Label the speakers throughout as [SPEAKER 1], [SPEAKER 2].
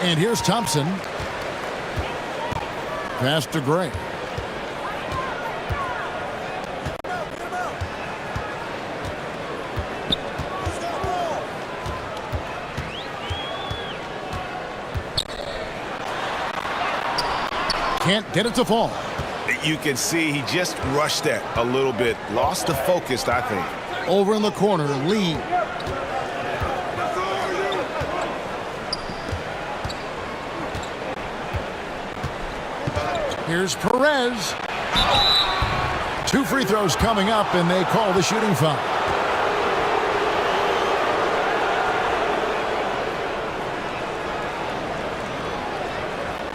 [SPEAKER 1] And here's Thompson. Pass to Gray. Can't get it to fall.
[SPEAKER 2] You can see he just rushed that a little bit. Lost the focus, I think.
[SPEAKER 1] Over in the corner, Lee. Here's Perez. 2 free throws coming up, and they call the shooting foul.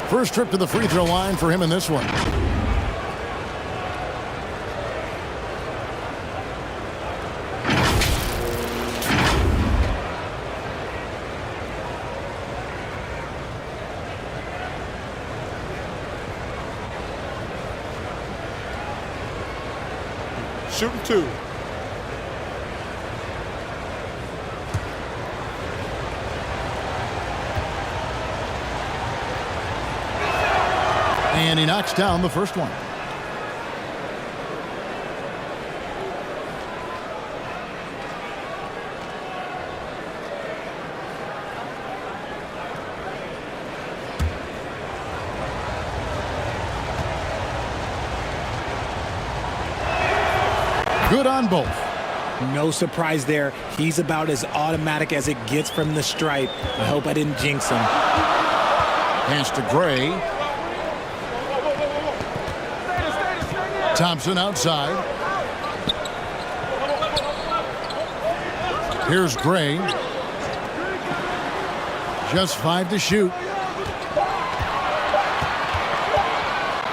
[SPEAKER 1] First trip to the free throw line for him in this one.
[SPEAKER 3] Shooting 2.
[SPEAKER 1] And he knocks down the first one. Good on both.
[SPEAKER 4] No surprise there. He's about as automatic as it gets from the stripe. I hope I didn't jinx him.
[SPEAKER 1] Pass to Gray. Thompson outside. Here's Gray. Just 5 to shoot.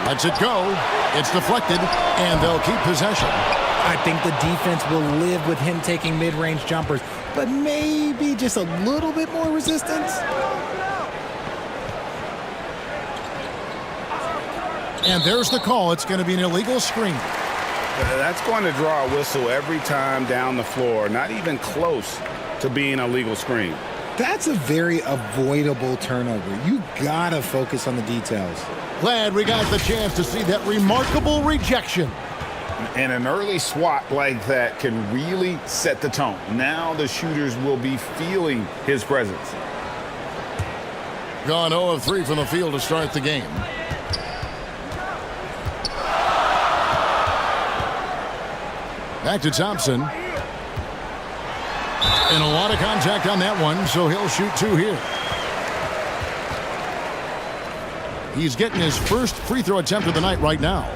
[SPEAKER 1] Lets it go. It's deflected, and they'll keep possession.
[SPEAKER 4] I think the defense will live with him taking mid-range jumpers, but maybe just a little bit more resistance.
[SPEAKER 1] And there's the call. It's going to be an illegal screen.
[SPEAKER 2] That's going to draw a whistle every time down the floor. Not even close to being a legal screen.
[SPEAKER 4] That's a very avoidable turnover. You gotta focus on the details.
[SPEAKER 1] Glad we got the chance to see that remarkable rejection.
[SPEAKER 2] And an early swat like that can really set the tone. Now the shooters will be feeling his presence.
[SPEAKER 1] Gone 0 of 3 from the field to start the game. Back to Thompson. And a lot of contact on that one, so he'll shoot 2 here. He's getting his first free throw attempt of the night right now.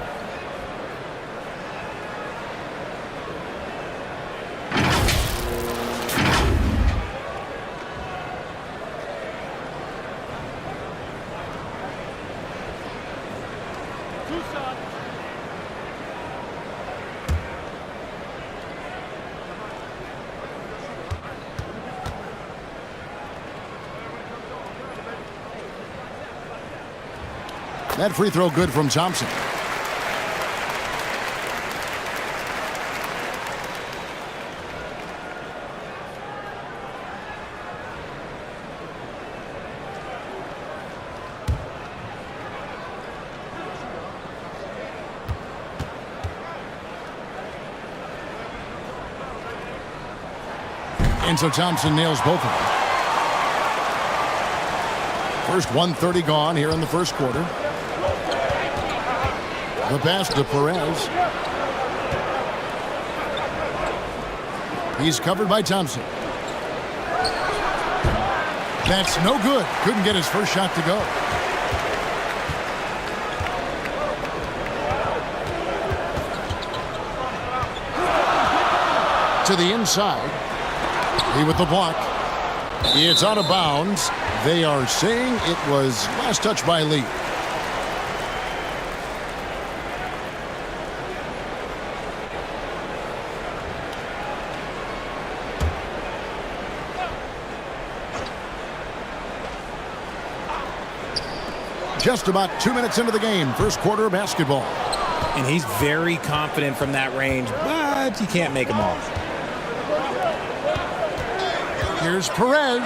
[SPEAKER 1] That free throw good from Thompson. And so Thompson nails both of them. First 1:30 gone here in the first quarter. The pass to Perez. He's covered by Thompson. That's no good. Couldn't get his first shot to go. To the inside. He with the block. It's out of bounds. They are saying it was last touch by Lee. Just about 2 minutes into the game, first quarter of basketball.
[SPEAKER 4] And he's very confident from that range, but you can't make him all.
[SPEAKER 1] Here's Perez.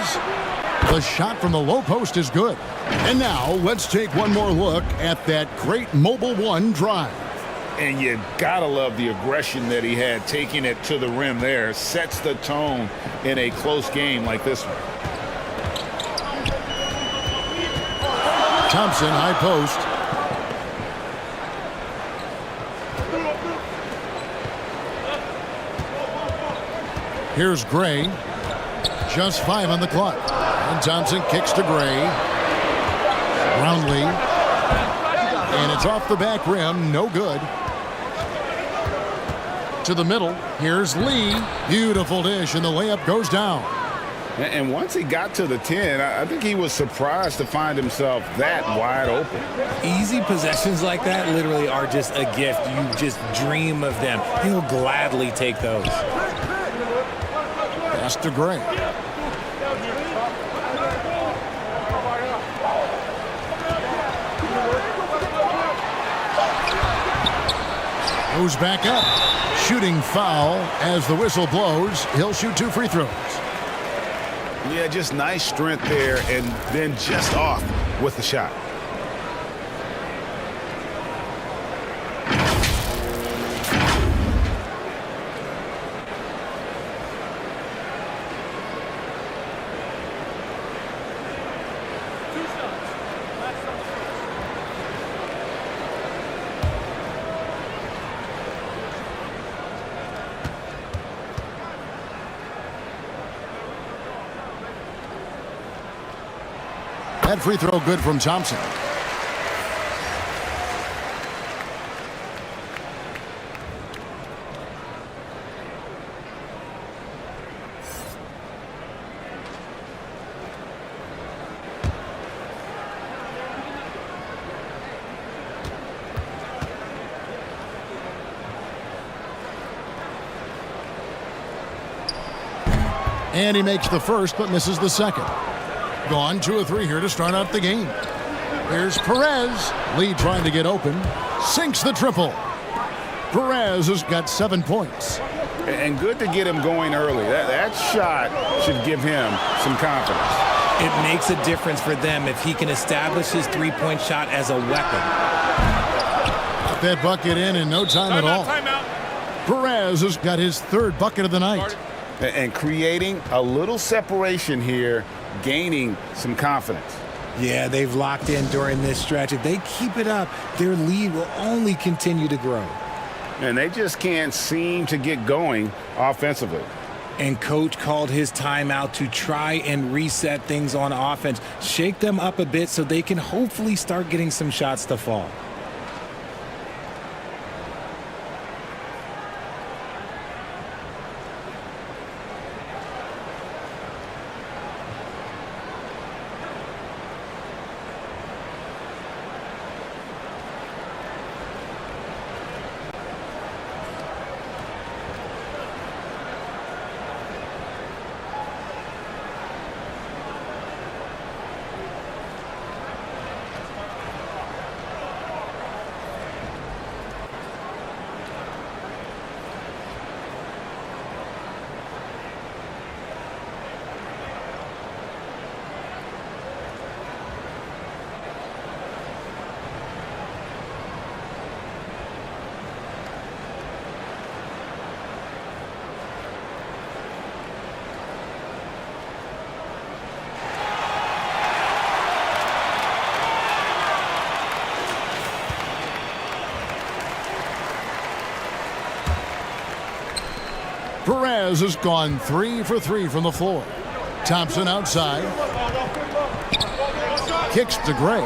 [SPEAKER 1] The shot from the low post is good. And now let's take one more look at that great Mobile One drive.
[SPEAKER 2] And you gotta love the aggression that he had, taking it to the rim there. Sets the tone in a close game like this one.
[SPEAKER 1] Thompson, high post. Here's Gray. Just 5 on the clock. And Thompson kicks to Gray. Roundly. And it's off the back rim. No good. To the middle. Here's Lee. Beautiful dish, and the layup goes down.
[SPEAKER 2] And once he got to the 10, I think he was surprised to find himself that wide open.
[SPEAKER 4] Easy possessions like that literally are just a gift. You just dream of them. He'll gladly take those.
[SPEAKER 1] Pass to Gray. Goes back up. Shooting foul as the whistle blows. He'll shoot 2 free throws.
[SPEAKER 2] Yeah, just nice strength there, and then just off with the shot.
[SPEAKER 1] That free throw good from Thompson. And he makes the first but misses the second. Gone 2 of 3 here to start out the game. Here's Perez. Lee trying to get open. Sinks the triple. Perez has got 7 points.
[SPEAKER 2] And good to get him going early. That shot should give him some confidence.
[SPEAKER 4] It makes a difference for them if he can establish his three-point shot as a weapon.
[SPEAKER 1] Got that bucket in no time at all. Perez has got his 3rd bucket of the night.
[SPEAKER 2] And creating a little separation here, gaining some confidence.
[SPEAKER 4] Yeah, they've locked in during this stretch. If they keep it up, their lead will only continue to grow.
[SPEAKER 2] And they just can't seem to get going offensively.
[SPEAKER 4] And coach called his timeout to try and reset things on offense, shake them up a bit so they can hopefully start getting some shots to fall.
[SPEAKER 1] Perez has gone 3 for 3 from the floor. Thompson outside. Kicks to Gray.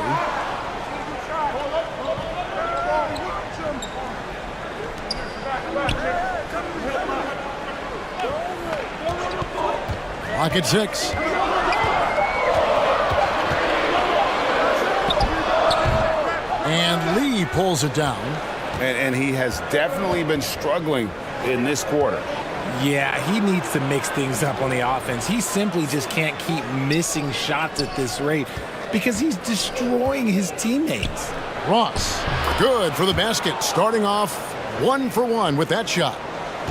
[SPEAKER 1] Clock at 6. And Lee pulls it down.
[SPEAKER 2] And he has definitely been struggling in this quarter.
[SPEAKER 4] Yeah, he needs to mix things up on the offense. He simply just can't keep missing shots at this rate because he's destroying his teammates.
[SPEAKER 1] Ross, good for the basket, starting off 1 for 1 with that shot.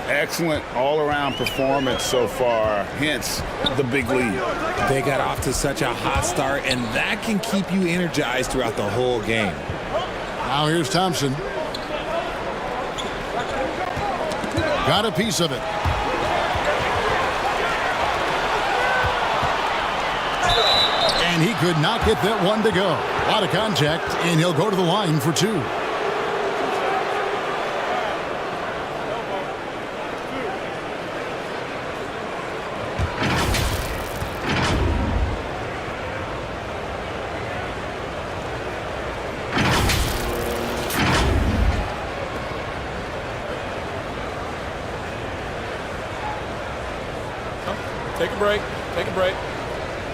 [SPEAKER 2] Excellent all-around performance so far, hence the big lead.
[SPEAKER 4] They got off to such a hot start, and that can keep you energized throughout the whole game.
[SPEAKER 1] Now here's Thompson. Got a piece of it. And he could not get that one to go. A lot of contact, and he'll go to the line for two.
[SPEAKER 3] Take a break. Take a break.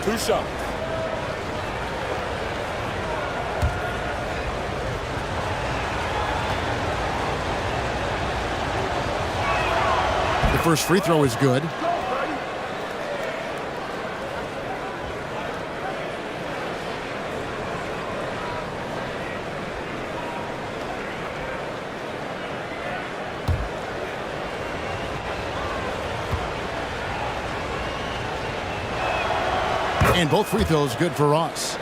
[SPEAKER 3] 2 shots.
[SPEAKER 1] The first free throw is good. And both free throws good for Ross.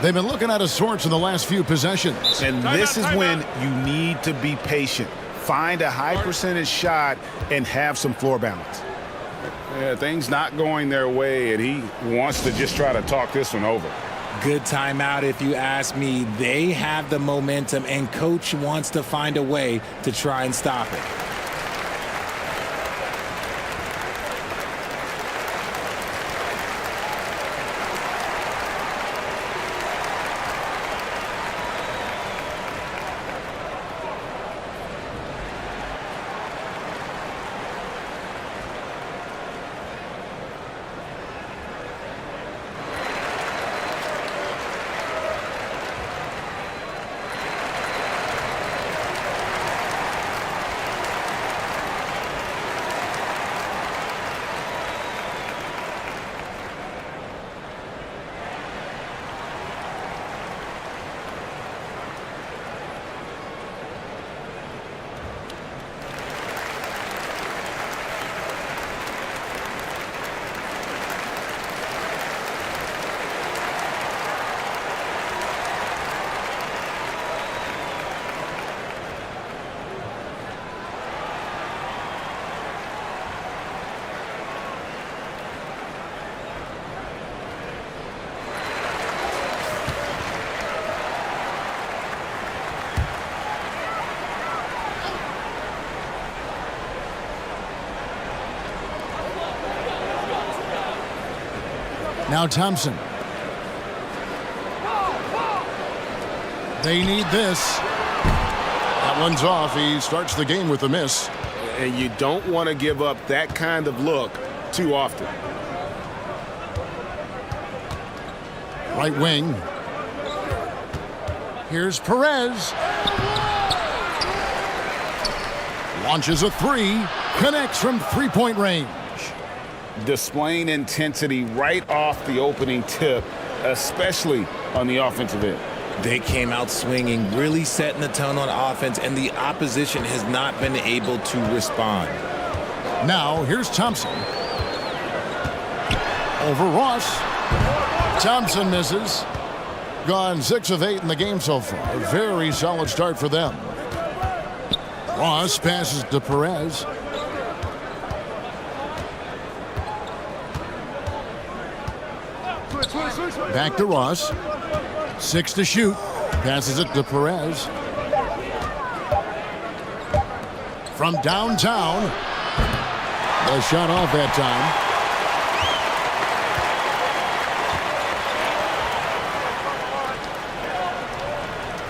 [SPEAKER 1] They've been looking out of sorts in the last few possessions.
[SPEAKER 2] And this is when you need to be patient. Find a high percentage shot and have some floor balance. Yeah, things not going their way, and he wants to just try to talk this one over.
[SPEAKER 4] Good timeout if you ask me. They have the momentum, and coach wants to find a way to try and stop it.
[SPEAKER 1] Now Thompson. They need this. That one's off. He starts the game with a miss.
[SPEAKER 3] And you don't want to give up that kind of look too often.
[SPEAKER 1] Right wing. Here's Perez. Launches a three. Connects from three-point range.
[SPEAKER 2] Displaying intensity right off the opening tip, especially on the offensive end.
[SPEAKER 4] They came out swinging, really setting the tone on offense, and the opposition has not been able to respond.
[SPEAKER 1] Now, here's Thompson. Over Ross. Thompson misses. Gone 6 of 8 in the game so far. A very solid start for them. Ross passes to Perez. Back to Ross. 6 to shoot. Passes it to Perez. From downtown. The shot off that time.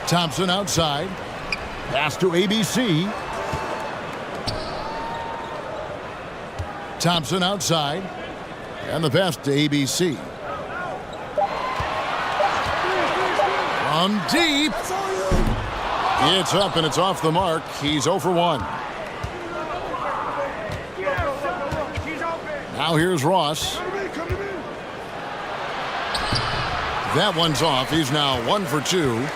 [SPEAKER 1] Thompson outside. Pass to ABC. Thompson outside. And the pass to ABC. From deep. It's up and it's off the mark. He's 0 for 1. Now here's Ross. That one's off. He's now 1 for 2.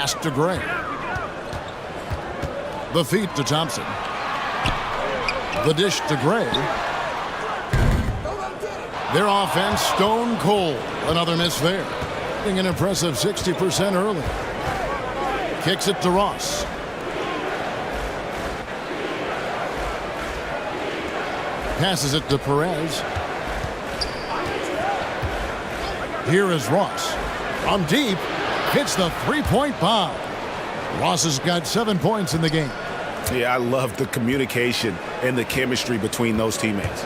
[SPEAKER 1] Pass to Gray. The feed to Thompson. The dish to Gray. Their offense stone cold. Another miss there. An impressive 60% early. Kicks it to Ross. Passes it to Perez. Here is Ross. From deep, hits the three-point bomb. Ross has got 7 points in the game.
[SPEAKER 2] Yeah, I love the communication and the chemistry between those teammates.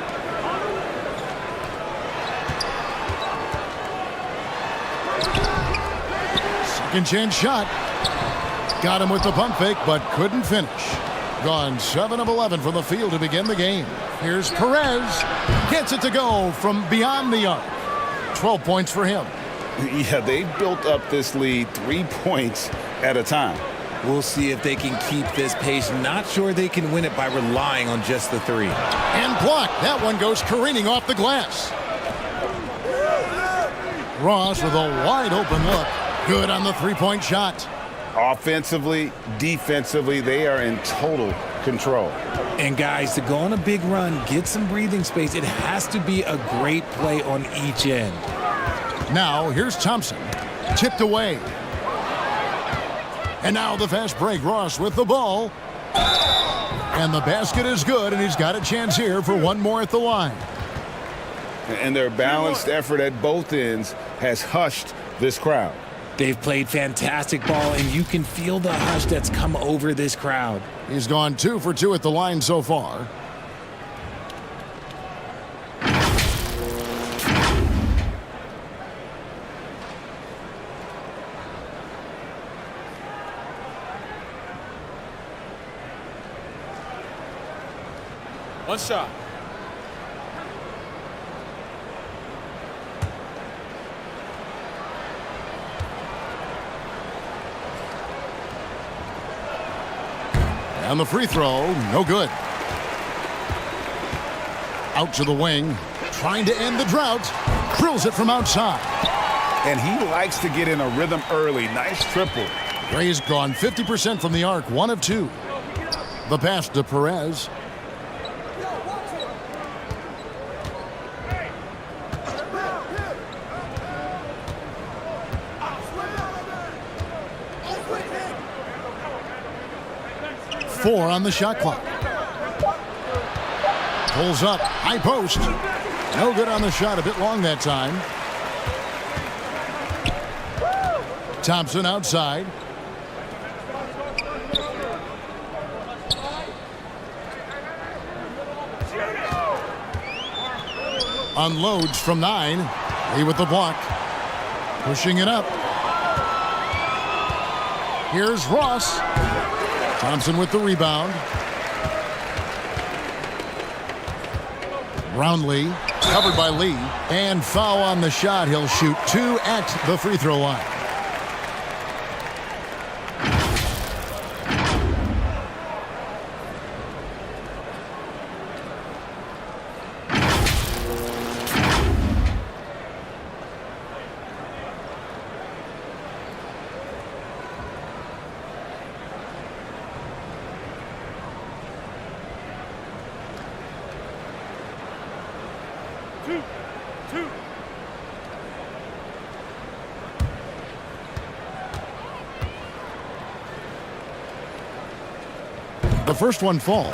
[SPEAKER 1] Second chance shot. Got him with the pump fake, but couldn't finish. Gone 7 of 11 from the field to begin the game. Here's Perez. Gets it to go from beyond the arc. 12 points for him.
[SPEAKER 2] Yeah, they built up this lead 3 points at a time.
[SPEAKER 4] We'll see if they can keep this pace. Not sure they can win it by relying on just the three.
[SPEAKER 1] And blocked. That one goes careening off the glass. Ross with a wide open look. Good on the three-point shot.
[SPEAKER 2] Offensively, defensively, they are in total control.
[SPEAKER 4] And guys, to go on a big run, get some breathing space, it has to be a great play on each end.
[SPEAKER 1] Now, here's Thompson. Tipped away. And now the fast break. Ross with the ball. And the basket is good, and he's got a chance here for one more at the line.
[SPEAKER 2] And their balanced effort at both ends has hushed this crowd.
[SPEAKER 4] They've played fantastic ball, and you can feel the hush that's come over this crowd.
[SPEAKER 1] He's gone 2 for 2 at the line so far.
[SPEAKER 3] One shot.
[SPEAKER 1] And the free throw, no good. Out to the wing, trying to end the drought. Drills it from outside.
[SPEAKER 2] And he likes to get in a rhythm early. Nice triple.
[SPEAKER 1] Gray's gone 50% from the arc, 1 of 2. The pass to Perez. Four on the shot clock. Pulls up, high post. No good on the shot, a bit long that time. Thompson outside. Unloads from 9. Lee with the block. Pushing it up. Here's Ross. Thompson with the rebound. Brownlee covered by Lee. And foul on the shot. He'll shoot 2 at the free throw line. The first one falls.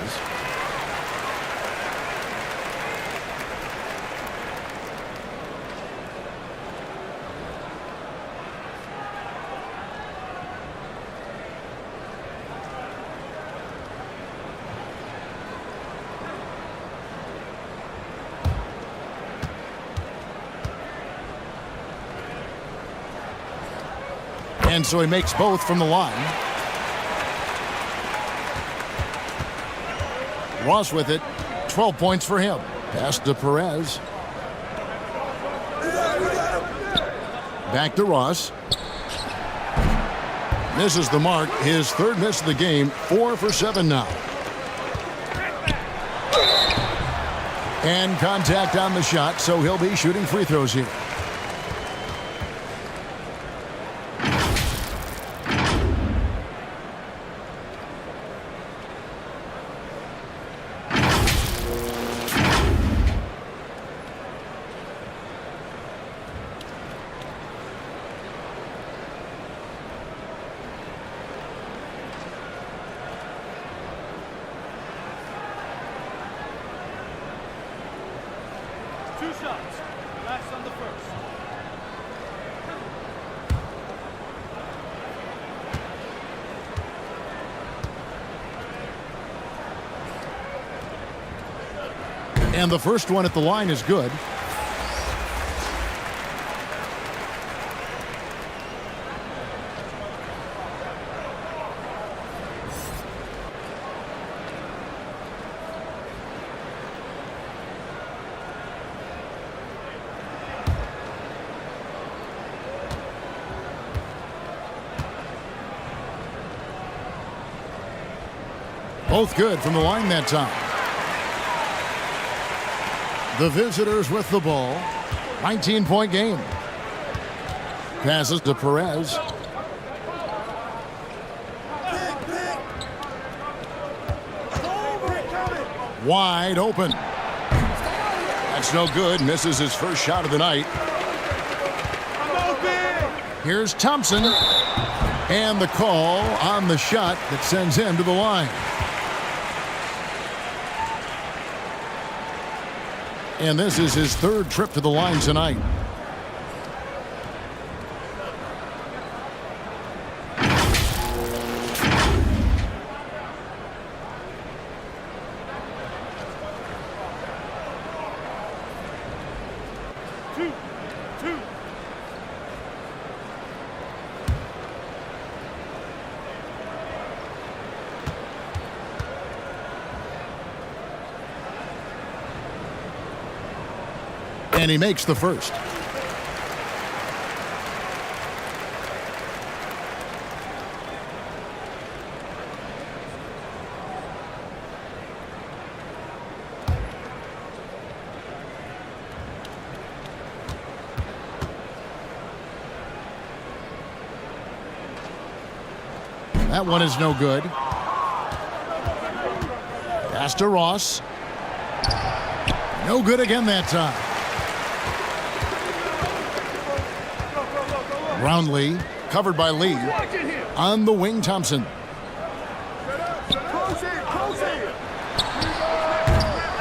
[SPEAKER 1] And so he makes both from the line. Ross with it. 12 points for him. Pass to Perez. Back to Ross. Misses the mark. His third miss of the game. 4 for 7 now. And contact on the shot, so he'll be shooting free throws here.
[SPEAKER 5] shots. Last on the first.
[SPEAKER 1] And the first one at the line is good. Both good from the line that time. The visitors with the ball. 19-point game. Passes to Perez. Wide open. That's no good. Misses his first shot of the night. Here's Thompson. And the call on the shot that sends him to the line. And this is his third trip to the line tonight. And he makes the first. That one is no good. Pass to Ross. No good again that time. Roundley, covered by Lee. On the wing, Thompson.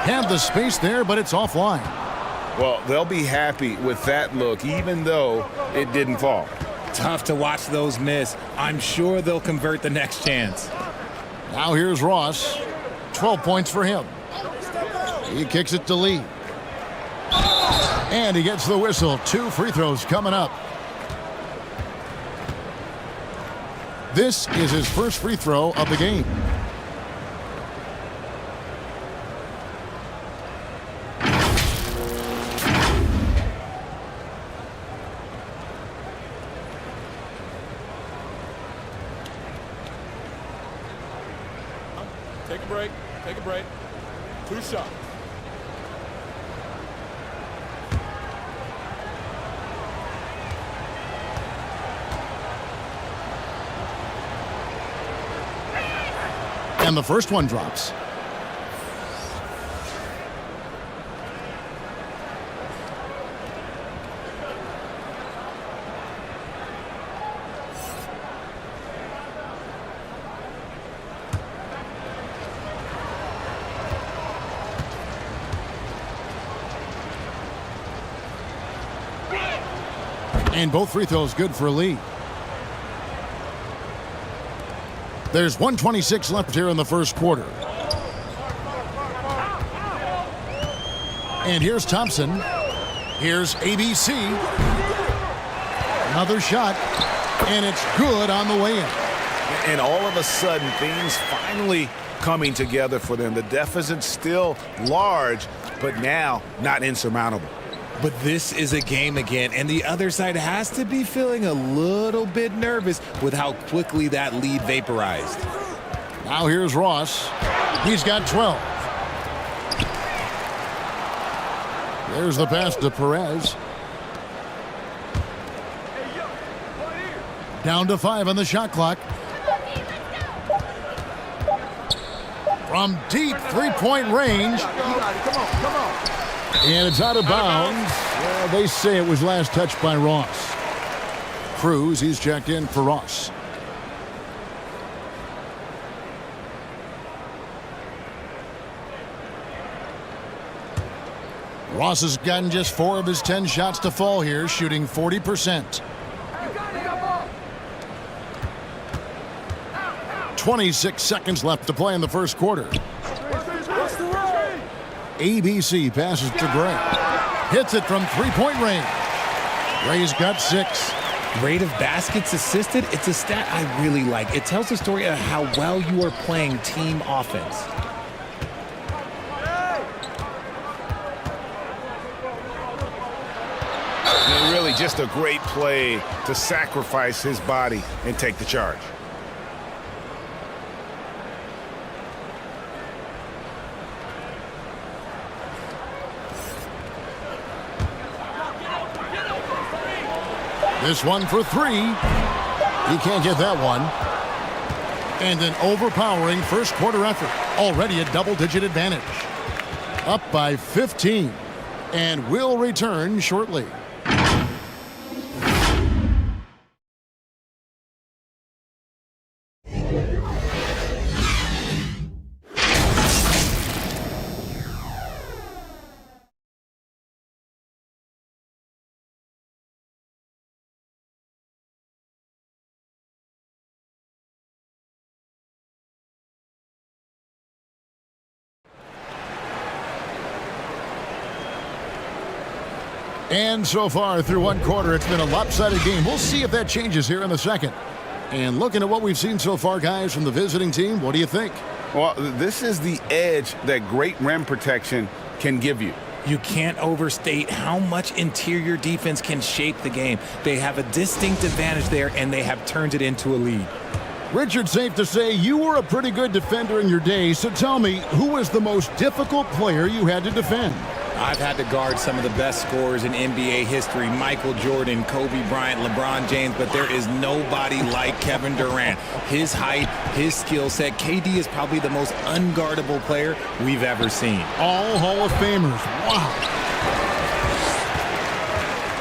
[SPEAKER 1] Had the space there, but it's offline.
[SPEAKER 2] Well, they'll be happy with that look, even though it didn't fall.
[SPEAKER 4] Tough to watch those miss. I'm sure they'll convert the next chance.
[SPEAKER 1] Now here's Ross. 12 points for him. He kicks it to Lee. And he gets the whistle. 2 free throws coming up. This is his first free throw of the game.
[SPEAKER 5] Take a break. Take a break. 2 shots.
[SPEAKER 1] And the first one drops. And both free throws good for Lee. There's 1:26 left here in the first quarter. And here's Thompson. Here's ABC. Another shot. And it's good on the way in.
[SPEAKER 2] And all of a sudden, things finally coming together for them. The deficit's still large, but now not insurmountable.
[SPEAKER 4] But this is a game again, and the other side has to be feeling a little bit nervous with how quickly that lead vaporized.
[SPEAKER 1] Now here's Ross. He's got 12. There's the pass to Perez. Down to 5 on the shot clock. From deep three-point range.
[SPEAKER 5] Come on.
[SPEAKER 1] And it's out of bounds. Well, they say it was last touched by Ross. Cruz, he's checked in for Ross. Ross has gotten just 4 of his 10 shots to fall here, shooting 40%. 26 seconds left to play in the first quarter. ABC passes to Gray. Hits it from three-point range. Gray's got 6.
[SPEAKER 4] Rate of baskets assisted, it's a stat I really like. It tells the story of how well you are playing team offense.
[SPEAKER 2] And really just a great play to sacrifice his body and take the charge.
[SPEAKER 1] This one for 3. He can't get that one. And an overpowering first quarter effort. Already a double-digit advantage. Up by 15. And will return shortly. And so far through one quarter, it's been a lopsided game. We'll see if that changes here in the second. And looking at what we've seen so far, guys, from the visiting team, what do you think?
[SPEAKER 2] Well, this is the edge that great rim protection can give you.
[SPEAKER 4] You can't overstate how much interior defense can shape the game. They have a distinct advantage there, and they have turned it into a lead.
[SPEAKER 1] Richard, safe to say you were a pretty good defender in your day, so tell me, who was the most difficult player you had to defend?
[SPEAKER 4] I've had to guard some of the best scorers in NBA history, Michael Jordan, Kobe Bryant, LeBron James, but there is nobody like Kevin Durant. His height, his skill set, KD is probably the most unguardable player we've ever seen.
[SPEAKER 1] All Hall of Famers. Wow.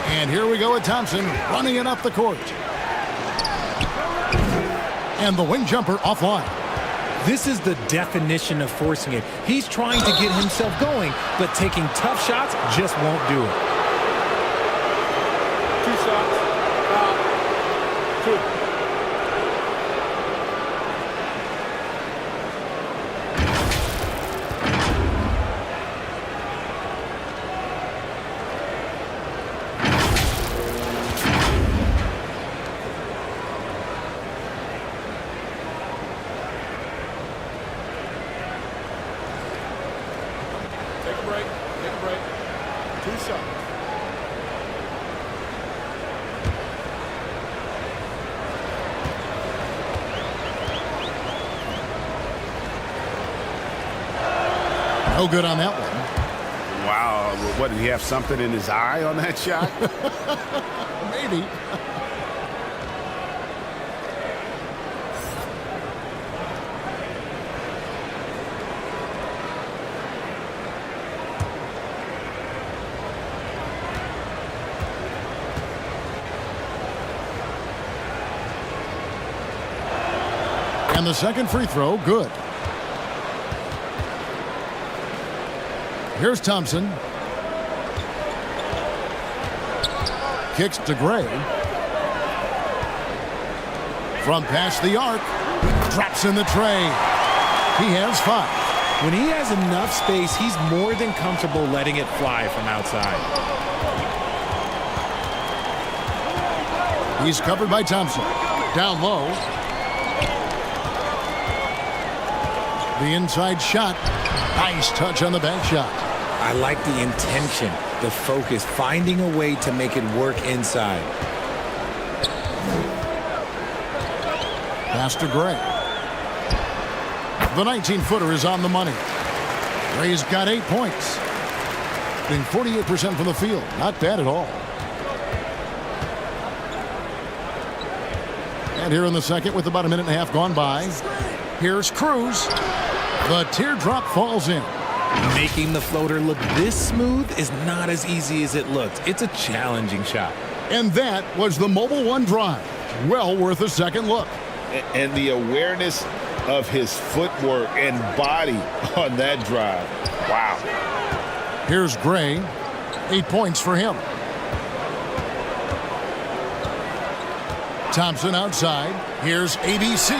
[SPEAKER 1] And here we go with Thompson running it up the court. And the wing jumper offline.
[SPEAKER 4] This is the definition of forcing it. He's trying to get himself going, but taking tough shots just won't do it.
[SPEAKER 5] 2 shots. 2.
[SPEAKER 1] No good on that one.
[SPEAKER 2] Wow. What, did he have something in his eye on that shot?
[SPEAKER 1] Maybe. And the second free throw, good. Here's Thompson. Kicks to Gray. From past the arc. Drops in the tray. He has 5.
[SPEAKER 4] When he has enough space, he's more than comfortable letting it fly from outside.
[SPEAKER 1] He's covered by Thompson. Down low. The inside shot. Nice touch on the bank shot.
[SPEAKER 4] I like the intention, the focus, finding a way to make it work inside.
[SPEAKER 1] Pass to Gray. The 19-footer is on the money. Gray's got 8 points. Being 48% from the field. Not bad at all. And here in the second with about a minute and a half gone by. Here's Cruz. The teardrop falls in.
[SPEAKER 4] Making the floater look this smooth is not as easy as it looks. It's a challenging shot.
[SPEAKER 1] And that was the Mobile One drive. Well worth a second look.
[SPEAKER 2] And the awareness of his footwork and body on that drive. Wow.
[SPEAKER 1] Here's Gray. 8 points for him. Thompson outside. Here's ABC.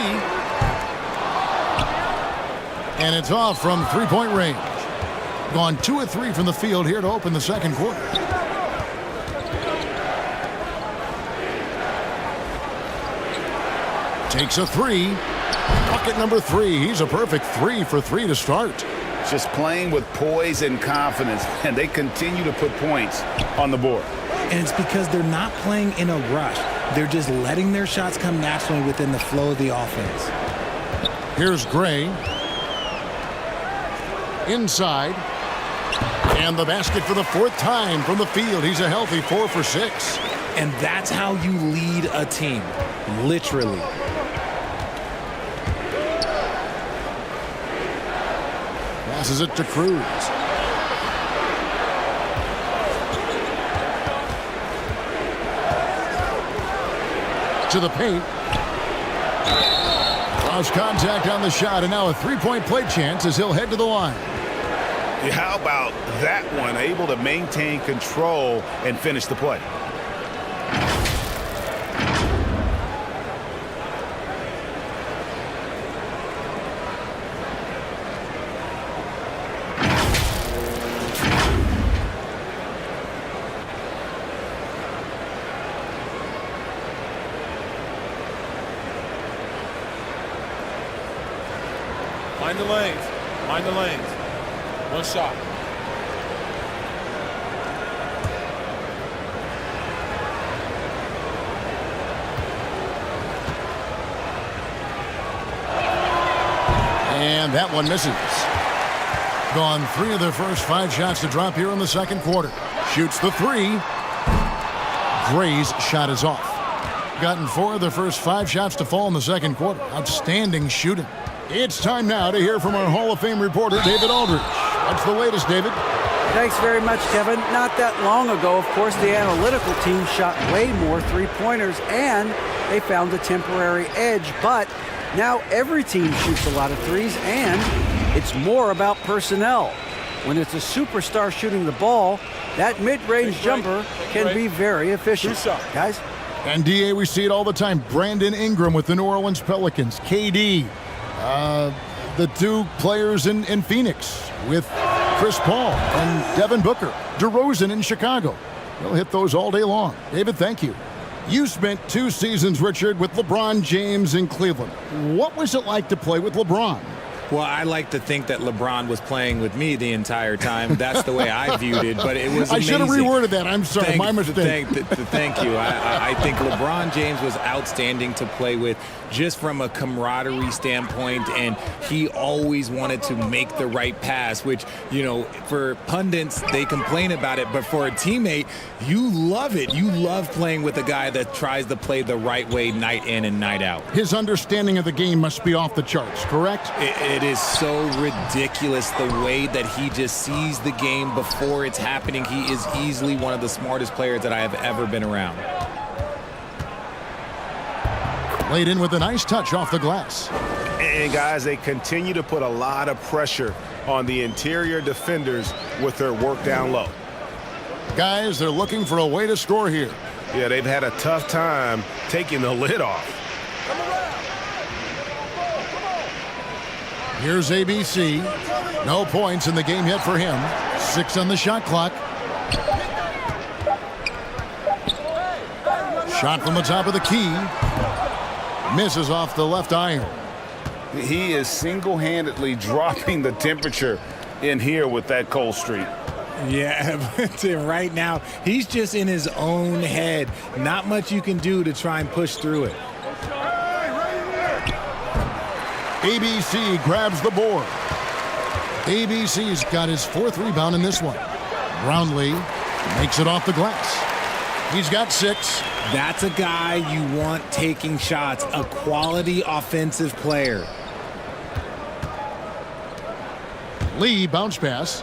[SPEAKER 1] And it's off from three-point range. Gone 2 of 3 from the field here to open the second quarter. Takes a three. Bucket number 3. He's a perfect 3 for 3 to start.
[SPEAKER 2] Just playing with poise and confidence, and they continue to put points on the board.
[SPEAKER 4] And it's because they're not playing in a rush. They're just letting their shots come naturally within the flow of the offense.
[SPEAKER 1] Here's Gray. Inside. And the basket for the 4th time from the field. He's a healthy 4 for 6.
[SPEAKER 4] And that's how you lead a team, literally.
[SPEAKER 1] Passes it to Cruz. To the paint. Lost contact on the shot, and now a three-point play chance as he'll head to the line.
[SPEAKER 2] How about that one? Able to maintain control and finish the play.
[SPEAKER 5] Mind the lanes. Mind the lanes. One shot.
[SPEAKER 1] And that one misses. Gone 3 of their first 5 shots to drop here in the second quarter. Shoots the 3. Gray's shot is off. Gotten 4 of their first 5 shots to fall in the second quarter. Outstanding shooting. It's time now to hear from our Hall of Fame reporter, David Aldridge. What's the latest, David?
[SPEAKER 6] Thanks very much, Kevin. Not that long ago, of course, the analytical team shot way more three-pointers, and they found a temporary edge. But now every team shoots a lot of threes, and it's more about personnel. When it's a superstar shooting the ball, that mid-range jumper can be very efficient. Guys?
[SPEAKER 1] And, D.A., we see it all the time. Brandon Ingram with the New Orleans Pelicans. KD. The 2 players in Phoenix with Chris Paul and Devin Booker. DeRozan in Chicago. They'll hit those all day long. David, thank you. You spent 2 seasons, Richard, with LeBron James in Cleveland. What was it like to play with LeBron?
[SPEAKER 4] Well, I like to think that LeBron was playing with me the entire time. That's the way I viewed it, but it was amazing.
[SPEAKER 1] I should have reworded that. I'm sorry, my mistake.
[SPEAKER 4] Thank you. I think LeBron James was outstanding to play with just from a camaraderie standpoint, and he always wanted to make the right pass, which, you know, for pundits, they complain about it, but for a teammate, you love it. You love playing with a guy that tries to play the right way night in and night out.
[SPEAKER 1] His understanding of the game must be off the charts, correct?
[SPEAKER 4] It is so ridiculous the way that he just sees the game before it's happening. He is easily one of the smartest players that I have ever been around.
[SPEAKER 1] Laid in with a nice touch off the glass.
[SPEAKER 2] And, guys, they continue to put a lot of pressure on the interior defenders with their work down low.
[SPEAKER 1] Guys, they're looking for a way to score here.
[SPEAKER 2] Yeah, they've had a tough time taking the lid off.
[SPEAKER 1] Here's ABC. No points in the game yet for him. 6 on the shot clock. Shot from the top of the key. Misses off the left iron.
[SPEAKER 2] He is single-handedly dropping the temperature in here with that cold streak.
[SPEAKER 4] Yeah, but right now, he's just in his own head. Not much you can do to try and push through it.
[SPEAKER 1] ABC grabs the board. ABC's got his 4th rebound in this one. Brownlee makes it off the glass. He's got 6.
[SPEAKER 4] That's a guy you want taking shots, a quality offensive player.
[SPEAKER 1] Lee bounce pass.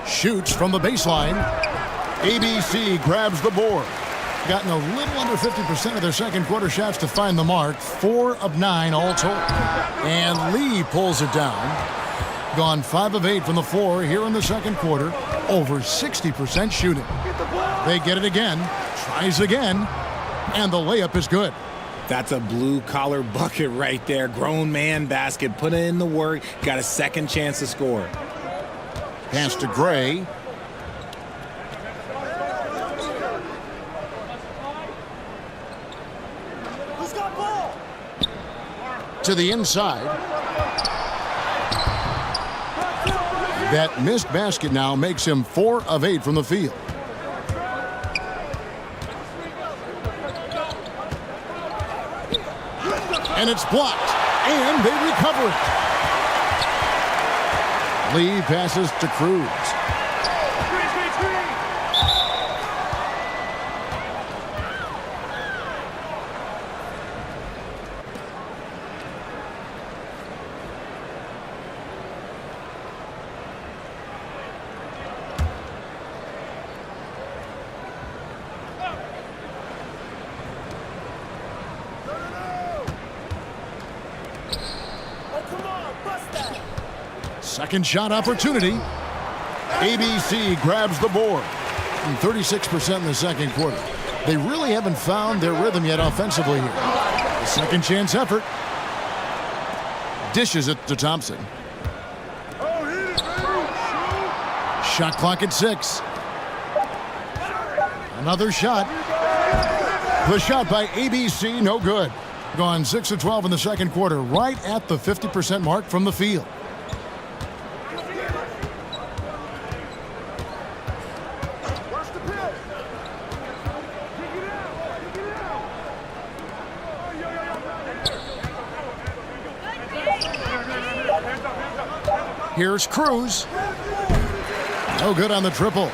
[SPEAKER 1] Shoots from the baseline. ABC grabs the board. Gotten a little under 50% of their second quarter shots to find the mark. 4 of 9 all told. And Lee pulls it down. Gone 5 of 8 from the floor here in the second quarter. Over 60% shooting. They get it again. Tries again. And the layup is good.
[SPEAKER 4] That's a blue-collar bucket right there. Grown man basket. Put in the work. Got a second chance to score.
[SPEAKER 1] Pass to Gray.
[SPEAKER 5] Who's got ball?
[SPEAKER 1] To the inside. That missed basket now makes him 4 of 8 from the field. And it's blocked. And they recover it. Lee passes to Cruz. Second shot opportunity. ABC grabs the board. 36% in the second quarter. They really haven't found their rhythm yet offensively here. The second chance effort. Dishes it to Thompson. Shot clock at 6. Another shot. The shot by ABC, no good. Gone 6 of 12 in the second quarter, right at the 50% mark from the field. Here's Cruz. No good on the triple.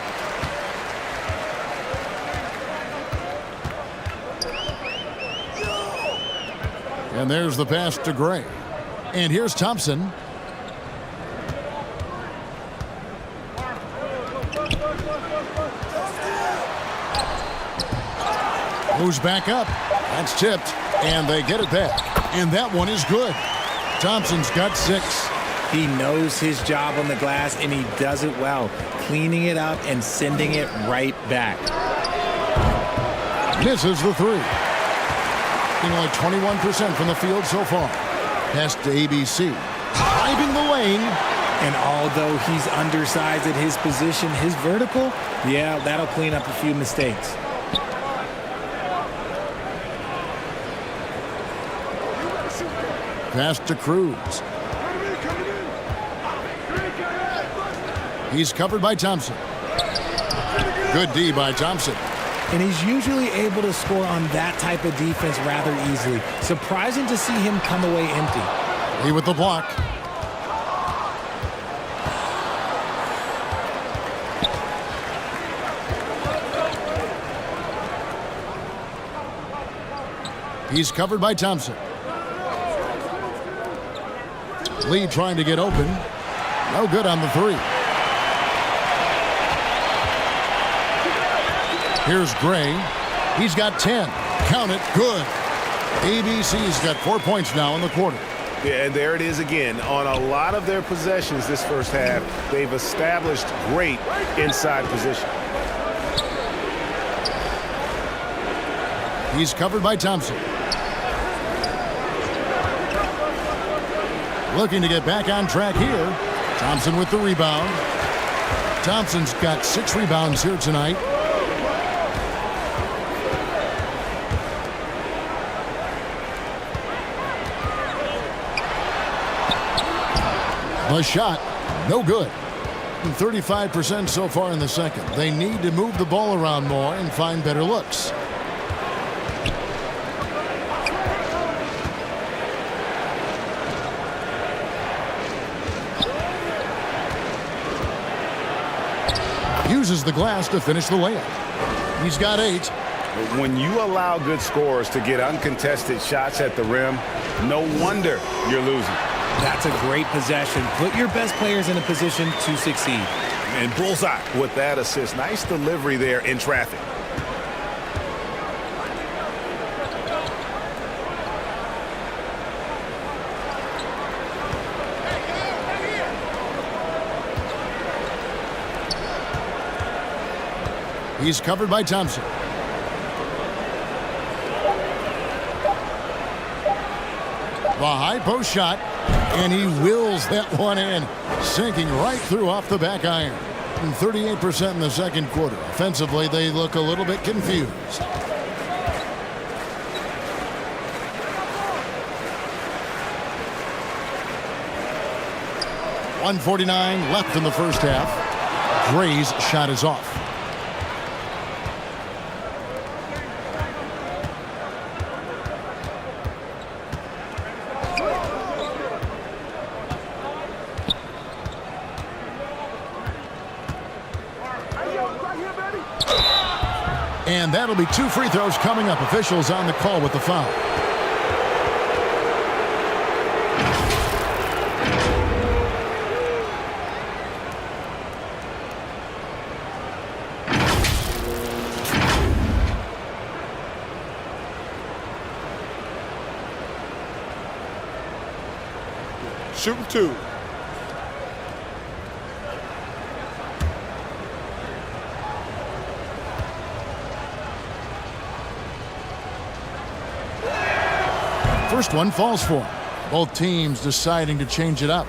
[SPEAKER 1] And there's the pass to Gray. And here's Thompson. Moves back up. That's tipped. And they get it back. And that one is good. Thompson's got 6.
[SPEAKER 4] He knows his job on the glass, and he does it well, cleaning it up and sending it right back.
[SPEAKER 1] Misses the 3. Only 21% from the field so far. Pass to ABC. Driving the lane.
[SPEAKER 4] And although he's undersized at his position, his vertical, yeah, that'll clean up a few mistakes.
[SPEAKER 1] Pass to Cruz. He's covered by Thompson. Good D by Thompson.
[SPEAKER 4] And he's usually able to score on that type of defense rather easily. Surprising to see him come away empty.
[SPEAKER 1] Lee with the block. He's covered by Thompson. Lee trying to get open. No good on the 3. Here's Gray. He's got 10. Count it. Good. ABC's got 4 points now in the quarter.
[SPEAKER 3] Yeah, and there it is again. On a lot of their possessions this first half, they've established great inside position.
[SPEAKER 1] He's covered by Thompson. Looking to get back on track here. Thompson with the rebound. Thompson's got 6 rebounds here tonight. The shot, no good. 35% so far in the second. They need to move the ball around more and find better looks. Uses the glass to finish the layup. He's got 8.
[SPEAKER 3] When you allow good scorers to get uncontested shots at the rim, no wonder you're losing.
[SPEAKER 4] That's a great possession. Put your best players in a position to succeed.
[SPEAKER 3] And bullseye with that assist. Nice delivery there in traffic.
[SPEAKER 1] He's covered by Thompson. The high post shot, and he wills that one in, sinking right through off the back iron. 38% in the second quarter. Offensively, they look a little bit confused. .149 left in the first half. Gray's shot is off. And that'll be 2 free throws coming up. Officials on the call with the foul.
[SPEAKER 5] Shooting 2.
[SPEAKER 1] First one falls for him. Both teams deciding to change it up.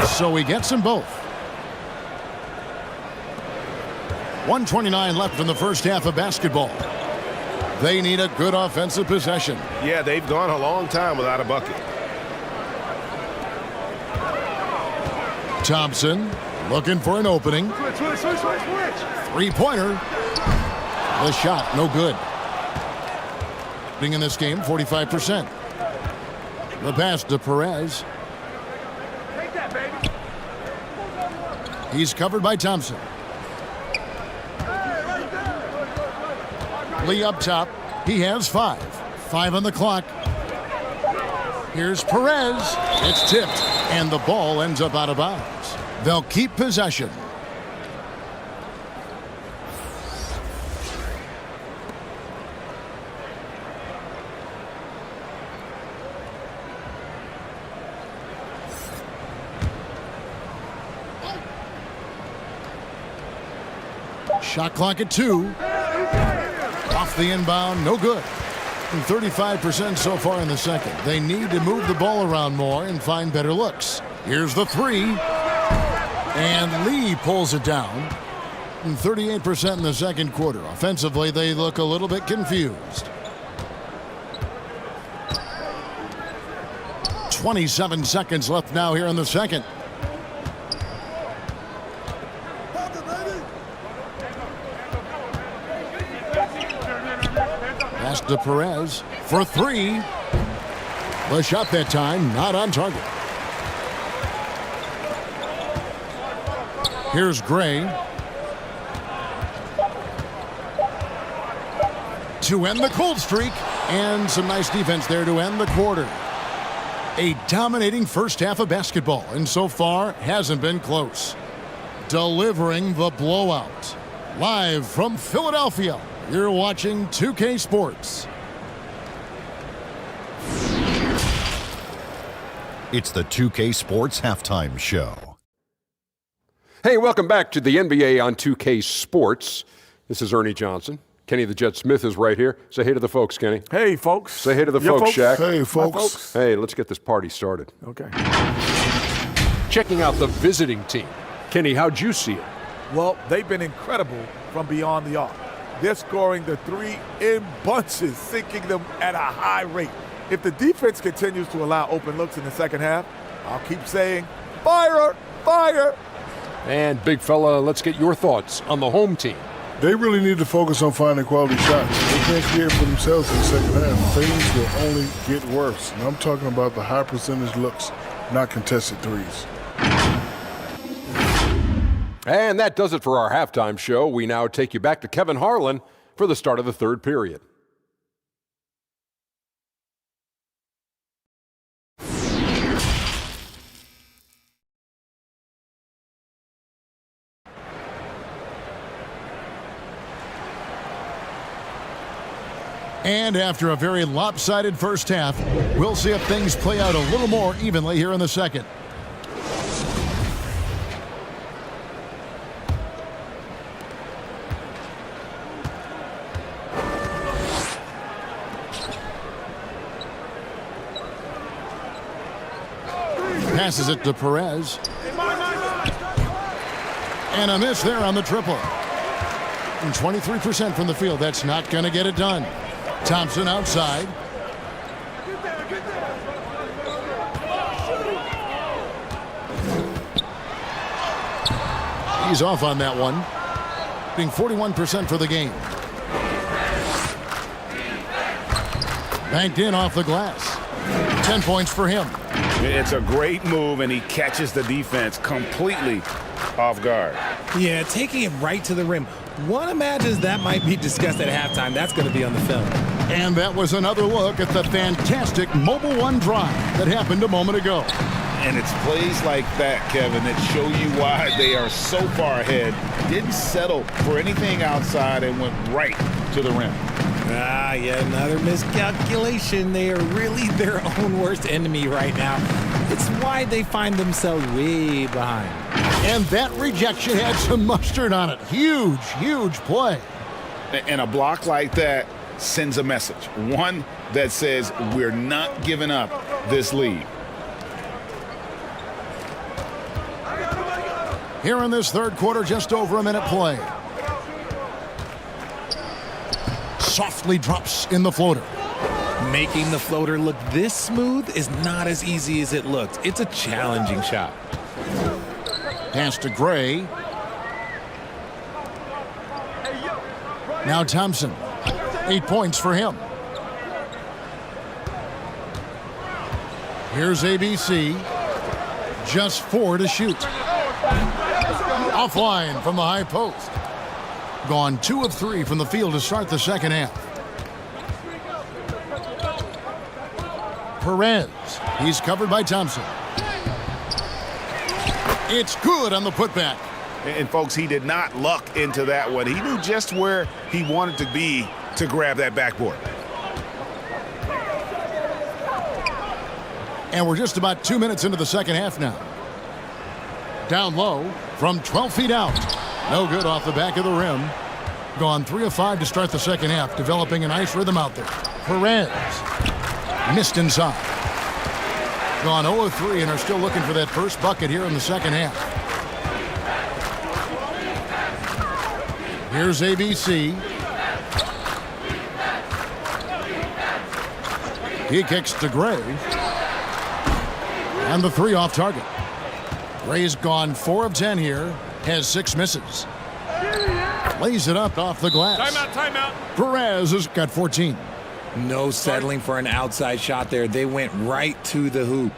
[SPEAKER 1] So he gets them both. 1:29 left in the first half of basketball. They need a good offensive possession.
[SPEAKER 3] Yeah, they've gone a long time without a bucket.
[SPEAKER 1] Thompson looking for an opening. Three-pointer. The shot, no good. Being in this game, 45%. The pass to Perez. He's covered by Thompson. Lee up top. He has 5. 5 on the clock. Here's Perez. It's tipped, and the ball ends up out of bounds. They'll keep possession. Shot clock at 2. Off the inbound, no good. And 35% so far in the second. They need to move the ball around more and find better looks. Here's the 3. And Lee pulls it down. And 38% in the second quarter. Offensively, they look a little bit confused. 27 seconds left now here in the second. Pass to Perez for 3. The shot that time not on target. Here's Gray. To end the cold streak, and some nice defense there to end the quarter. A dominating first half of basketball, and so far hasn't been close. Delivering the blowout. Live from Philadelphia, you're watching 2K Sports.
[SPEAKER 7] It's the 2K Sports Halftime Show.
[SPEAKER 8] Hey, welcome back to the NBA on 2K Sports. This is Ernie Johnson. Kenny the Jet Smith is right here. Say hey to the folks, Kenny.
[SPEAKER 5] Hey, folks.
[SPEAKER 8] Say hey to the folks, Shaq.
[SPEAKER 5] Hey, folks.
[SPEAKER 8] Hey, let's get this party started.
[SPEAKER 5] Okay.
[SPEAKER 8] Checking out the visiting team. Kenny, how'd you see it?
[SPEAKER 5] Well, they've been incredible from beyond the arc. They're scoring the 3 in bunches, sinking them at a high rate. If the defense continues to allow open looks in the second half, I'll keep saying, fire, fire.
[SPEAKER 8] And big fella, let's get your thoughts on the home team.
[SPEAKER 9] They really need to focus on finding quality shots. They can't create for themselves in the second half. Things will only get worse. And I'm talking about the high percentage looks, not contested threes.
[SPEAKER 8] And that does it for our halftime show. We now take you back to Kevin Harlan for the start of the third period.
[SPEAKER 1] And after a very lopsided first half, we'll see if things play out a little more evenly here in the second. Passes it to Perez. And a miss there on the triple. And 23% from the field. That's not going to get it done. Thompson outside. He's off on that one. Being 41% for the game. Banked in off the glass. 10 points for him.
[SPEAKER 2] It's a great move, and he catches the defense completely off guard.
[SPEAKER 4] Yeah, taking it right to the rim. One imagines that might be discussed at halftime. That's going to be on the film.
[SPEAKER 1] And that was another look at the fantastic Mobile One drive that happened a moment ago.
[SPEAKER 2] And it's plays like that, Kevin, that show you why they are so far ahead. Didn't settle for anything outside and went right to the rim.
[SPEAKER 4] Yeah, another miscalculation. They are really their own worst enemy right now. It's why they find themselves way behind.
[SPEAKER 1] And that rejection had some mustard on it. Huge, huge play.
[SPEAKER 2] And a block like that sends a message. One that says we're not giving up this lead.
[SPEAKER 1] Here in this third quarter, just over a minute play. Softly drops in the floater.
[SPEAKER 4] Making the floater look this smooth is not as easy as it looks. It's a challenging shot.
[SPEAKER 1] Pass to Gray. Now Thompson. 8 points for him. Here's ABC. Just 4 to shoot. Offline from the high post. Gone 2 of 3 from the field to start the second half. Perez. He's covered by Thompson. It's good on the putback.
[SPEAKER 2] And folks, he did not luck into that one. He knew just where he wanted to be to grab that backboard.
[SPEAKER 1] And we're just about 2 minutes into the second half now. Down low from 12 feet out. No good off the back of the rim. Gone 3 of 5 to start the second half, developing a nice rhythm out there. Perez missed inside. Gone 0 of 3 and are still looking for that first bucket here in the second half. Here's ABC. He kicks to Gray. And the 3 off target. Gray's gone 4 of 10 here. Has 6 misses. Lays it up off the glass.
[SPEAKER 5] Timeout.
[SPEAKER 1] Perez has got 14.
[SPEAKER 4] No settling for an outside shot there. They went right to the hoop.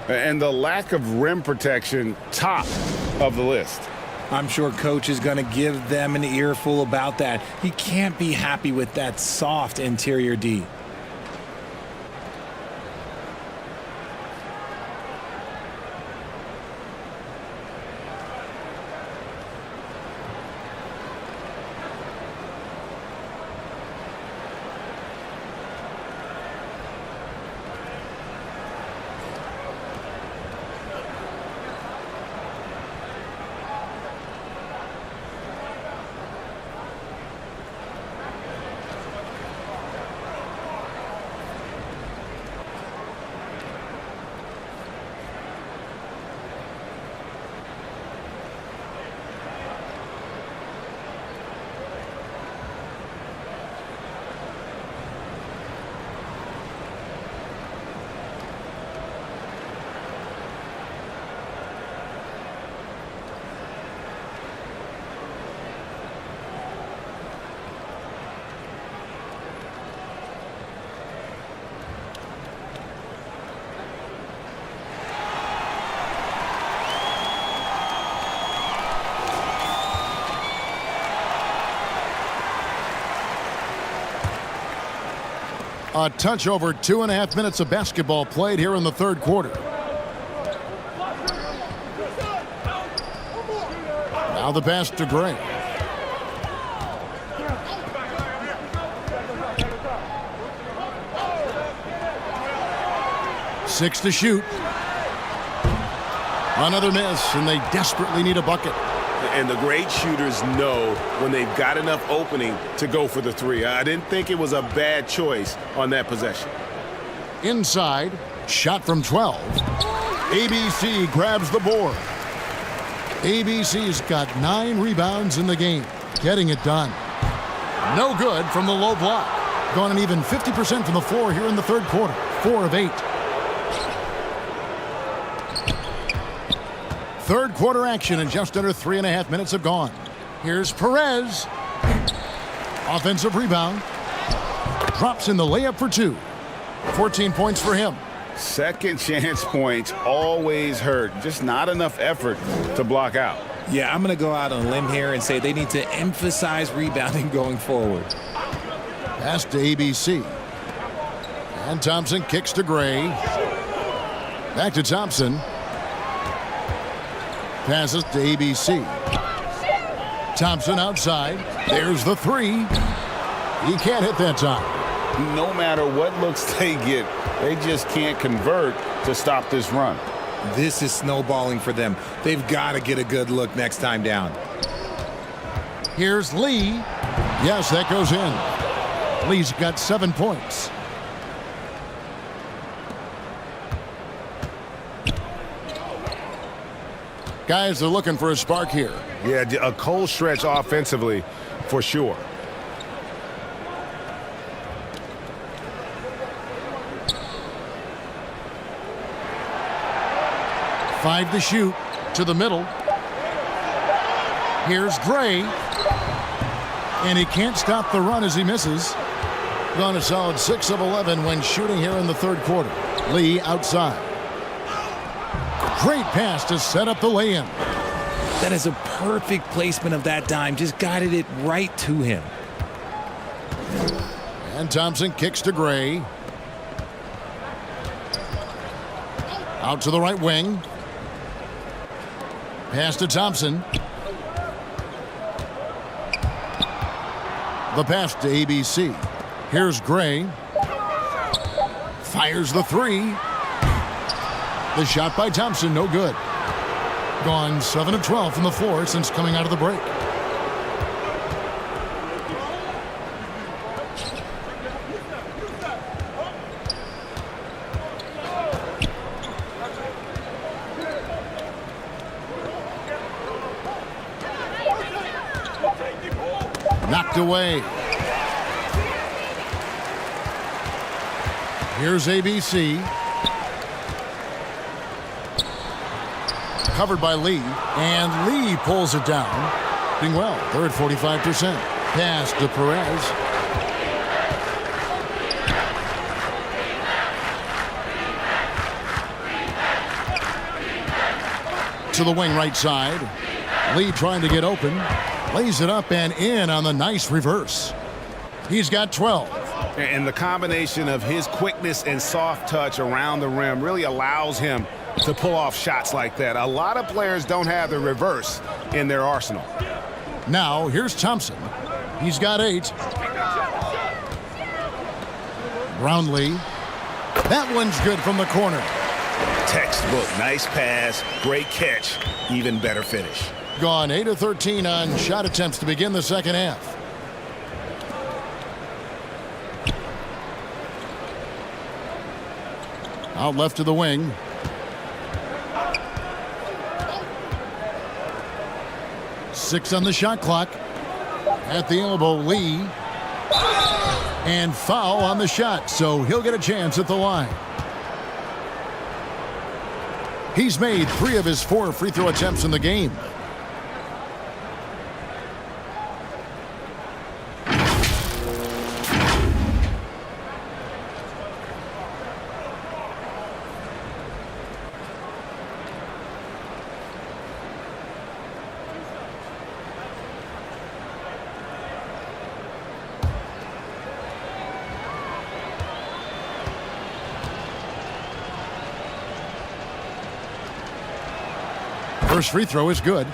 [SPEAKER 2] And the lack of rim protection, top of the list.
[SPEAKER 4] I'm sure coach is going to give them an earful about that. He can't be happy with that soft interior D.
[SPEAKER 1] A touch over 2.5 minutes of basketball played here in the third quarter. Now the pass to Gray. 6 to shoot. Another miss, and they desperately need a bucket.
[SPEAKER 3] And the great shooters know when they've got enough opening to go for the three. I didn't think it was a bad choice on that possession.
[SPEAKER 1] Inside, shot from 12. ABC grabs the board. ABC's got 9 rebounds in the game, getting it done. No good from the low block. Gone an even 50% from the floor here in the third quarter. 4 of 8. Third quarter action, and just under 3.5 minutes have gone. Here's Perez. Offensive rebound. Drops in the layup for 2. 14 points for him.
[SPEAKER 2] Second chance points always hurt. Just not enough effort to block out.
[SPEAKER 4] Yeah, I'm going to go out on a limb here and say they need to emphasize rebounding going forward.
[SPEAKER 1] Pass to ABC. And Thompson kicks to Gray. Back to Thompson. Passes to ABC. Thompson outside. There's the 3. He can't hit that time.
[SPEAKER 2] No matter what looks they get, they just can't convert to stop this run.
[SPEAKER 4] This is snowballing for them. They've got to get a good look next time down.
[SPEAKER 1] Here's Lee. Yes, that goes in. Lee's got 7 points. Guys are looking for a spark here.
[SPEAKER 3] Yeah, a cold stretch offensively for sure.
[SPEAKER 1] Five to shoot to the middle. Here's Gray. And he can't stop the run as he misses. Gone a solid 6 of 11 when shooting here in the third quarter. Lee outside. Great pass to set up the lay-in.
[SPEAKER 4] That is a perfect placement of that dime. Just guided it right to him.
[SPEAKER 1] And Thompson kicks to Gray. Out to the right wing. Pass to Thompson. The pass to ABC. Here's Gray. Fires the 3. The shot by Thompson, no good. Gone 7 of 12 from the floor since coming out of the break. Knocked away. Here's ABC. Covered by Lee, and Lee pulls it down. Doing well, they're at 45%. Pass to Perez. To the wing right side. Lee trying to get open. Lays it up and in on the nice reverse. He's got 12.
[SPEAKER 3] And the combination of his quickness and soft touch around the rim really allows him to pull off shots like that. A lot of players don't have the reverse in their arsenal.
[SPEAKER 1] Now, here's Thompson. He's got 8. Brownlee. That one's good from the corner.
[SPEAKER 3] Textbook, nice pass, great catch, even better finish.
[SPEAKER 1] Gone 8 of 13 on shot attempts to begin the second half. Out left to the wing. Six on the shot clock. At the elbow, Lee. And foul on the shot, so he'll get a chance at the line. He's made 3 of his 4 free throw attempts in the game. First free throw is good.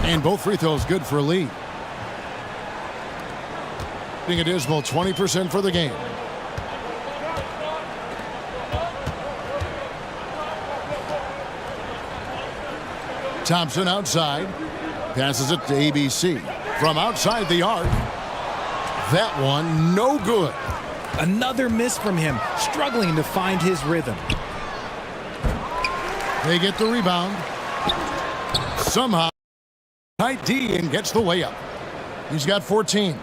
[SPEAKER 1] And both free throws good for Lee. Being a dismal 20% for the game. Thompson outside. Passes it to ABC. From outside the arc. That one no good.
[SPEAKER 4] Another miss from him, struggling to find his rhythm.
[SPEAKER 1] They get the rebound. Somehow, tight D and gets the way up. He's got 14.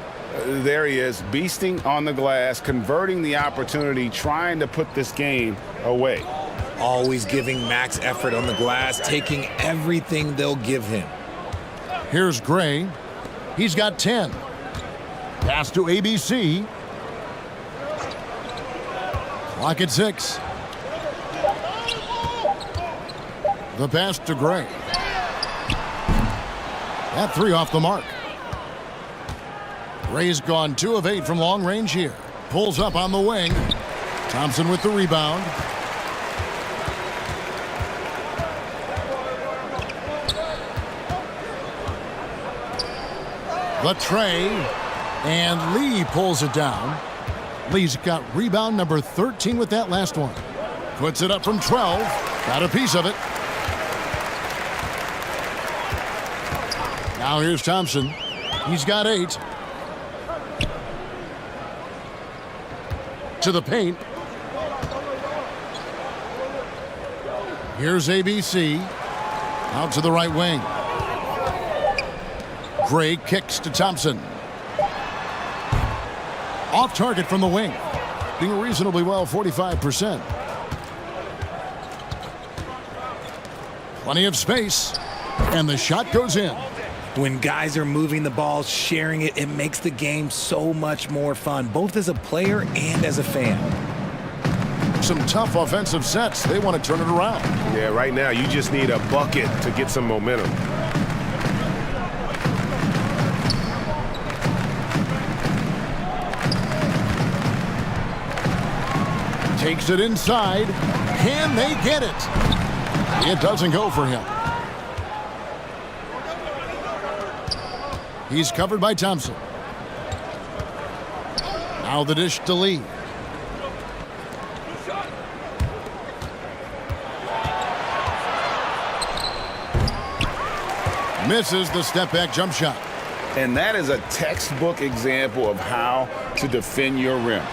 [SPEAKER 2] There he is, beasting on the glass, converting the opportunity, trying to put this game away.
[SPEAKER 4] Always giving max effort on the glass, taking everything they'll give him.
[SPEAKER 1] Here's Gray. He's got 10. Pass to ABC. Clock at 6. The pass to Gray. That 3 off the mark. Gray's gone 2 of 8 from long range here. Pulls up on the wing. Thompson with the rebound. The tray. And Lee pulls it down. Lee's got rebound number 13 with that last one. Puts it up from 12. Got a piece of it. Now here's Thompson. He's got 8. To the paint. Here's ABC. Out to the right wing. Gray kicks to Thompson. Off target from the wing. Doing reasonably well, 45%. Plenty of space. And the shot goes in.
[SPEAKER 4] When guys are moving the ball, sharing it, it makes the game so much more fun, both as a player and as a fan.
[SPEAKER 1] Some tough offensive sets. They want to turn it around.
[SPEAKER 3] Yeah, right now you just need a bucket to get some momentum.
[SPEAKER 1] Takes it inside. Can they get it? It doesn't go for him. He's covered by Thompson. Now the dish to Lee. Misses the step-back jump shot.
[SPEAKER 2] And that is a textbook example of how to defend your rim.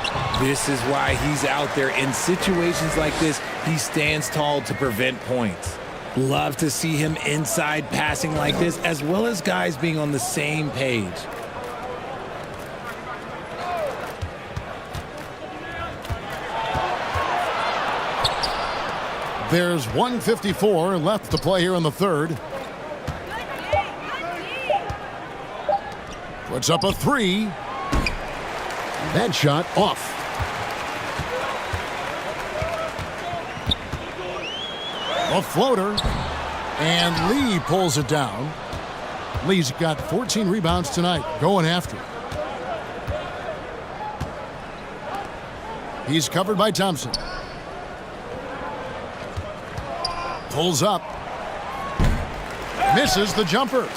[SPEAKER 4] This is why he's out there. In situations like this, he stands tall to prevent points. Love to see him inside passing like this, as well as guys being on the same page.
[SPEAKER 1] There's 1:54 left to play here in the third. Puts up a 3. That shot off. A floater. And Lee pulls it down. Lee's got 14 rebounds tonight, going after it. He's covered by Thompson. Pulls up. Misses the jumper.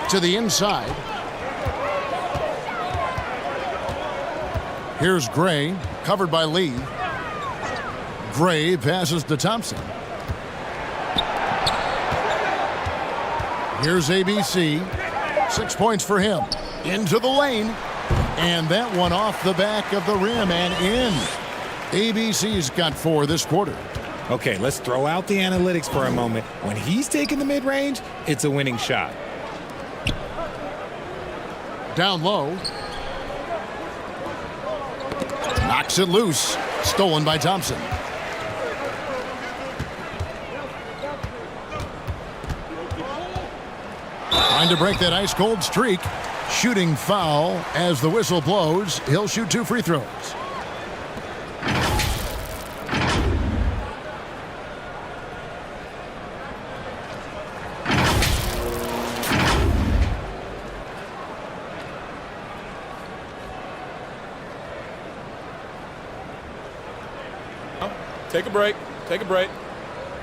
[SPEAKER 1] To the inside. Here's Gray, covered by Lee. Gray passes to Thompson. Here's ABC. 6 points for him. Into the lane. And that one off the back of the rim and in. ABC's got 4 this quarter.
[SPEAKER 4] Okay, let's throw out the analytics for a moment. When he's taking the mid-range, it's a winning shot.
[SPEAKER 1] Down low. Knocks it loose. Stolen by Thompson. Trying to break that ice-cold streak. Shooting foul as the whistle blows. He'll shoot 2 free throws.
[SPEAKER 5] Take a break. Take a break.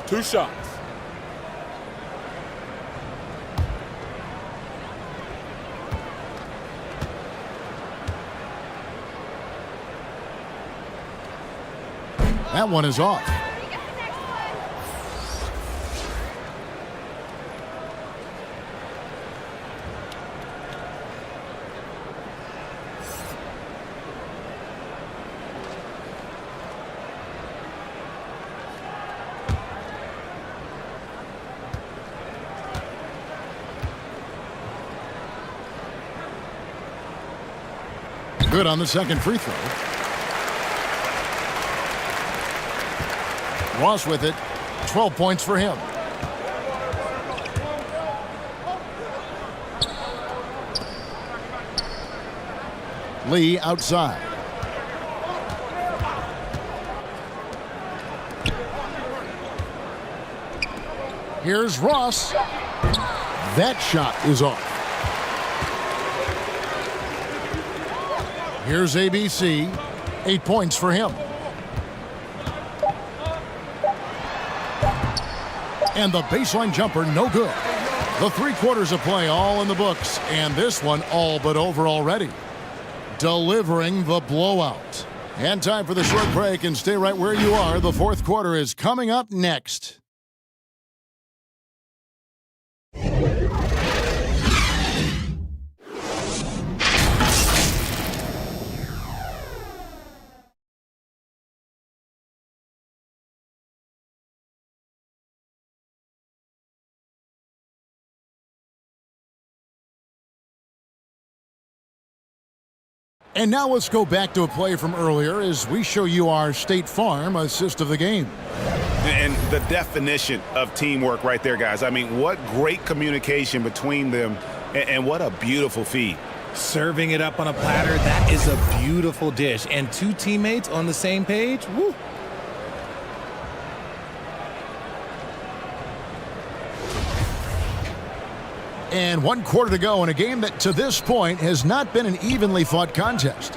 [SPEAKER 5] 2 shots.
[SPEAKER 1] That one is off. Good on the second free throw. Ross with it. 12 points for him. Lee outside. Here's Ross. That shot is off. Here's ABC. 8 points for him. And the baseline jumper, no good. The 3 quarters of play all in the books, and this one all but over already. Delivering the blowout. And time for the short break, and stay right where you are. The 4th quarter is coming up next. And now let's go back to a play from earlier as we show you our State Farm assist of the game.
[SPEAKER 2] And the definition of teamwork right there, guys. I mean, what great communication between them, and what a beautiful feed.
[SPEAKER 4] Serving it up on a platter, that is a beautiful dish. And 2 teammates on the same page, woo.
[SPEAKER 1] And 1 quarter to go in a game that to this point has not been an evenly fought contest.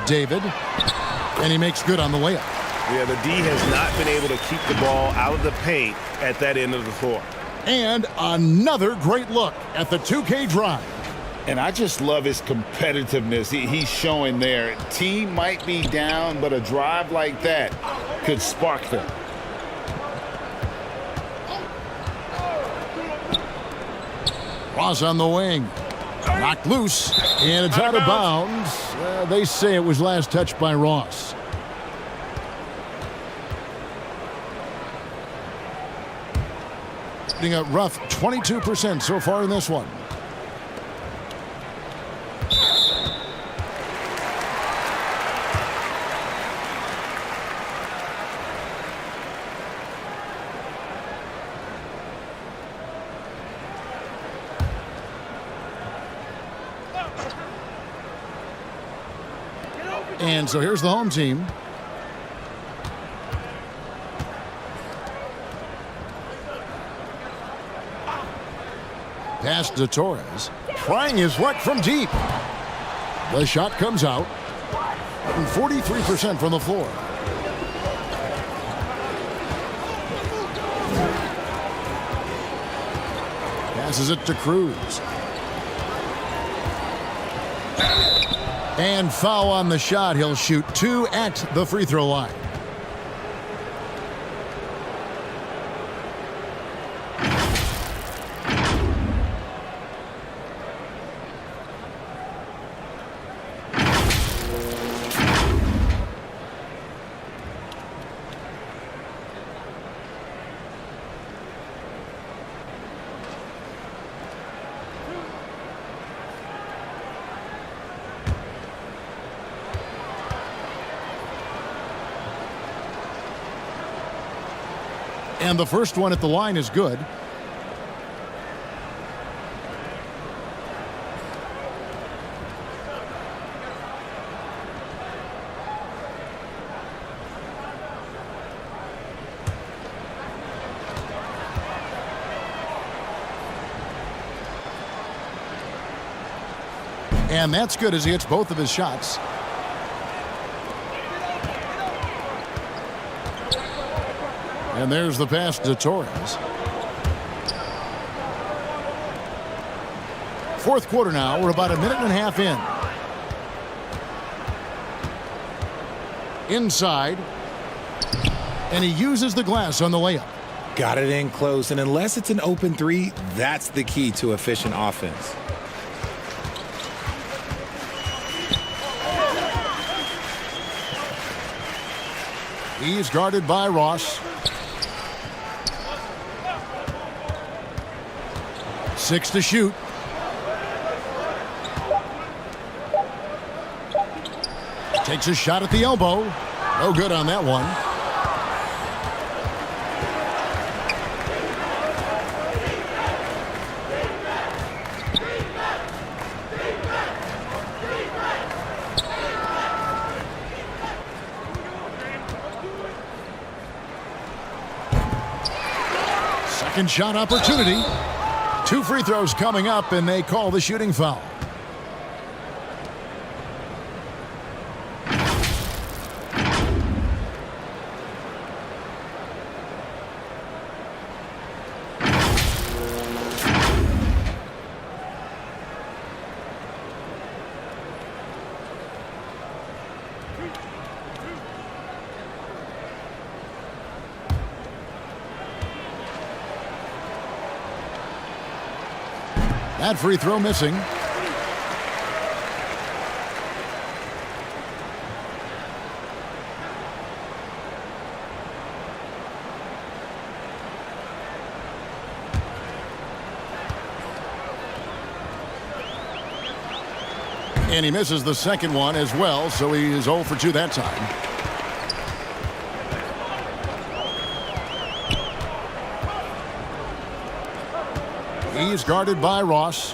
[SPEAKER 1] David, and he makes good on the layup.
[SPEAKER 2] Yeah, the D has not been able to keep the ball out of the paint at that end of the floor.
[SPEAKER 1] And another great look at the 2K drive.
[SPEAKER 2] And I just love his competitiveness he's showing there. Team might be down, but a drive like that could spark them.
[SPEAKER 1] Ross on the wing. Knocked loose, and it's out of bounds. They say it was last touched by Ross. Hitting a rough 22% so far in this one. And so here's the home team. Pass to Torres. Trying his luck from deep. The shot comes out. 43% from the floor. Passes it to Cruz. And foul on the shot. He'll shoot 2 at the free throw line. And the first one at the line is good. And that's good as he hits both of his shots. And there's the pass to Torres. Fourth quarter now. We're about a minute and a half in. Inside. And he uses the glass on the layup.
[SPEAKER 4] Got it in close, and unless it's an open three, that's the key to efficient offense.
[SPEAKER 1] He's guarded by Ross. 6 to shoot. Takes a shot at the elbow. No good on that one. Second shot opportunity. 2 free throws coming up, and they call the shooting foul. That free throw missing. And he misses the second one as well, so he is 0 for 2 that time. He's guarded by Ross.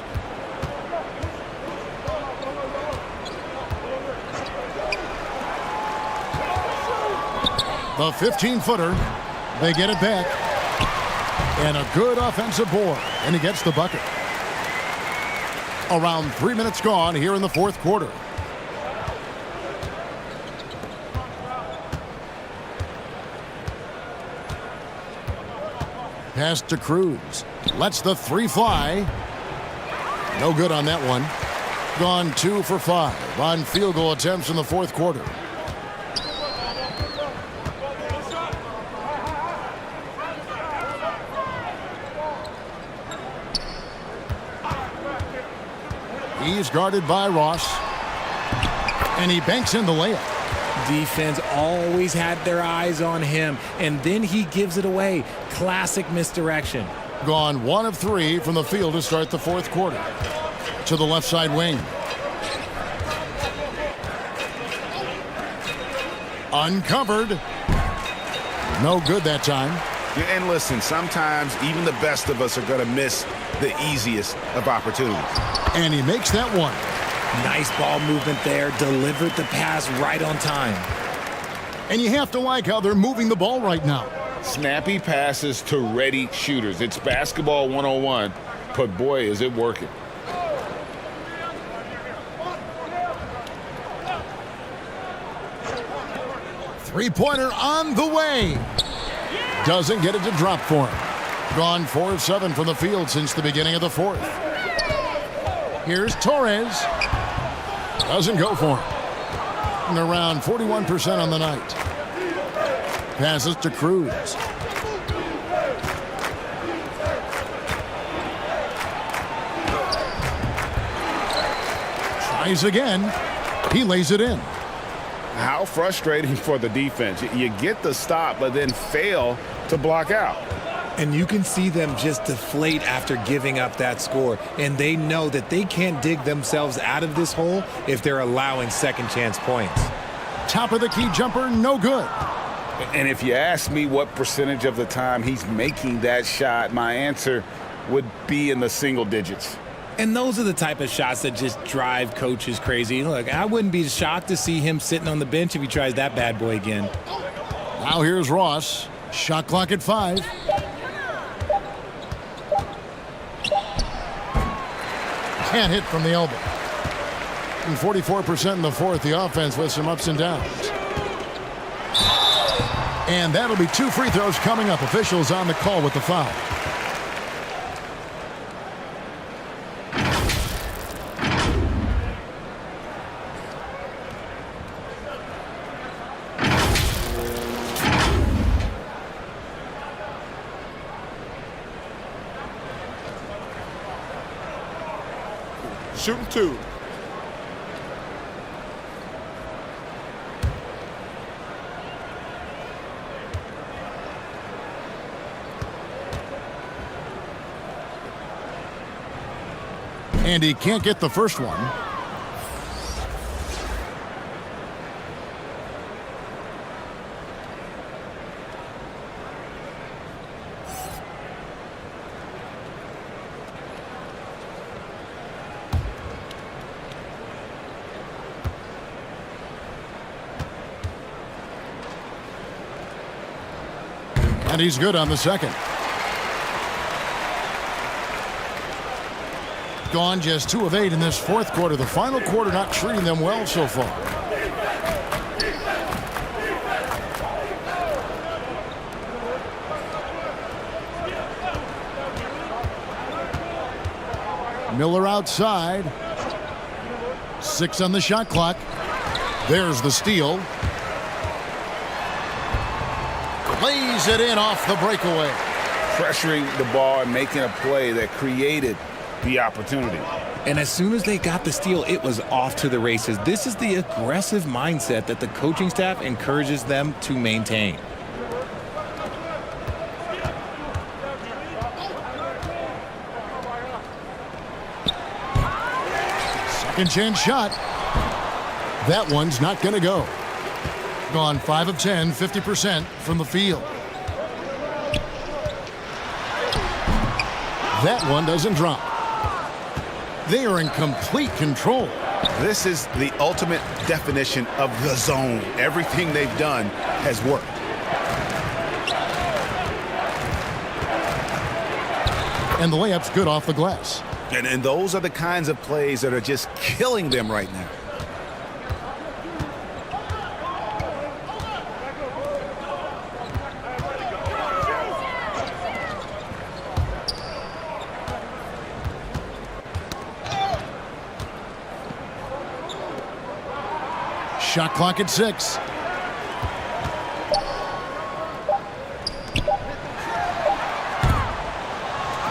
[SPEAKER 1] The 15-footer. They get it back. And a good offensive board. And he gets the bucket. Around 3 minutes gone here in the fourth quarter. Pass to Cruz. Lets the 3 fly. No good on that one. Gone 2 for 5 on field goal attempts in the fourth quarter. He's guarded by Ross. And he banks in the layup.
[SPEAKER 4] Defense always had their eyes on him, and then he gives it away. Classic misdirection.
[SPEAKER 1] Gone 1 of 3 from the field to start the fourth quarter. To the left side wing. Uncovered. No good that time.
[SPEAKER 3] Yeah, and listen, sometimes even the best of us are going to miss the easiest of opportunities.
[SPEAKER 1] And he makes that one.
[SPEAKER 4] Nice ball movement there. Delivered the pass right on time.
[SPEAKER 1] And you have to like how they're moving the ball right now.
[SPEAKER 2] Snappy passes to ready shooters. It's basketball 101, but boy, is it working.
[SPEAKER 1] Three-pointer on the way. Doesn't get it to drop for him. Gone 4 of 7 from the field since the beginning of the fourth. Here's Torres. Doesn't go for him. And around 41% on the night. Passes to Cruz. Tries again. He lays it in.
[SPEAKER 2] How frustrating for the defense. You get the stop, but then fail to block out.
[SPEAKER 4] And you can see them just deflate after giving up that score. And they know that they can't dig themselves out of this hole if they're allowing second chance points.
[SPEAKER 1] Top of the key jumper, no good.
[SPEAKER 2] And if you ask me what percentage of the time he's making that shot, my answer would be in the single digits.
[SPEAKER 4] And those are the type of shots that just drive coaches crazy. Look, I wouldn't be shocked to see him sitting on the bench if he tries that bad boy again.
[SPEAKER 1] Now here's Ross. Shot clock at 5. Can't hit from the elbow. And 44% in the fourth, the offense with some ups and downs. And that'll be 2 free throws coming up. Officials on the call with the foul.
[SPEAKER 5] Shooting 2.
[SPEAKER 1] And he can't get the first one. And he's good on the second. Gone just 2 of 8 in this fourth quarter. The final quarter not treating them well so far. Miller outside. 6 on the shot clock. There's the steal. Lays it in off the breakaway.
[SPEAKER 2] Pressuring the ball and making a play that created the opportunity.
[SPEAKER 4] And as soon as they got the steal, it was off to the races. This is the aggressive mindset that the coaching staff encourages them to maintain.
[SPEAKER 1] Second chance shot. That one's not going to go. Gone 5 of 10, 50% from the field. That one doesn't drop. They are in complete control.
[SPEAKER 2] This is the ultimate definition of the zone. Everything they've done has worked.
[SPEAKER 1] And the layup's good off the glass.
[SPEAKER 2] And those are the kinds of plays that are just killing them right now.
[SPEAKER 1] Shot clock at 6.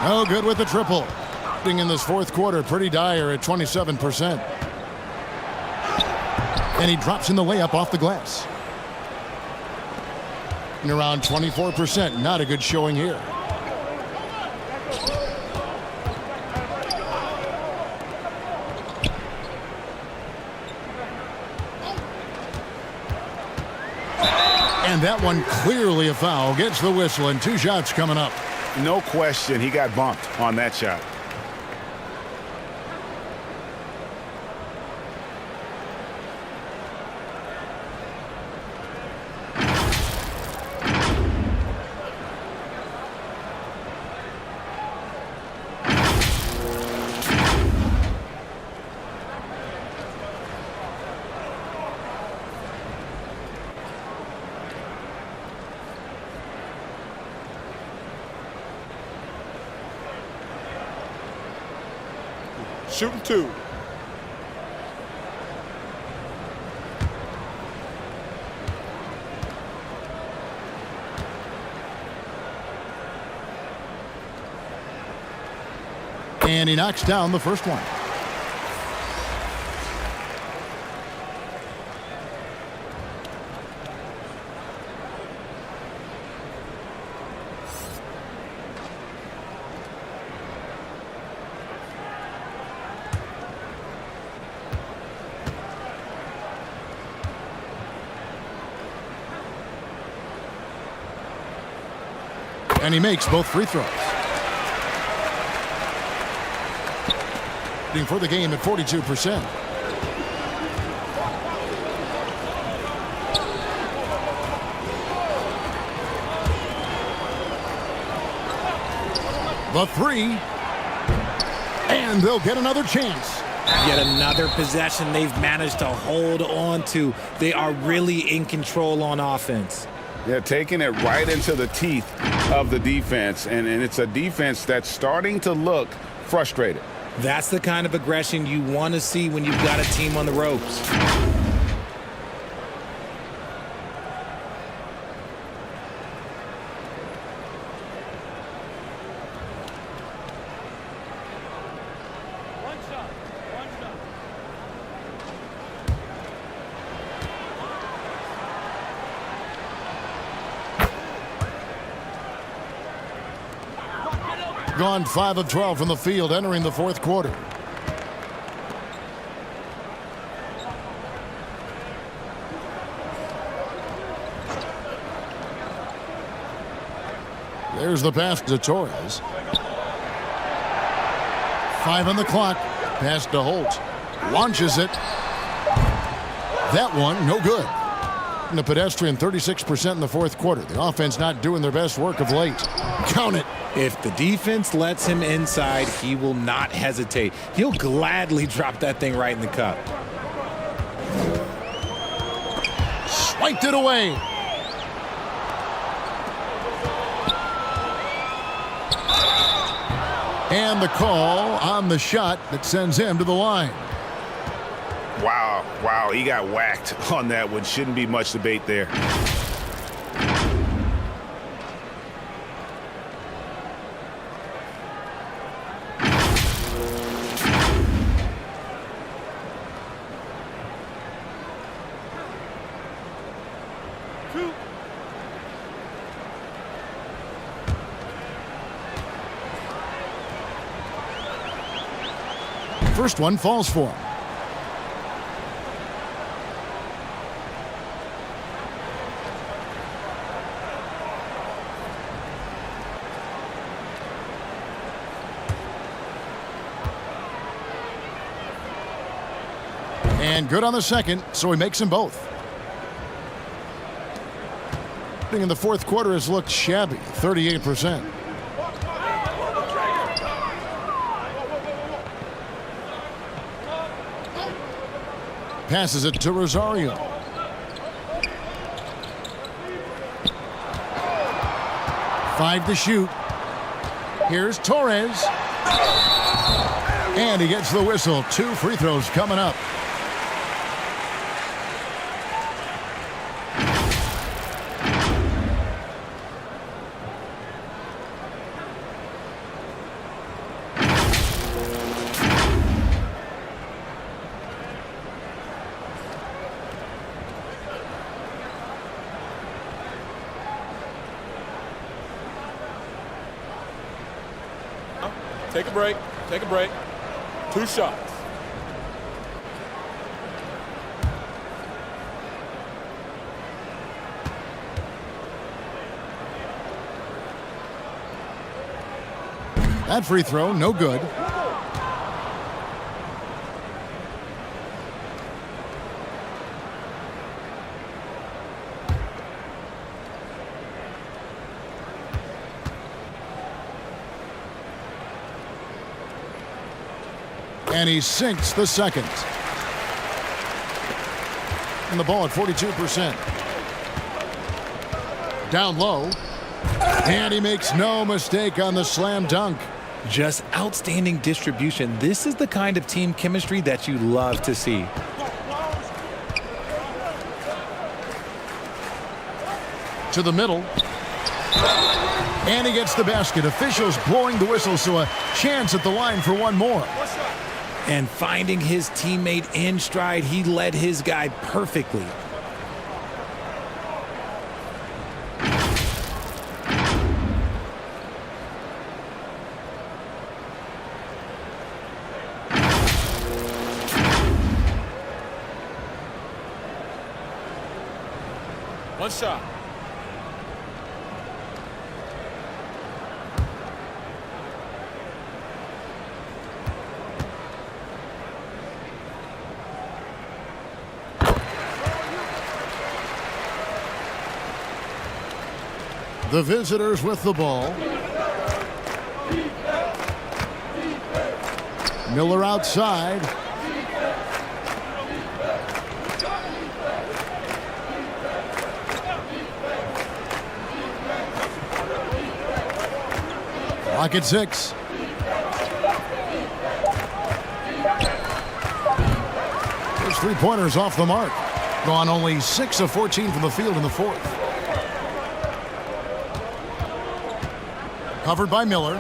[SPEAKER 1] No good with the triple. In this fourth quarter, pretty dire at 27%. And he drops in the layup off the glass. And around 24%. Not a good showing here. And that one clearly a foul. Gets the whistle and 2 shots coming up.
[SPEAKER 2] No question he got bumped on that shot.
[SPEAKER 5] Shooting 2.
[SPEAKER 1] And he knocks down the first one. And he makes both free throws. For the game at 42%. The three. And they'll get another chance.
[SPEAKER 4] Yet another possession they've managed to hold on to. They are really in control on offense.
[SPEAKER 2] Yeah, taking it right into the teeth of the defense. And it's a defense that's starting to look frustrated.
[SPEAKER 4] That's the kind of aggression you want to see when you've got a team on the ropes.
[SPEAKER 1] Gone 5 of 12 from the field entering the fourth quarter. There's the pass to Torres. 5 on the clock. Pass to Holt. Launches it. That one, no good. And the pedestrian 36% in the fourth quarter. The offense not doing their best work of late. Count it.
[SPEAKER 4] If the defense lets him inside, he will not hesitate. He'll gladly drop that thing right in the cup.
[SPEAKER 1] Swiped it away. And the call on the shot that sends him to the line.
[SPEAKER 2] Wow, he got whacked on that one. Shouldn't be much debate there.
[SPEAKER 1] First one falls for him. And good on the second, so he makes them both. In the fourth quarter has looked shabby, 38%. Passes it to Rosario. Five to shoot. Here's Torres. And he gets the whistle. 2 free throws coming up.
[SPEAKER 5] Take a break. Take a break. 2 shots.
[SPEAKER 1] That free throw, no good. And he sinks the second. And the ball at 42%. Down low. And he makes no mistake on the slam dunk.
[SPEAKER 4] Just outstanding distribution. This is the kind of team chemistry that you love to see.
[SPEAKER 1] To the middle. And he gets the basket. Officials blowing the whistle, so a chance at the line for one more.
[SPEAKER 4] And finding his teammate in stride, he led his guy perfectly.
[SPEAKER 5] One shot.
[SPEAKER 1] The visitors with the ball. Miller outside. Clock at 6. There's 3-pointers off the mark. Gone only 6 of 14 from the field in the fourth. Covered by Miller.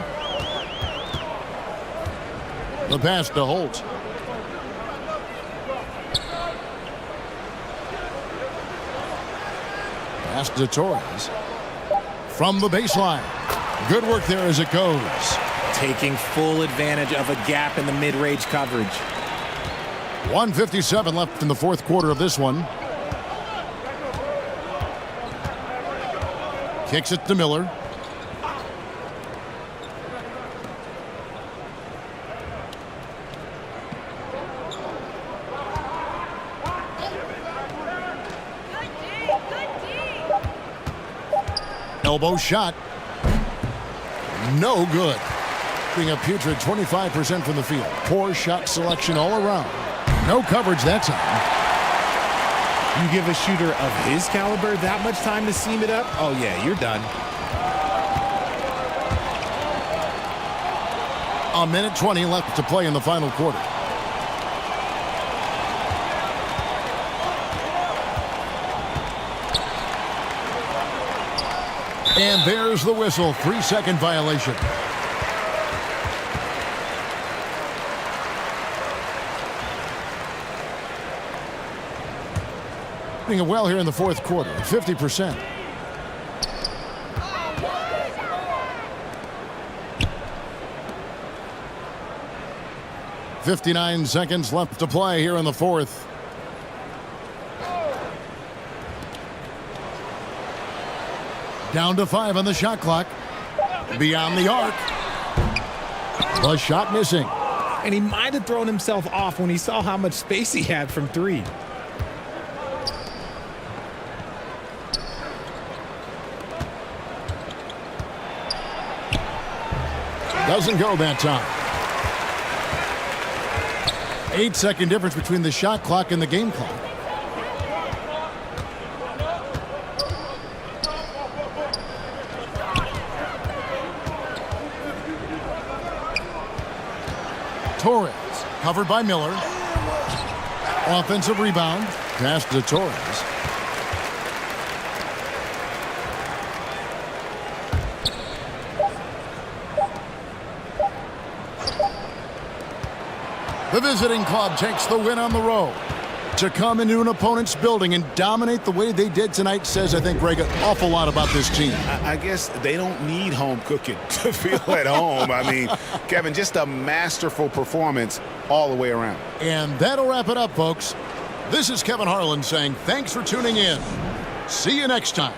[SPEAKER 1] The pass to Holt. Pass to Torres. From the baseline. Good work there as it goes.
[SPEAKER 4] Taking full advantage of a gap in the mid-range coverage.
[SPEAKER 1] 1:57 left in the fourth quarter of this one. Kicks it to Miller. Elbow shot. No good. Being a putrid 25% from the field. Poor shot selection all around. No coverage that time.
[SPEAKER 4] You give a shooter of his caliber that much time to seam it up? Oh, yeah, you're done.
[SPEAKER 1] 1:20 left to play in the final quarter. And there's the whistle. 3-second violation. Doing it well here in the fourth quarter. 50%. .59 seconds left to play here in the fourth. Down to 5 on the shot clock. Beyond the arc. The shot missing.
[SPEAKER 4] And he might have thrown himself off when he saw how much space he had from 3.
[SPEAKER 1] Doesn't go that time. 8-second difference between the shot clock and the game clock. Torres, covered by Miller. Offensive rebound. Pass to Torres. The visiting club takes the win on the road. To come into an opponent's building and dominate the way they did tonight says, I think, Greg, an awful lot about this team.
[SPEAKER 3] I guess they don't need home cooking to feel at home. I mean, Kevin, just a masterful performance all the way around.
[SPEAKER 1] And that'll wrap it up, folks. This is Kevin Harlan saying thanks for tuning in. See you next time.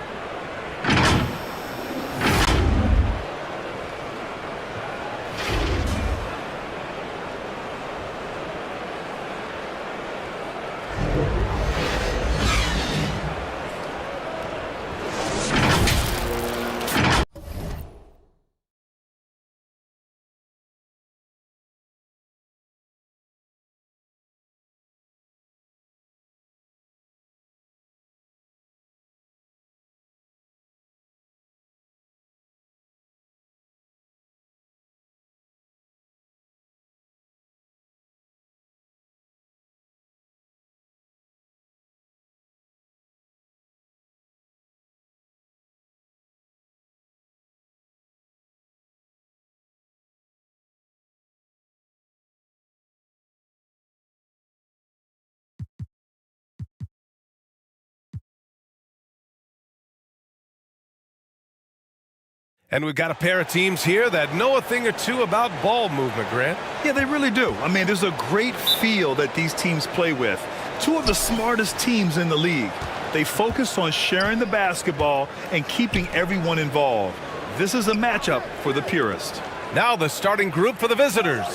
[SPEAKER 10] And we've got a pair of teams here that know a thing or two about ball movement, Grant.
[SPEAKER 11] Yeah, they really do. I mean, there's a great feel that these teams play with. Two of the smartest teams in the league. They focus on sharing the basketball and keeping everyone involved. This is a matchup for the purist.
[SPEAKER 10] Now the starting group for the visitors.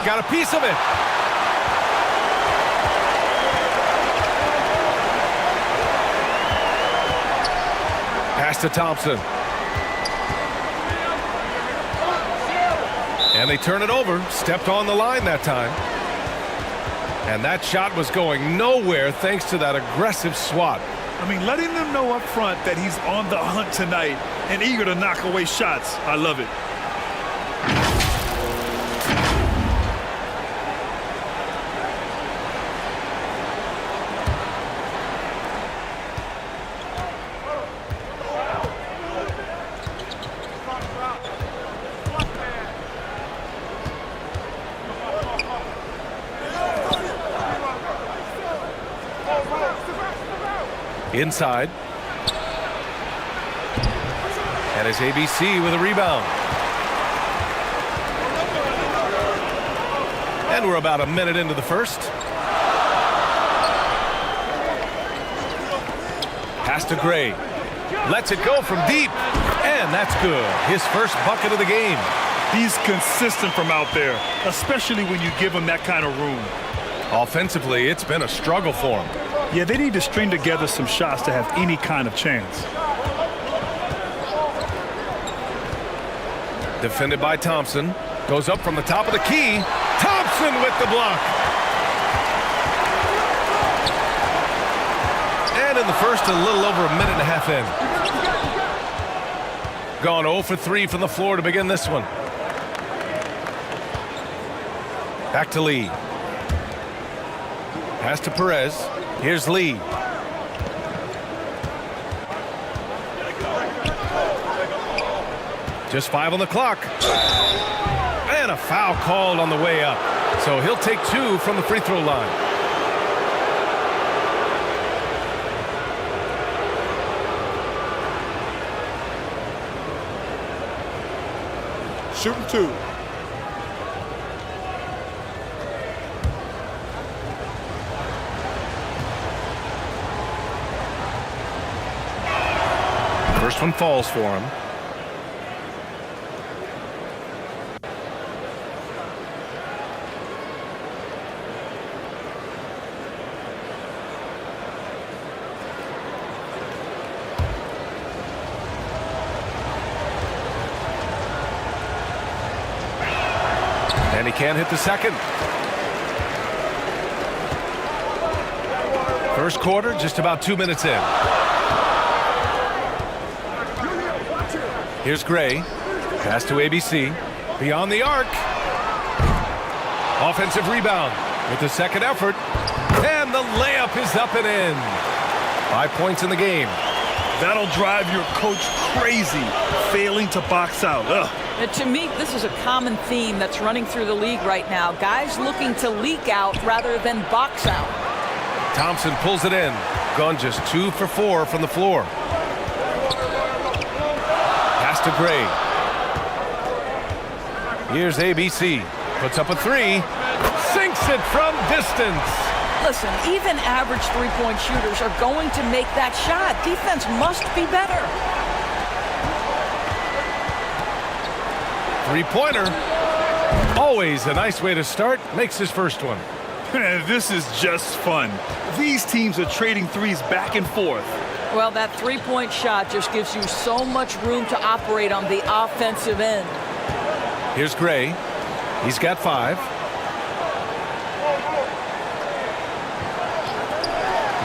[SPEAKER 10] Got a piece of it. Pass to Thompson. And they turn it over. Stepped on the line that time. And that shot was going nowhere thanks to that aggressive swat.
[SPEAKER 11] I mean, letting them know up front that he's on the hunt tonight and eager to knock away shots. I love it.
[SPEAKER 10] Inside. And it's ABC with a rebound. And we're about a minute into the first. Pass to Gray. Lets it go from deep. And that's good. His first bucket of the game.
[SPEAKER 11] He's consistent from out there, especially when you give him that kind of room.
[SPEAKER 10] Offensively, it's been a struggle for him.
[SPEAKER 11] Yeah, they need to string together some shots to have any kind of chance.
[SPEAKER 10] Defended by Thompson. Goes up from the top of the key. Thompson with the block. And in the first, a little over a minute and a half in. Gone 0 for 3 from the floor to begin this one. Back to Lee. Pass to Perez. Here's Lee. Just 5 on the clock. And a foul called on the way up. So he'll take 2 from the free throw line.
[SPEAKER 5] Shooting 2.
[SPEAKER 10] First one falls for him. And he can't hit the second. First quarter, just about 2 minutes in. Here's Gray. Pass to ABC. Beyond the arc. Offensive rebound with the second effort. And the layup is up and in. 5 points in the game.
[SPEAKER 11] That'll drive your coach crazy, failing to box out. Ugh.
[SPEAKER 12] To me, this is a common theme that's running through the league right now. Guys looking to leak out rather than box out.
[SPEAKER 10] Thompson pulls it in. Gone just 2 for 4 from the floor. Pass to Gray. Here's ABC. Puts up a 3. Sinks it from distance.
[SPEAKER 12] Listen, even average three-point shooters are going to make that shot. Defense must be better.
[SPEAKER 10] Three-pointer. Always a nice way to start. Makes his first one.
[SPEAKER 11] This is just fun. These teams are trading threes back and forth.
[SPEAKER 12] Well, that three-point shot just gives you so much room to operate on the offensive end.
[SPEAKER 10] Here's Gray. He's got 5.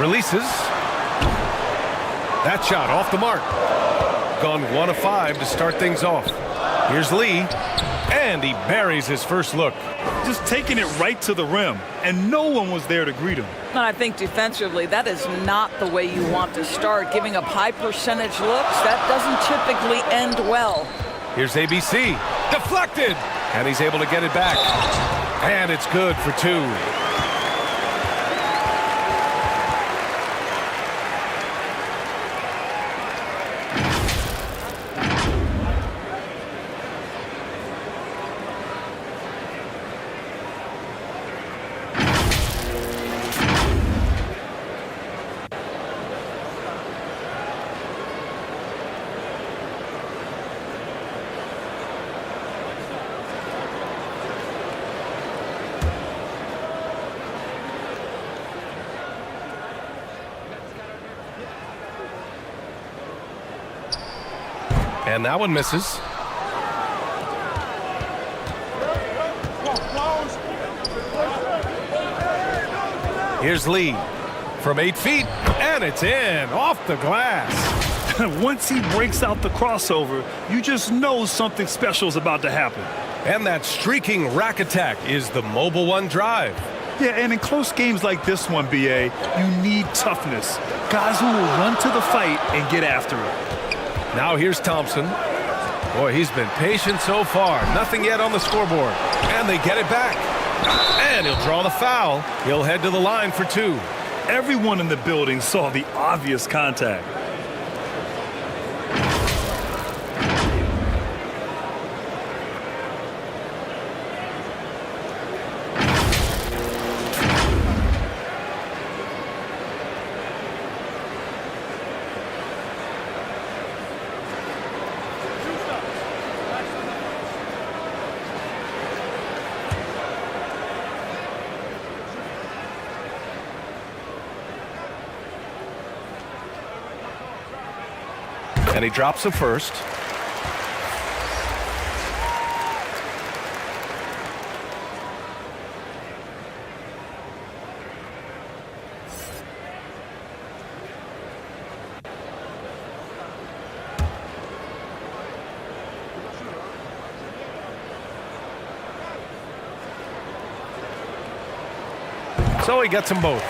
[SPEAKER 10] Releases. That shot off the mark. Gone 1 of 5 to start things off. Here's Lee. And he buries his first look.
[SPEAKER 11] Just taking it right to the rim. And no one was there to greet him.
[SPEAKER 12] And I think defensively, that is not the way you want to start. Giving up high percentage looks, that doesn't typically end well.
[SPEAKER 10] Here's ABC. Deflected. And he's able to get it back. And it's good for 2. And that one misses. Here's Lee from 8 feet, and it's in, off the glass.
[SPEAKER 11] Once he breaks out the crossover, you just know something special is about to happen.
[SPEAKER 10] And that streaking rack attack is the Mobile One drive.
[SPEAKER 11] Yeah, and in close games like this one, BA, you need toughness. Guys who will run to the fight and get after it.
[SPEAKER 10] Now here's Thompson. Boy, he's been patient so far. Nothing yet on the scoreboard. And they get it back. And he'll draw the foul. He'll head to the line for 2.
[SPEAKER 11] Everyone in the building saw the obvious contact.
[SPEAKER 10] And he drops the first. So he gets them both.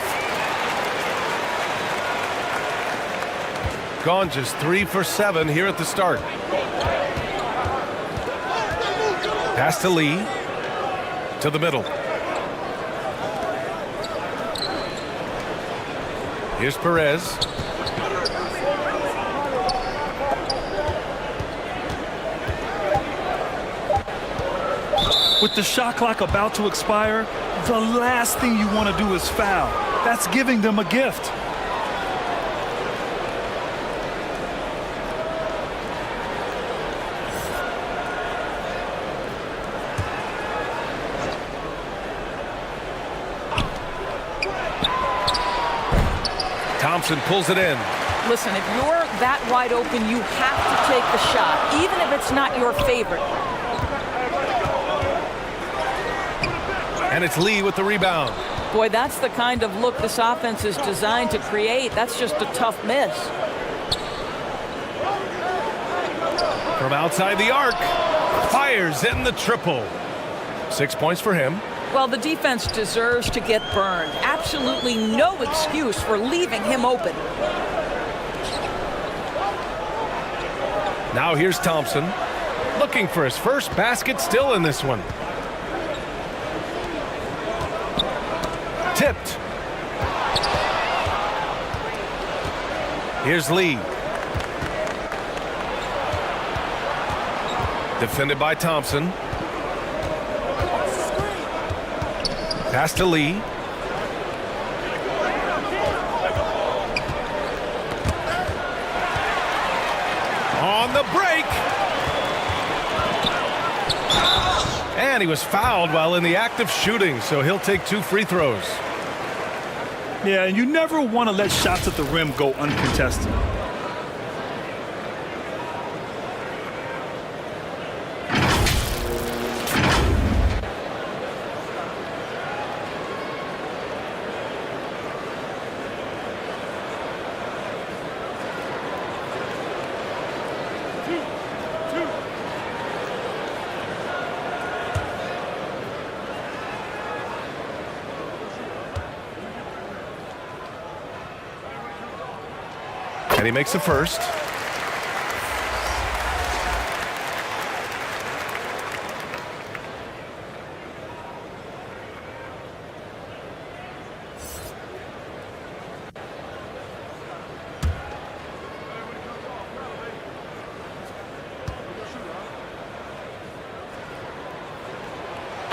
[SPEAKER 10] Gone just 3 for 7 here at the start. Pass to Lee. To the middle. Here's Perez.
[SPEAKER 11] With the shot clock about to expire, the last thing you want to do is foul. That's giving them a gift.
[SPEAKER 10] Thompson pulls it in.
[SPEAKER 12] Listen, if you're that wide open, you have to take the shot, even if it's not your favorite.
[SPEAKER 10] And it's Lee with the rebound.
[SPEAKER 12] Boy, that's the kind of look this offense is designed to create. That's just a tough miss.
[SPEAKER 10] From outside the arc, fires in the triple. 6 points for him.
[SPEAKER 12] Well, the defense deserves to get burned. Absolutely no excuse for leaving him open.
[SPEAKER 10] Now here's Thompson, looking for his first basket, still in this one. Tipped. Here's Lee. Defended by Thompson. Pass to Lee. On the break. And he was fouled while in the act of shooting, so he'll take 2 free throws.
[SPEAKER 11] Yeah, and you never want to let shots at the rim go uncontested.
[SPEAKER 10] And he makes the first.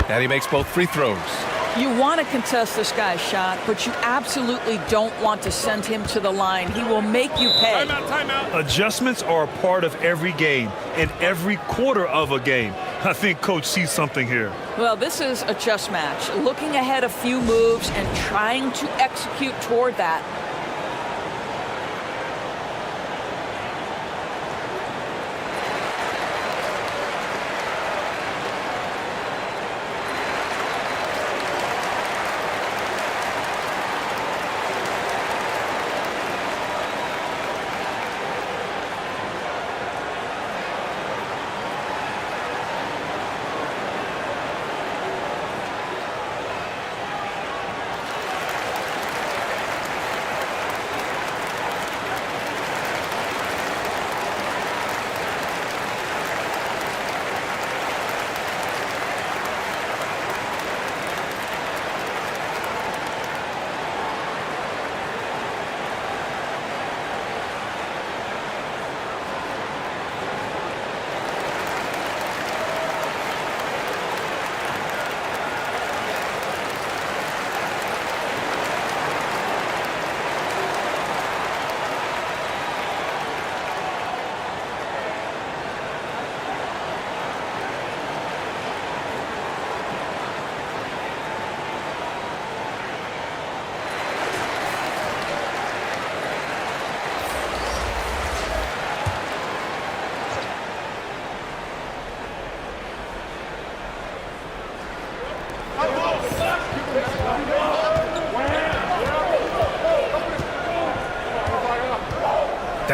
[SPEAKER 10] And he makes both free throws.
[SPEAKER 12] You want to contest this guy's shot, but you absolutely don't want to send him to the line. He will make you pay.
[SPEAKER 11] Timeout. Adjustments are a part of every game and every quarter of a game. I think Coach sees something here.
[SPEAKER 12] Well, this is a chess match. Looking ahead a few moves and trying to execute toward that.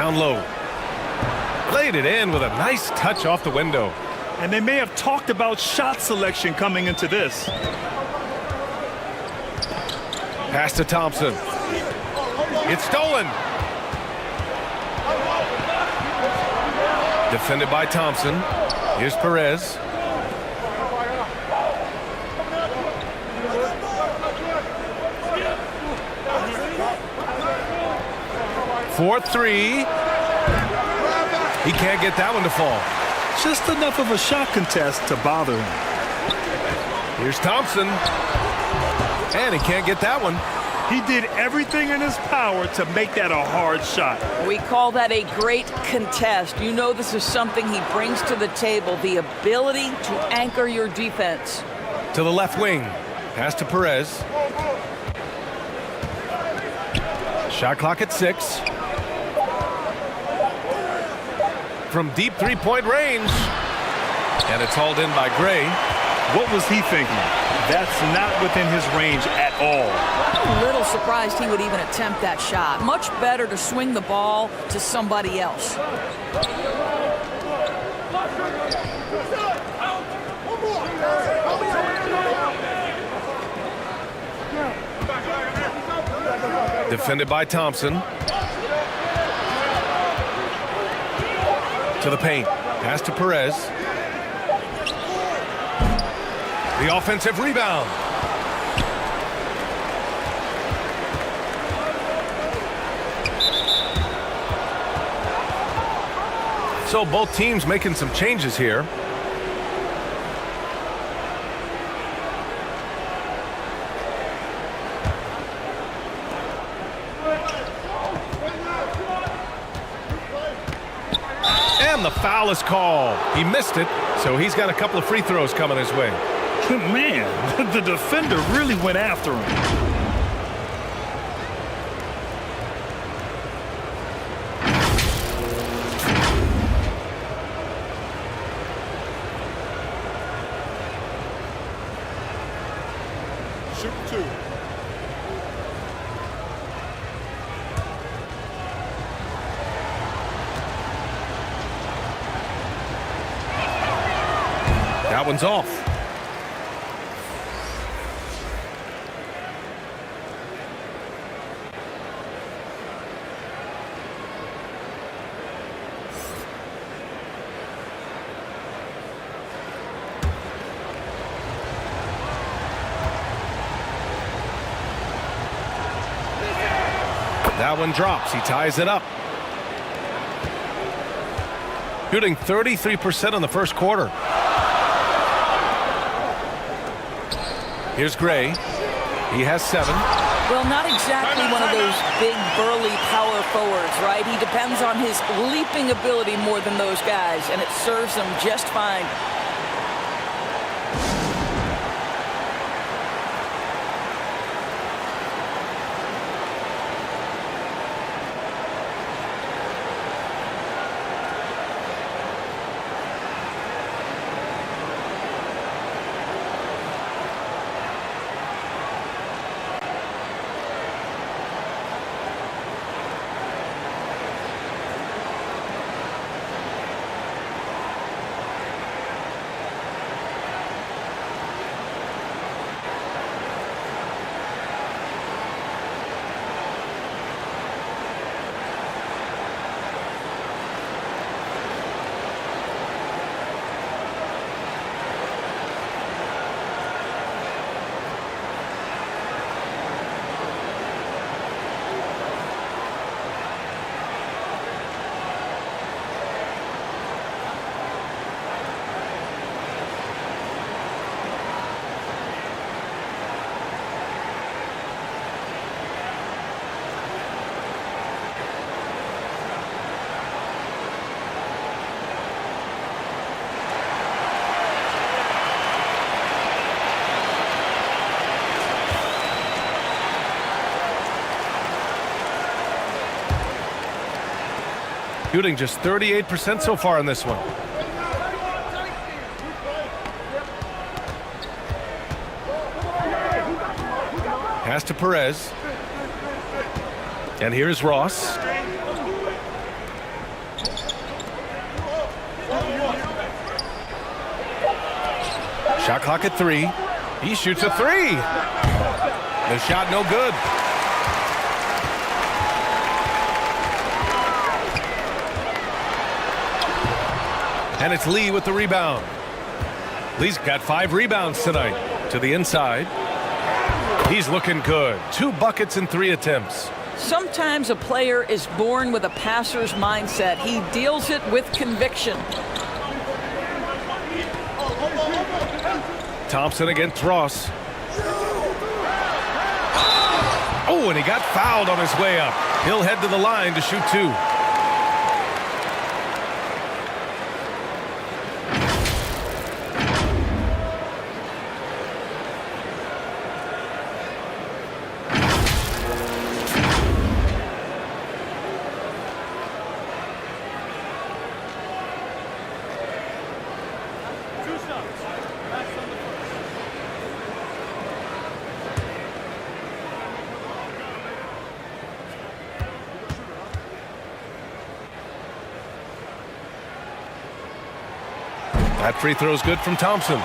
[SPEAKER 10] down low. Laid it in with a nice touch off the window.
[SPEAKER 11] And they may have talked about shot selection coming into this.
[SPEAKER 10] Pass to Thompson. It's stolen. Defended by Thompson. Here's Perez. For three. He can't get that one to fall.
[SPEAKER 11] Just enough of a shot contest to bother him.
[SPEAKER 10] Here's Thompson. And he can't get that one.
[SPEAKER 11] He did everything in his power to make that a hard shot.
[SPEAKER 12] We call that a great contest. You know this is something he brings to the table, the ability to anchor your defense.
[SPEAKER 10] To the left wing. Pass to Perez. Shot clock at 6. From deep three-point range. And it's hauled in by Gray.
[SPEAKER 11] What was he thinking? That's not within his range at all.
[SPEAKER 12] I'm a little surprised he would even attempt that shot. Much better to swing the ball to somebody else.
[SPEAKER 10] Defended by Thompson. To the paint. Pass to Perez. The offensive rebound. So both teams making some changes here. And the foul is called. He missed it, so he's got a couple of free throws coming his way.
[SPEAKER 11] Man, the defender really went after him.
[SPEAKER 5] Shoot 2.
[SPEAKER 10] That one's off. That one drops. He ties it up. Shooting 33% in the first quarter. Here's Gray. He has 7.
[SPEAKER 12] Well, not exactly one of those big, burly power forwards, right? He depends on his leaping ability more than those guys, and it serves him just fine.
[SPEAKER 10] Shooting just 38% so far in this one. Pass to Perez. And here's Ross. Shot clock at 3. He shoots a 3. The shot no good. And it's Lee with the rebound. Lee's got 5 rebounds tonight. To the inside. He's looking good. 2 buckets in 3 attempts.
[SPEAKER 12] Sometimes a player is born with a passer's mindset. He deals it with conviction.
[SPEAKER 10] Thompson against Ross. Oh, and he got fouled on his way up. He'll head to the line to shoot 2. That free throw is good from Thompson.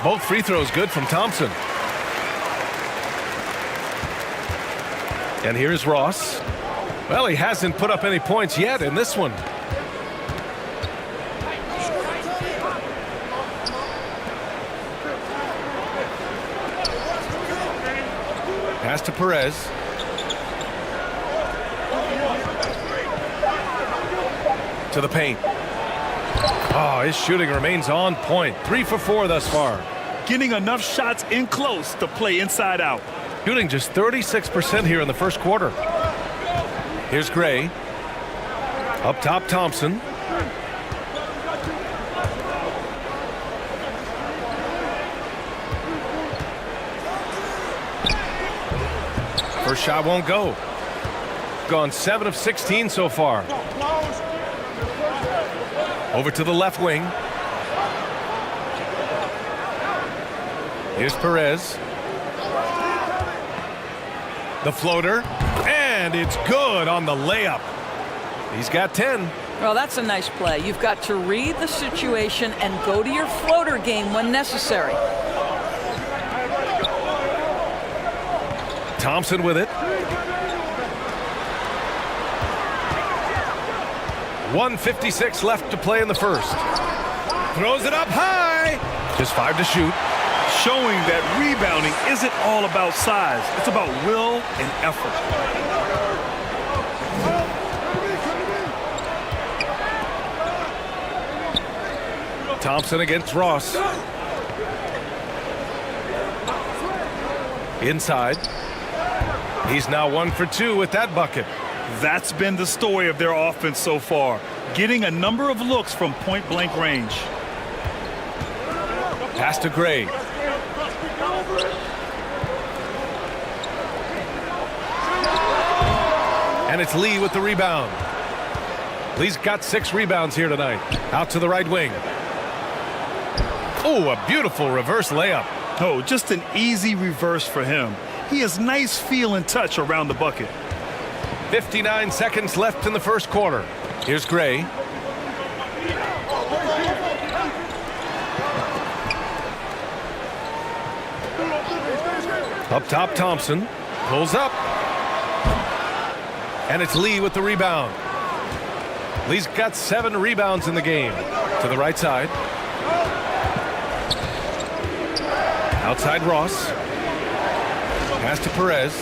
[SPEAKER 10] Both free throws good from Thompson. And here's Ross. Well, he hasn't put up any points yet in this one. Pass to Perez. To the paint. Oh, his shooting remains on point. 3 for 4 thus far.
[SPEAKER 11] Getting enough shots in close to play inside out.
[SPEAKER 10] Shooting just 36% here in the first quarter. Here's Gray. Up top, Thompson. First shot won't go. Gone 7 of 16 so far. Over to the left wing. Here's Perez. The floater, and it's good on the layup. He's got 10.
[SPEAKER 12] Well, that's a nice play. You've got to read the situation and go to your floater game when necessary.
[SPEAKER 10] Thompson with it. 1:56 left to play in the first. Throws it up high. Just 5 to shoot.
[SPEAKER 11] Showing that rebounding isn't all about size. It's about will and effort.
[SPEAKER 10] Thompson against Ross. Inside. He's now 1 for 2 with that bucket.
[SPEAKER 11] That's been the story of their offense so far. Getting a number of looks from point-blank range.
[SPEAKER 10] Pass to Gray. And it's Lee with the rebound. Lee's got 6 rebounds here tonight. Out to the right wing. Oh, a beautiful reverse layup.
[SPEAKER 11] Oh, just an easy reverse for him. He has nice feel and touch around the bucket.
[SPEAKER 10] 59 seconds left in the first quarter. Here's Gray. Up top, Thompson. Pulls up. And it's Lee with the rebound. Lee's got 7 rebounds in the game. To the right side. Outside Ross. Pass to Perez.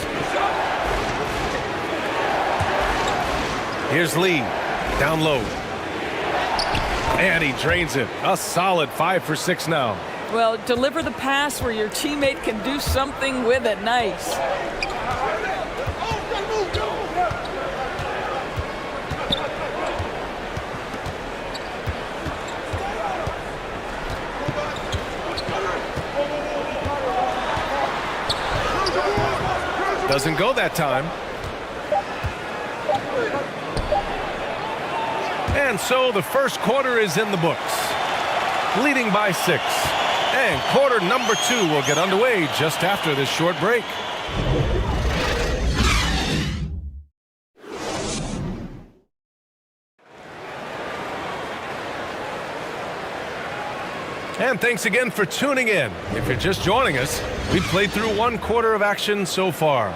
[SPEAKER 10] Here's Lee. Down low. And he drains it. A solid 5 for 6 now.
[SPEAKER 12] Well, deliver the pass where your teammate can do something with it. Nice.
[SPEAKER 10] Doesn't go that time. And so the first quarter is in the books. Leading by 6. And quarter number 2 will get underway just after this short break. And thanks again for tuning in. If you're just joining us, we've played through 1 quarter of action so far.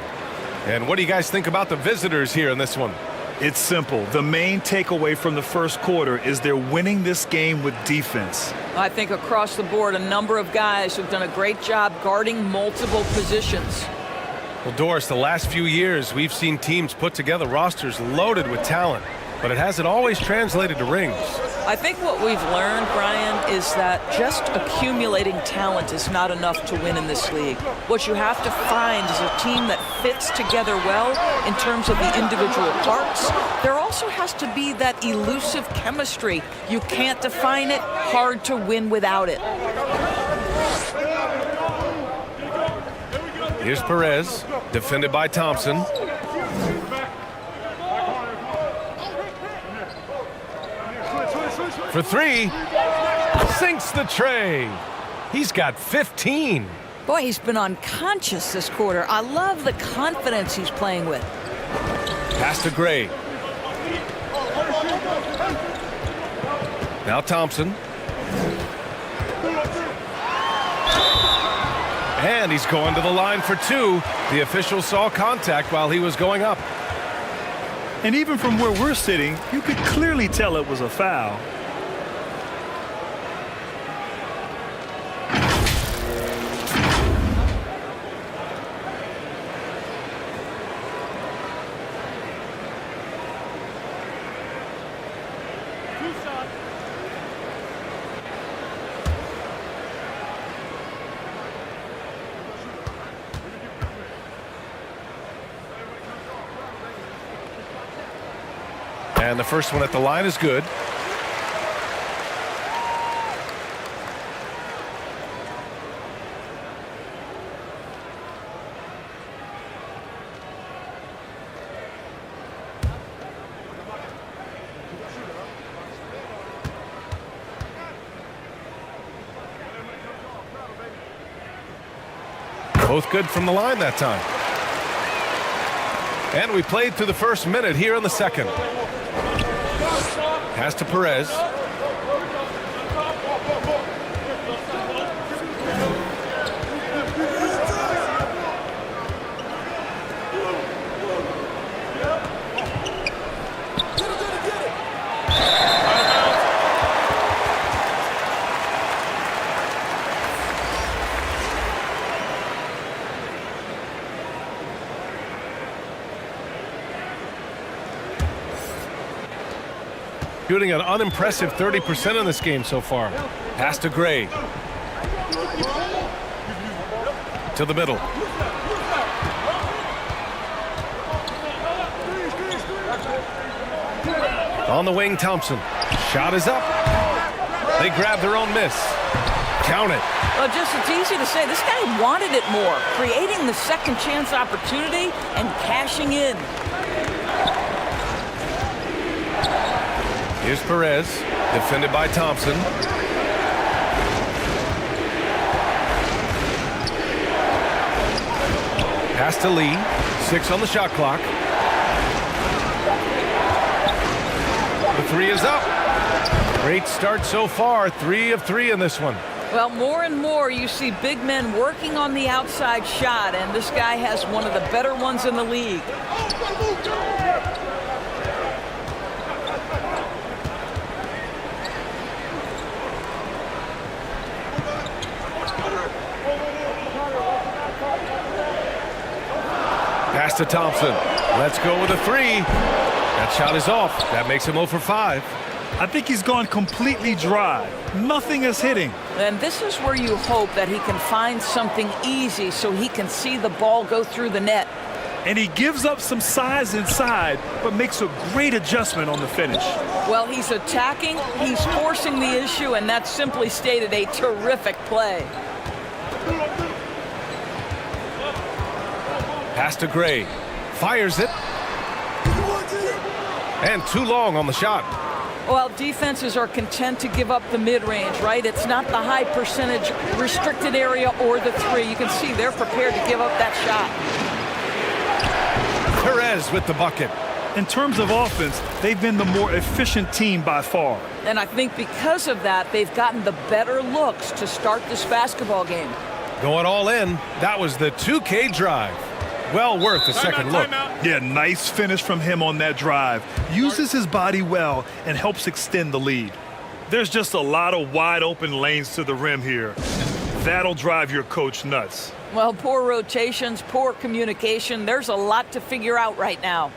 [SPEAKER 10] And what do you guys think about the visitors here in this one?
[SPEAKER 11] It's simple. The main takeaway from the first quarter is they're winning this game with defense.
[SPEAKER 12] I think across the board, a number of guys who've done a great job guarding multiple positions.
[SPEAKER 10] Well, Doris, the last few years, we've seen teams put together rosters loaded with talent, but it hasn't always translated to rings.
[SPEAKER 12] I think what we've learned, Brian, is that just accumulating talent is not enough to win in this league. What you have to find is a team that fits together well in terms of the individual parts. There also has to be that elusive chemistry. You can't define it, hard to win without it.
[SPEAKER 10] Here's Perez, defended by Thompson. For 3, sinks the tray. He's got 15.
[SPEAKER 12] Boy, he's been unconscious this quarter. I love the confidence he's playing with.
[SPEAKER 10] Pass to Gray. Now Thompson. And he's going to the line for 2. The official saw contact while he was going up.
[SPEAKER 11] And even from where we're sitting, you could clearly tell it was a foul.
[SPEAKER 10] And the first one at the line is good. Both good from the line that time. And we played through the first minute here in the second. Pass to Perez. Shooting an unimpressive 30% in this game so far. Pass to Gray. To the middle. On the wing, Thompson. Shot is up. They grab their own miss. Count it.
[SPEAKER 12] Well, it's easy to say this guy wanted it more, creating the second chance opportunity and cashing in.
[SPEAKER 10] Here's Perez, defended by Thompson. Pass to Lee. 6 on the shot clock. The 3 is up. Great start so far. 3 of 3 in this one.
[SPEAKER 12] Well, more and more you see big men working on the outside shot, and this guy has one of the better ones in the league.
[SPEAKER 10] Pass to Thompson. Let's go with a 3. That shot is off. That makes him 0 for 5.
[SPEAKER 11] I think he's gone completely dry. Nothing is hitting.
[SPEAKER 12] And this is where you hope that he can find something easy so he can see the ball go through the net.
[SPEAKER 11] And he gives up some size inside, but makes a great adjustment on the finish.
[SPEAKER 12] Well, he's attacking, he's forcing the issue, and that's simply stated a terrific play.
[SPEAKER 10] Pass to Gray. Fires it. And too long on the shot.
[SPEAKER 12] Well, defenses are content to give up the mid-range, right? It's not the high percentage restricted area or the three. You can see they're prepared to give up that shot.
[SPEAKER 10] Perez with the bucket.
[SPEAKER 11] In terms of offense, they've been the more efficient team by far.
[SPEAKER 12] And I think because of that, they've gotten the better looks to start this basketball game.
[SPEAKER 10] Going all in. That was the 2K drive. Well worth a second look.
[SPEAKER 11] Yeah, nice finish from him on that drive. Uses his body well and helps extend the lead. There's just a lot of wide open lanes to the rim here. That'll drive your coach nuts.
[SPEAKER 12] Well, poor rotations, poor communication. There's a lot to figure out right now.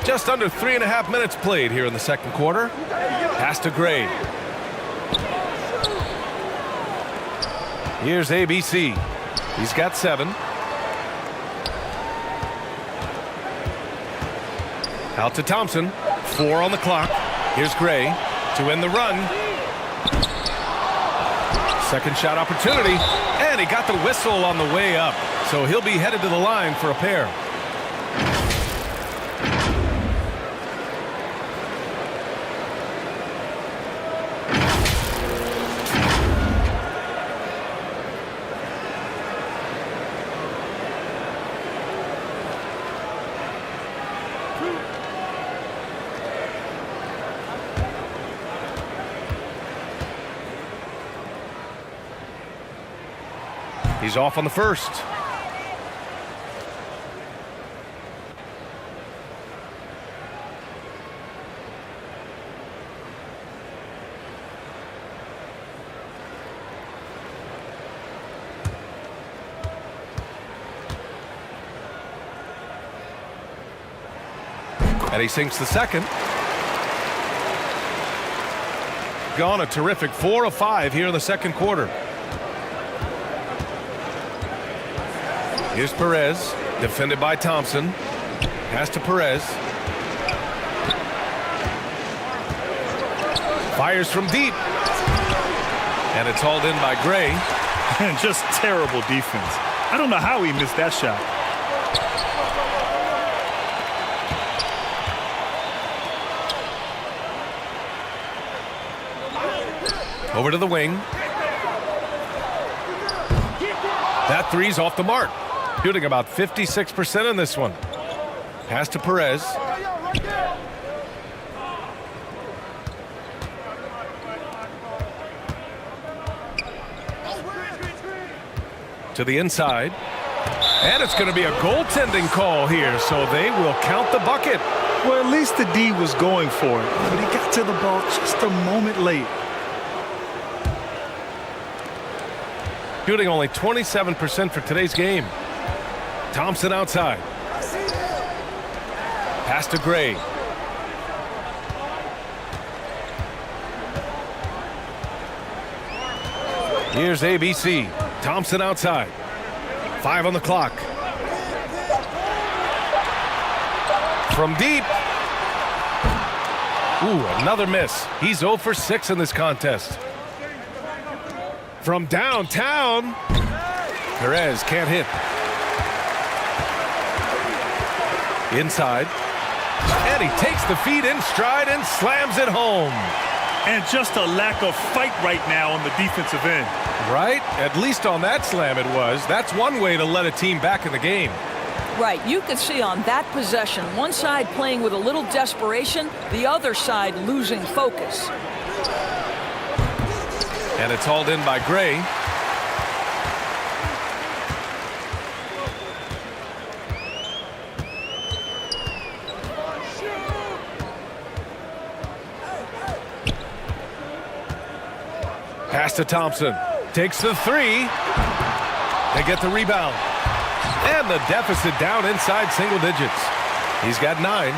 [SPEAKER 10] Just under 3.5 minutes played here in the second quarter. Pass to Gray. Here's ABC. He's got 7. Out to Thompson. 4 on the clock. Here's Gray to end the run. Second shot opportunity. And he got the whistle on the way up. So he'll be headed to the line for a pair. He's off on the first. And he sinks the second. Gone a terrific 4 of 5 here in the second quarter. Here's Perez, defended by Thompson. Pass to Perez. Fires from deep. And it's hauled in by Gray.
[SPEAKER 11] And just terrible defense. I don't know how he missed that shot.
[SPEAKER 10] Over to the wing. That three's off the mark. Shooting about 56% in this one. Pass to Perez. To the inside. And it's going to be a goaltending call here, so they will count the bucket.
[SPEAKER 11] Well, at least the D was going for it, but he got to the ball just a moment late.
[SPEAKER 10] Shooting only 27% for today's game. Thompson outside. Pass to Gray. Here's ABC. Thompson outside. 5 on the clock. From deep. Ooh, another miss. He's 0 for 6 in this contest. From downtown. Perez can't hit. Inside. And he takes the feet in stride and slams it home.
[SPEAKER 11] And just a lack of fight right now on the defensive end.
[SPEAKER 10] Right? At least on that slam it was. That's one way to let a team back in the game.
[SPEAKER 12] Right. You could see on that possession, one side playing with a little desperation, the other side losing focus.
[SPEAKER 10] And it's hauled in by Gray. Pass to Thompson. Takes the three. They get the rebound. And the deficit down inside single digits. He's got 9.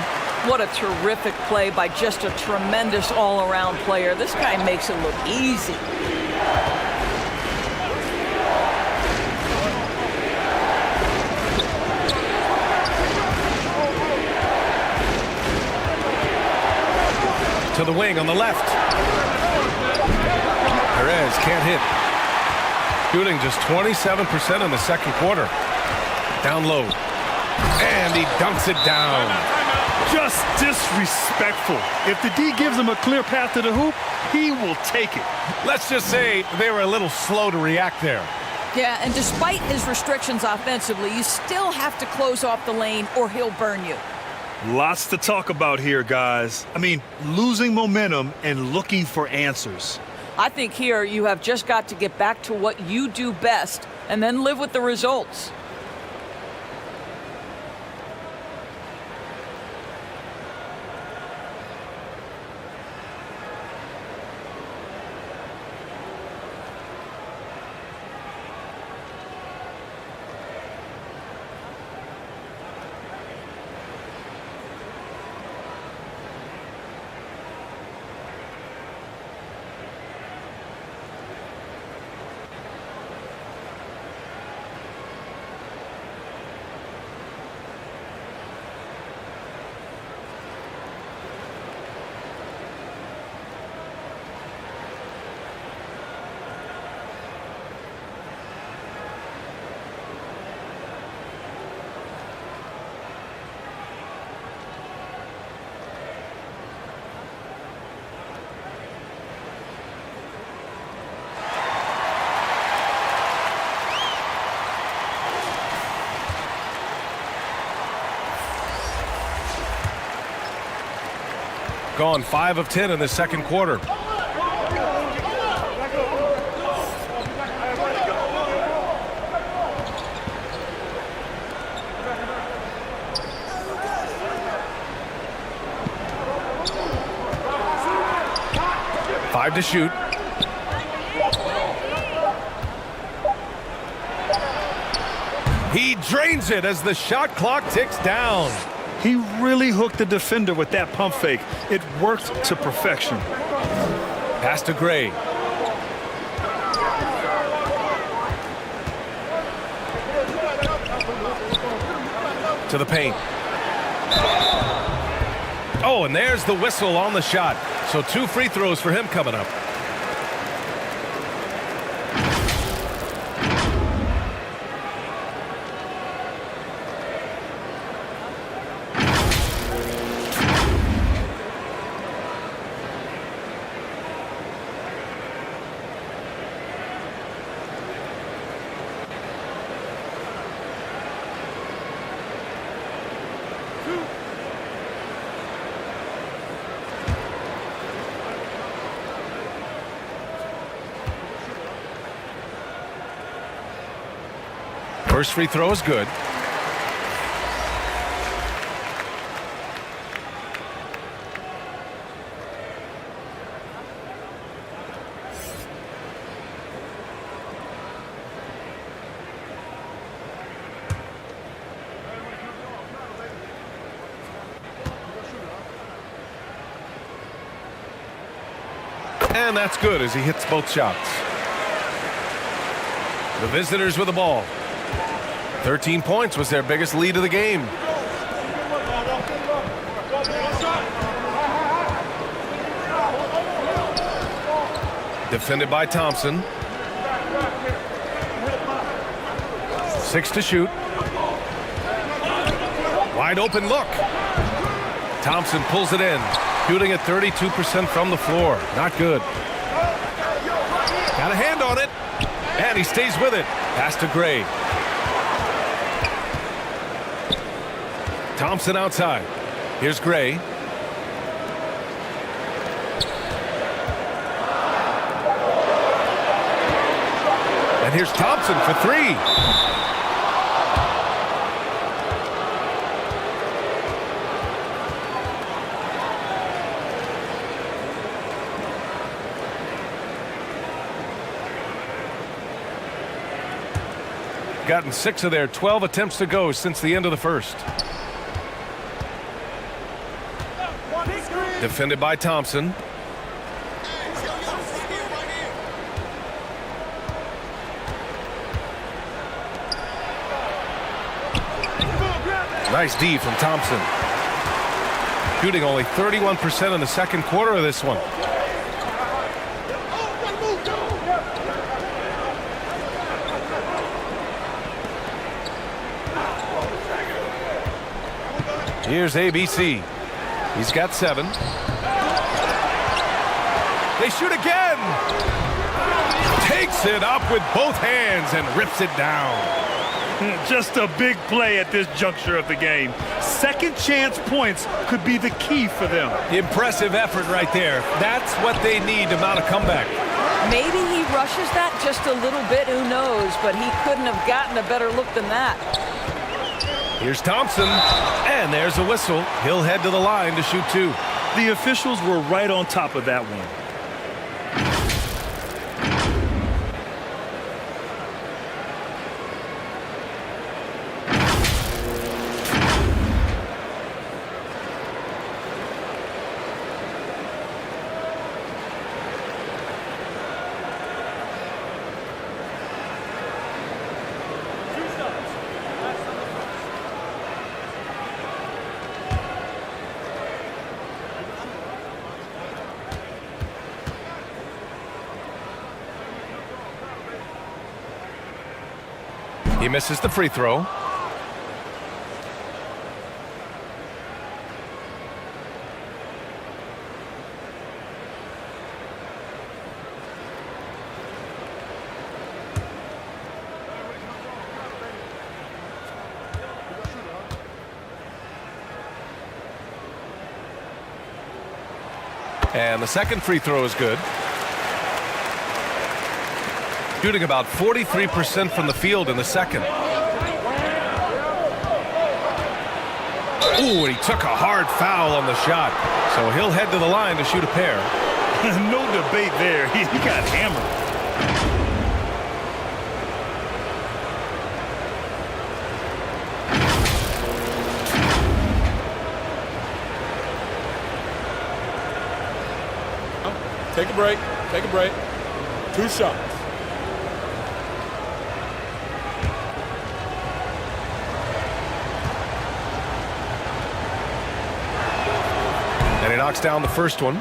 [SPEAKER 12] What a terrific play by just a tremendous all-around player. This guy makes it look easy.
[SPEAKER 10] To the wing on the left. Perez can't hit. Shooting just 27% in the second quarter. Down low. And he dunks it down.
[SPEAKER 11] Just disrespectful. If the D gives him a clear path to the hoop, he will take it.
[SPEAKER 10] Let's just say they were a little slow to react there.
[SPEAKER 12] Yeah, and despite his restrictions offensively, you still have to close off the lane or he'll burn you.
[SPEAKER 11] Lots to talk about here, guys. I mean, losing momentum and looking for answers.
[SPEAKER 12] I think here you have just got to get back to what you do best and then live with the results.
[SPEAKER 10] Gone 5 of 10 in the second quarter. Five to shoot. He drains it as the shot clock ticks down.
[SPEAKER 11] He really hooked the defender with that pump fake. It worked to perfection.
[SPEAKER 10] Pass to Gray. To the paint. Oh, and there's the whistle on the shot. So 2 free throws for him coming up. First free throw is good. And that's good as he hits both shots. The visitors with the ball. 13 points was their biggest lead of the game. Defended by Thompson. 6 to shoot. Wide open look. Thompson pulls it in, shooting at 32% from the floor. Not good. Got a hand on it, and he stays with it. Pass to Gray. Thompson outside. Here's Gray. And here's Thompson for three. Gotten 6 of their 12 attempts to go since the end of the first. Defended by Thompson. Nice D from Thompson. Shooting only 31% in the second quarter of this one. Here's ABC. He's got 7. They shoot again. Takes it up with both hands and rips it down.
[SPEAKER 11] Just a big play at this juncture of the game. Second chance points could be the key for them.
[SPEAKER 10] Impressive effort right there. That's what they need to mount a comeback.
[SPEAKER 12] Maybe he rushes that just a little bit, who knows, but he couldn't have gotten a better look than that.
[SPEAKER 10] Here's Thompson, and there's a whistle. He'll head to the line to shoot 2.
[SPEAKER 11] The officials were right on top of that one.
[SPEAKER 10] He misses the free throw. And the second free throw is good. Shooting about 43% from the field in the second. Ooh, and he took a hard foul on the shot. So he'll head to the line to shoot a pair.
[SPEAKER 11] No debate there. He got hammered.
[SPEAKER 5] Take a break. Take a break. 2 shots.
[SPEAKER 10] And he knocks down the first one.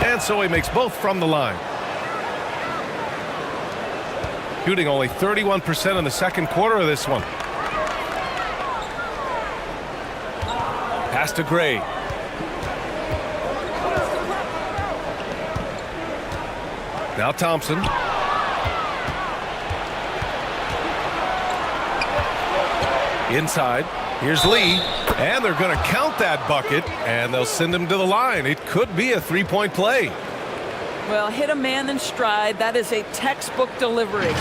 [SPEAKER 10] And so he makes both from the line. Shooting only 31% in the second quarter of this one. Pass to Gray. Now Thompson. Inside. Here's Lee. And they're going to count that bucket, and they'll send him to the line. It could be a three-point play.
[SPEAKER 12] Well, hit a man in stride. That is a textbook delivery.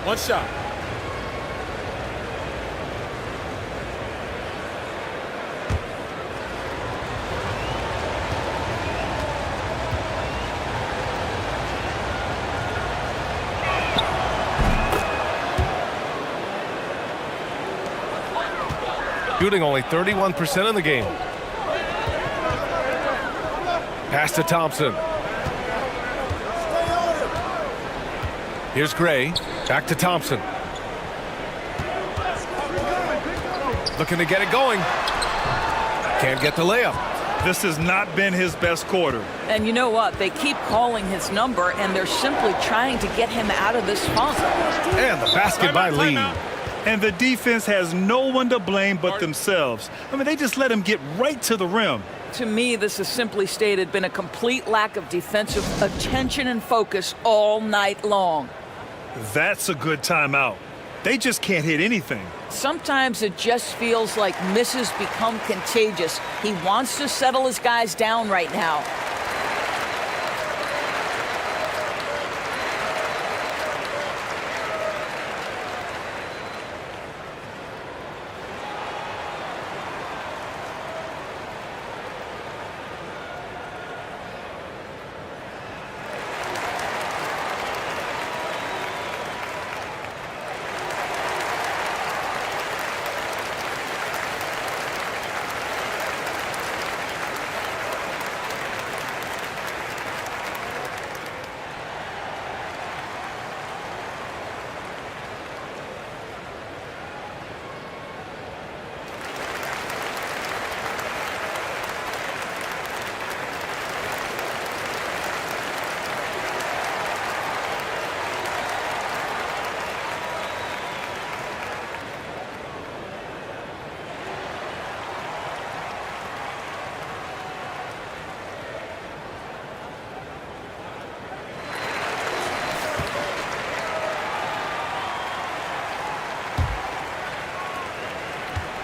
[SPEAKER 5] One shot.
[SPEAKER 10] shooting only 31% in the game. Pass to Thompson. Here's Gray. Back to Thompson. Looking to get it going. Can't get the layup.
[SPEAKER 11] This has not been his best quarter.
[SPEAKER 12] And you know what? They keep calling his number, and they're simply trying to get him out of this funk.
[SPEAKER 10] And the basket by Lee.
[SPEAKER 11] And the defense has no one to blame but themselves. I mean, they just let him get right to the rim.
[SPEAKER 12] To me, this has simply stated been a complete lack of defensive attention and focus all night long.
[SPEAKER 11] That's a good timeout. They just can't hit anything.
[SPEAKER 12] Sometimes it just feels like misses become contagious. He wants to settle his guys down right now.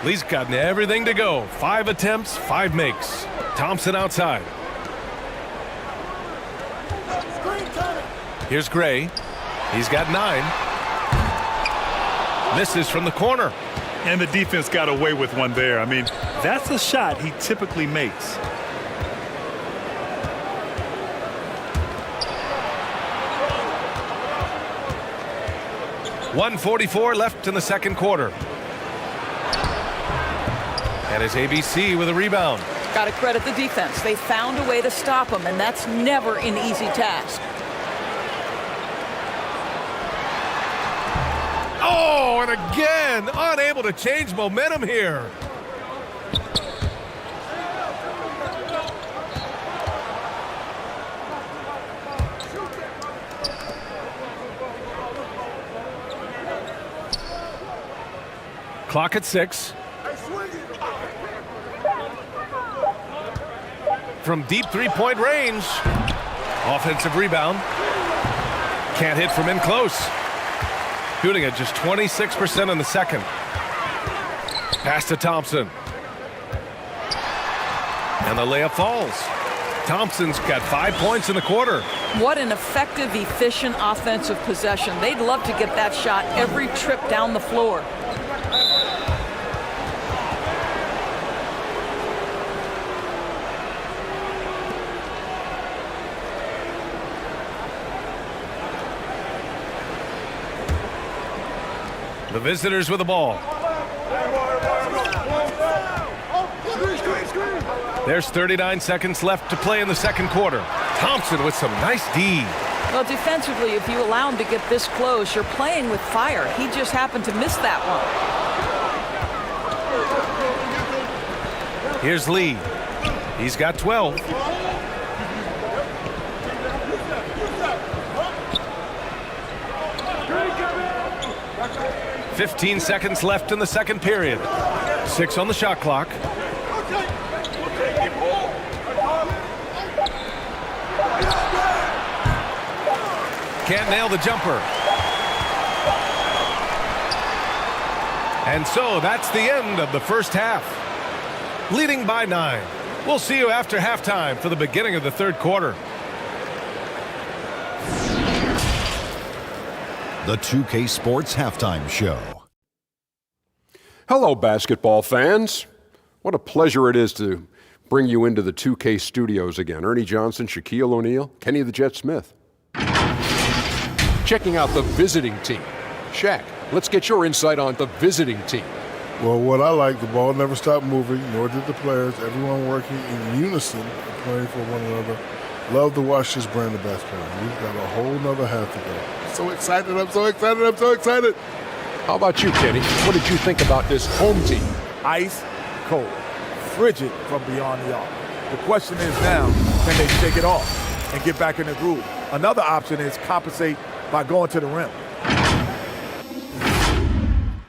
[SPEAKER 10] Lee's gotten everything to go. 5 attempts, 5 makes. Thompson outside. Here's Gray. He's got 9. Misses from the corner.
[SPEAKER 11] And the defense got away with one there. I mean, that's a shot he typically makes.
[SPEAKER 10] .144 left in the second quarter. And it's ABC with a rebound.
[SPEAKER 12] Got to credit the defense. They found a way to stop him, and that's never an easy task.
[SPEAKER 10] Oh, and again, unable to change momentum here. Clock at 6. From deep three-point range. Offensive rebound. Can't hit from in close. Shooting at just 26% in the second. Pass to Thompson. And the layup falls. Thompson's got 5 points in the quarter.
[SPEAKER 12] What an effective, efficient offensive possession. They'd love to get that shot every trip down the floor.
[SPEAKER 10] The visitors with the ball. There's 39 seconds left to play in the second quarter. Thompson with some nice D.
[SPEAKER 12] Well, defensively, if you allow him to get this close, you're playing with fire. He just happened to miss that one.
[SPEAKER 10] Here's Lee. He's got 12. .15 seconds left in the second period. 6 on the shot clock. Can't nail the jumper. And so that's the end of the first half. Leading by 9. We'll see you after halftime for the beginning of the third quarter.
[SPEAKER 7] The 2K Sports Halftime Show.
[SPEAKER 8] Hello, basketball fans. What a pleasure it is to bring you into the 2K studios again. Ernie Johnson, Shaquille O'Neal, Kenny the Jet Smith. Checking out the visiting team. Shaq, let's get your insight on the visiting team.
[SPEAKER 9] Well, what I like, the ball never stopped moving, nor did the players. Everyone working in unison and playing for one another. Love to watch this brand of basketball. We've got a whole nother half to go. So excited, I'm so excited, I'm so excited.
[SPEAKER 8] How about you, Kenny? What did you think about this home team?
[SPEAKER 5] Ice cold, frigid from beyond the arc. The question is now, can they shake it off and get back in the groove? Another option is compensate by going to the rim.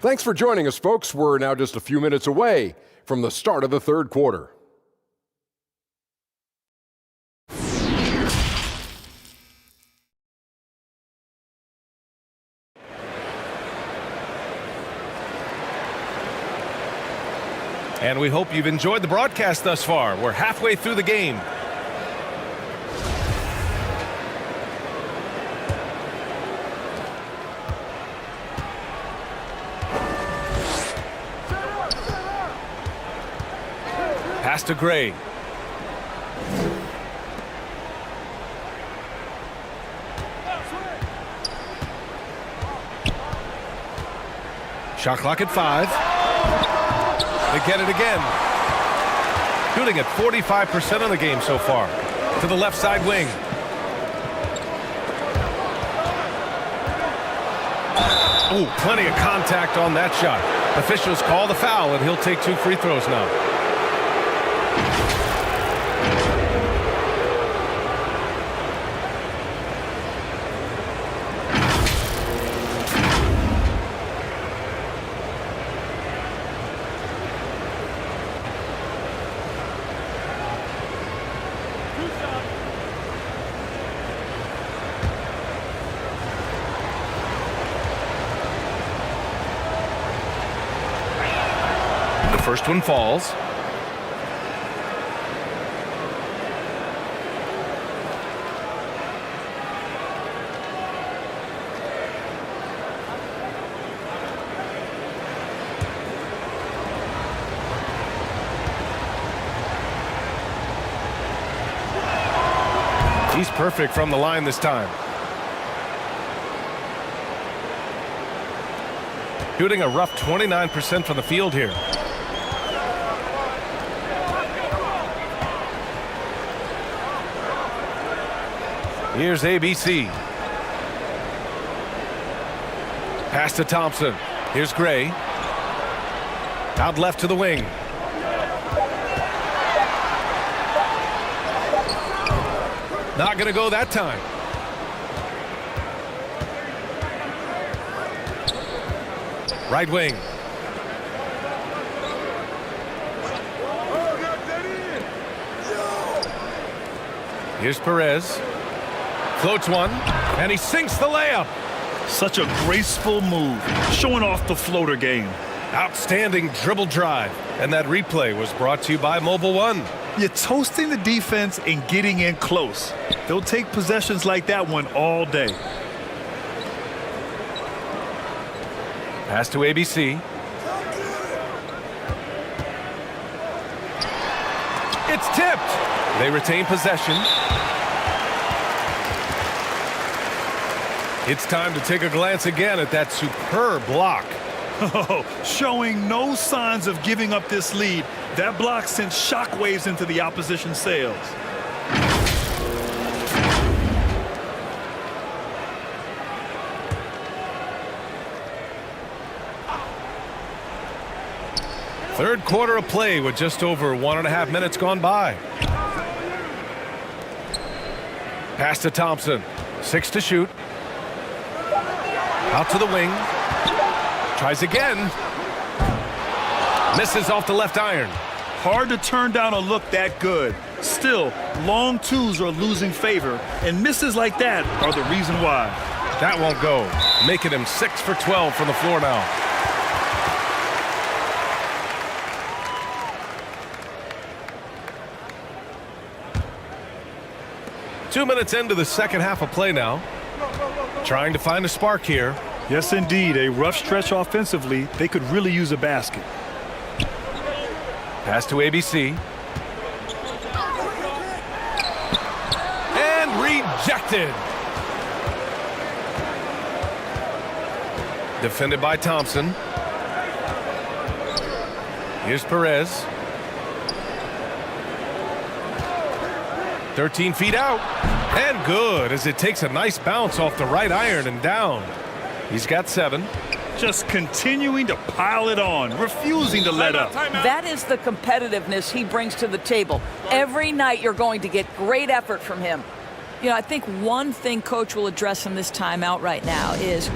[SPEAKER 8] Thanks for joining us, folks. We're now just a few minutes away from the start of the third quarter.
[SPEAKER 10] And we hope you've enjoyed the broadcast thus far. We're halfway through the game. Pass to Gray. Shot clock at 5. They get it again. Shooting at 45% of the game so far. To the left side wing. Ooh, plenty of contact on that shot. Officials call the foul, and he'll take 2 free throws now. First one falls. He's perfect from the line this time. Shooting a rough 29% from the field here. Here's ABC. Pass to Thompson. Here's Gray. Out left to the wing. Not going to go that time. Right wing. Here's Perez. Floats one, and he sinks the layup.
[SPEAKER 11] Such a graceful move, showing off the floater game.
[SPEAKER 10] Outstanding dribble drive. And that replay was brought to you by Mobile One.
[SPEAKER 11] You're toasting the defense and getting in close. They'll take possessions like that one all day.
[SPEAKER 10] Pass to ABC. It's tipped. They retain possession. It's time to take a glance again at that superb block.
[SPEAKER 11] Oh, showing no signs of giving up this lead. That block sent shockwaves into the opposition sails.
[SPEAKER 10] Third quarter of play with just over 1.5 minutes gone by. Pass to Thompson. 6 to shoot. Out to the wing. Tries again. Misses off the left iron.
[SPEAKER 11] Hard to turn down a look that good. Still, long twos are losing favor, and misses like that are the reason why.
[SPEAKER 10] That won't go. Making him 6 for 12 from the floor now. Two minutes into the second half of play now. Trying to find a spark here.
[SPEAKER 11] Yes, indeed. A rough stretch offensively. They could really use a basket.
[SPEAKER 10] Pass to ABC. And rejected. Defended by Thompson. Here's Perez. 13 feet out. And good, as it takes a nice bounce off the right iron and down. He's got 7.
[SPEAKER 11] Just continuing to pile it on, refusing to let up.
[SPEAKER 12] That is the competitiveness he brings to the table. Every night you're going to get great effort from him. You know, I think one thing Coach will address in this timeout right now is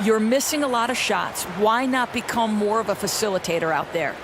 [SPEAKER 12] you're missing a lot of shots. Why not become more of a facilitator out there?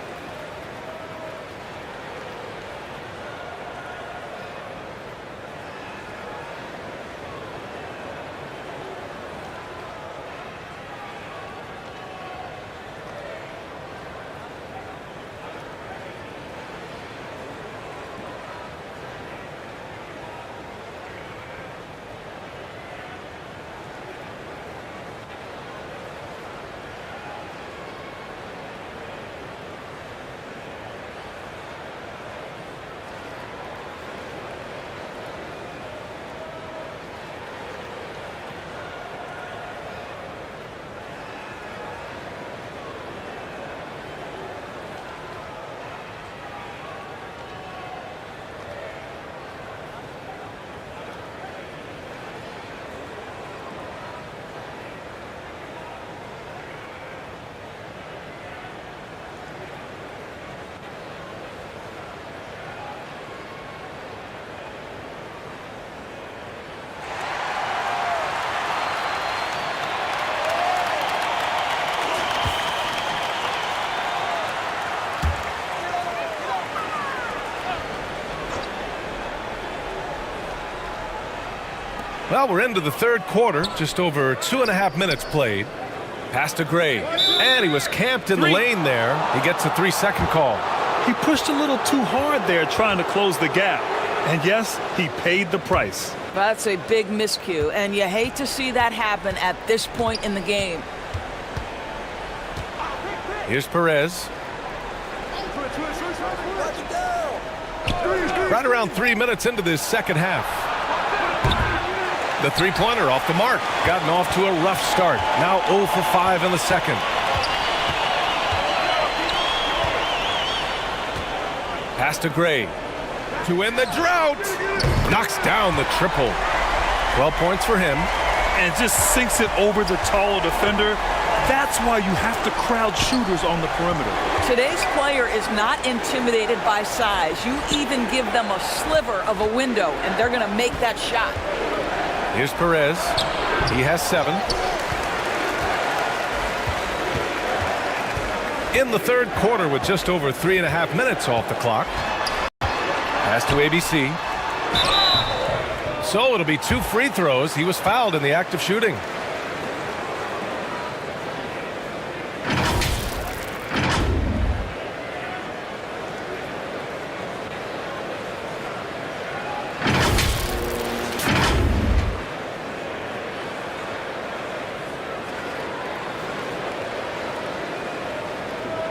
[SPEAKER 10] Well, we're into the third quarter, just over 2.5 minutes played. Pass to Gray, and he was camped in the lane there. He gets a 3-second call.
[SPEAKER 11] He pushed a little too hard there trying to close the gap. And yes, he paid the price.
[SPEAKER 12] That's a big miscue, and you hate to see that happen at this point in the game.
[SPEAKER 10] Here's Perez. Right around 3 minutes into this second half. The three-pointer off the mark. Gotten off to a rough start. Now 0 for 5 in the second. Pass to Gray. To end the drought. Knocks down the triple. 12 points for him.
[SPEAKER 11] And just sinks it over the taller defender. That's why you have to crowd shooters on the perimeter.
[SPEAKER 12] Today's player is not intimidated by size. You even give them a sliver of a window, and they're going to make that shot.
[SPEAKER 10] Here's Perez. He has 7. In the third quarter with just over 3.5 minutes off the clock. Pass to ABC. So it'll be 2 free throws. He was fouled in the act of shooting.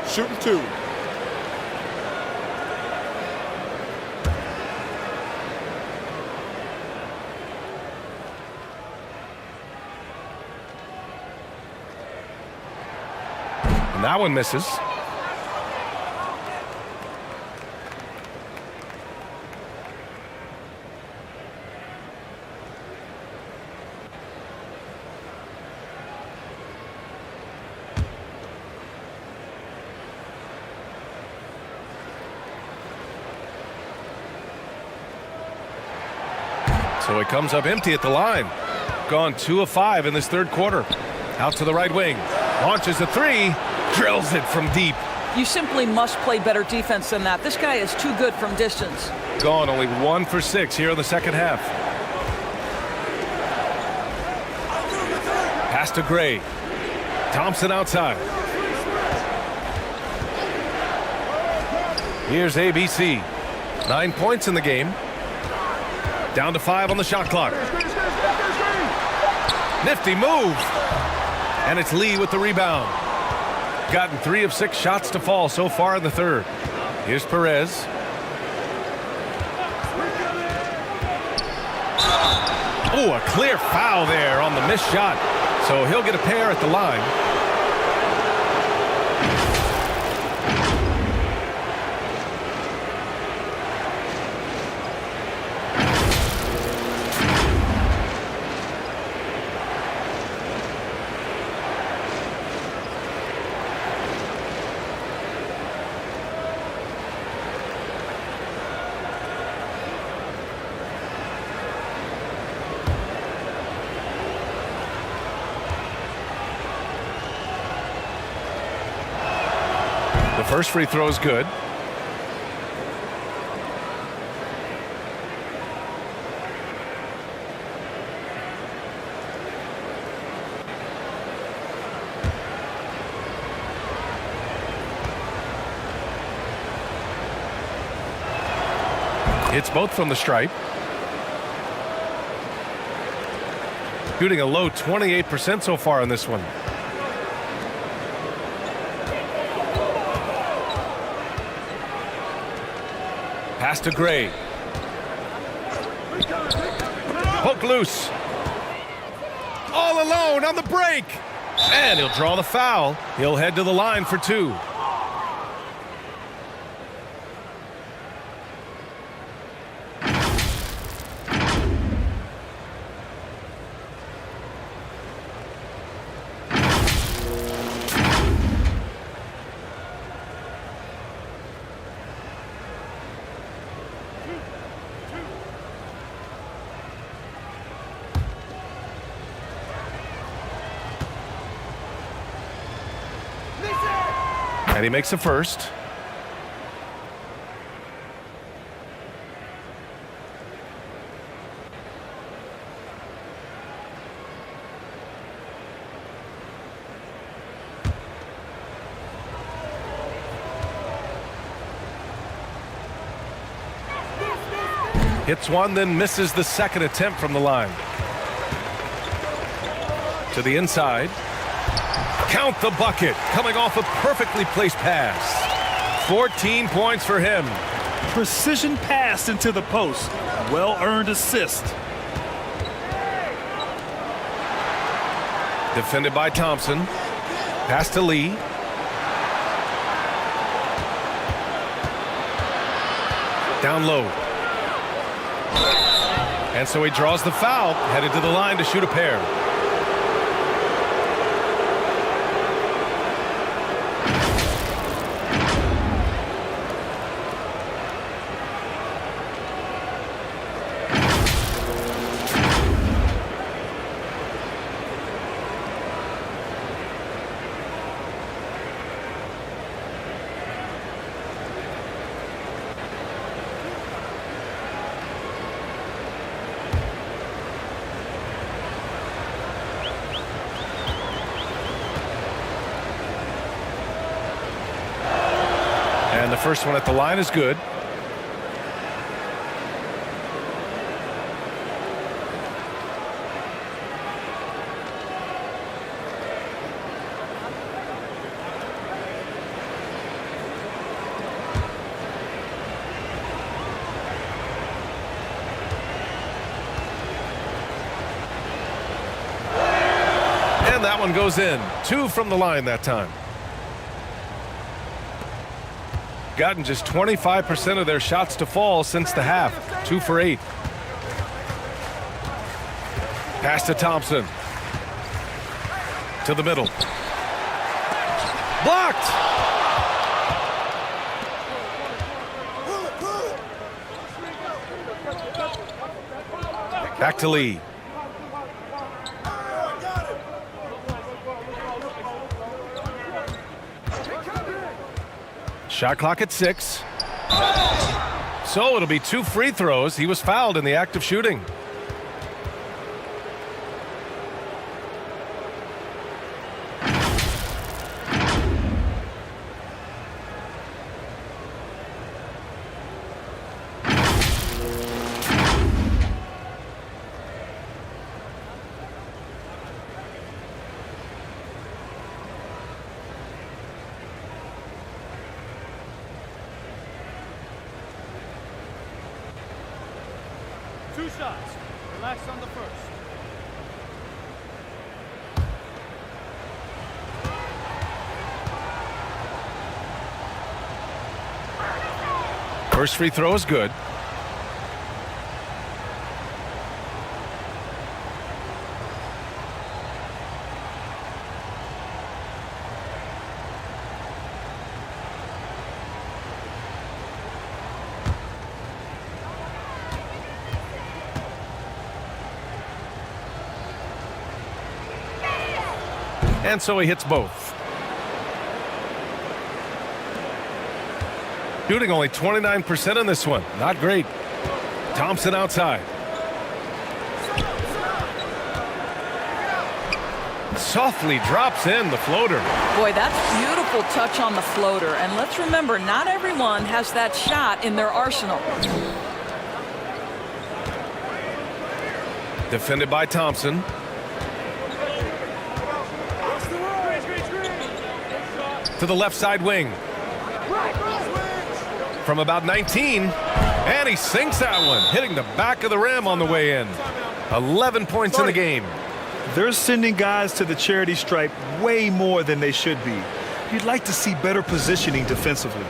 [SPEAKER 5] Shooting 2.
[SPEAKER 10] And that one misses. So he comes up empty at the line. Gone 2 of 5 in this third quarter. Out to the right wing. Launches a 3. Drills it from deep.
[SPEAKER 12] You simply must play better defense than that. This guy is too good from distance.
[SPEAKER 10] Gone only 1 for 6 here in the second half. Pass to Gray. Thompson outside. Here's ABC. 9 points in the game. Down to 5 on the shot clock. Nifty move. And it's Lee with the rebound. Gotten 3 of 6 shots to fall so far in the third. Here's Perez. Oh, a clear foul there on the missed shot. So he'll get a pair at the line. first free throw is good. Hits both from the stripe. Shooting a low 28% so far in this one. Pass to Gray. Poke loose. All alone on the break. And he'll draw the foul. He'll head to the line for two. And he makes the first. Hits one, then misses the second attempt from the line. To the inside. Count the bucket, coming off a perfectly placed pass. 14 points for him.
[SPEAKER 11] Precision pass into the post. Well-earned assist.
[SPEAKER 10] Defended by Thompson. Pass to Lee. Down low. And so he draws the foul, headed to the line to shoot a pair. And the first one at the line is good. And that one goes in. 2 from the line that time. Gotten just 25% of their shots to fall since the half. 2 for 8. Pass to Thompson. To the middle. Blocked! Back to Lee. Shot clock at 6. So it'll be 2 free throws. He was fouled in the act of shooting.
[SPEAKER 13] Two shots. Relax on the first.
[SPEAKER 10] First free throw is good. And so he hits both. Shooting only 29% on this one. Not great. Thompson outside. Softly drops in the floater.
[SPEAKER 12] Boy, that's beautiful touch on the floater. And let's remember, not everyone has that shot in their arsenal.
[SPEAKER 10] Defended by Thompson. To the left side wing. From about 19. And he sinks that one, hitting the back of the rim on the way in. 11 points in the game.
[SPEAKER 11] They're sending guys to the charity stripe way more than they should be. You'd like to see better positioning defensively.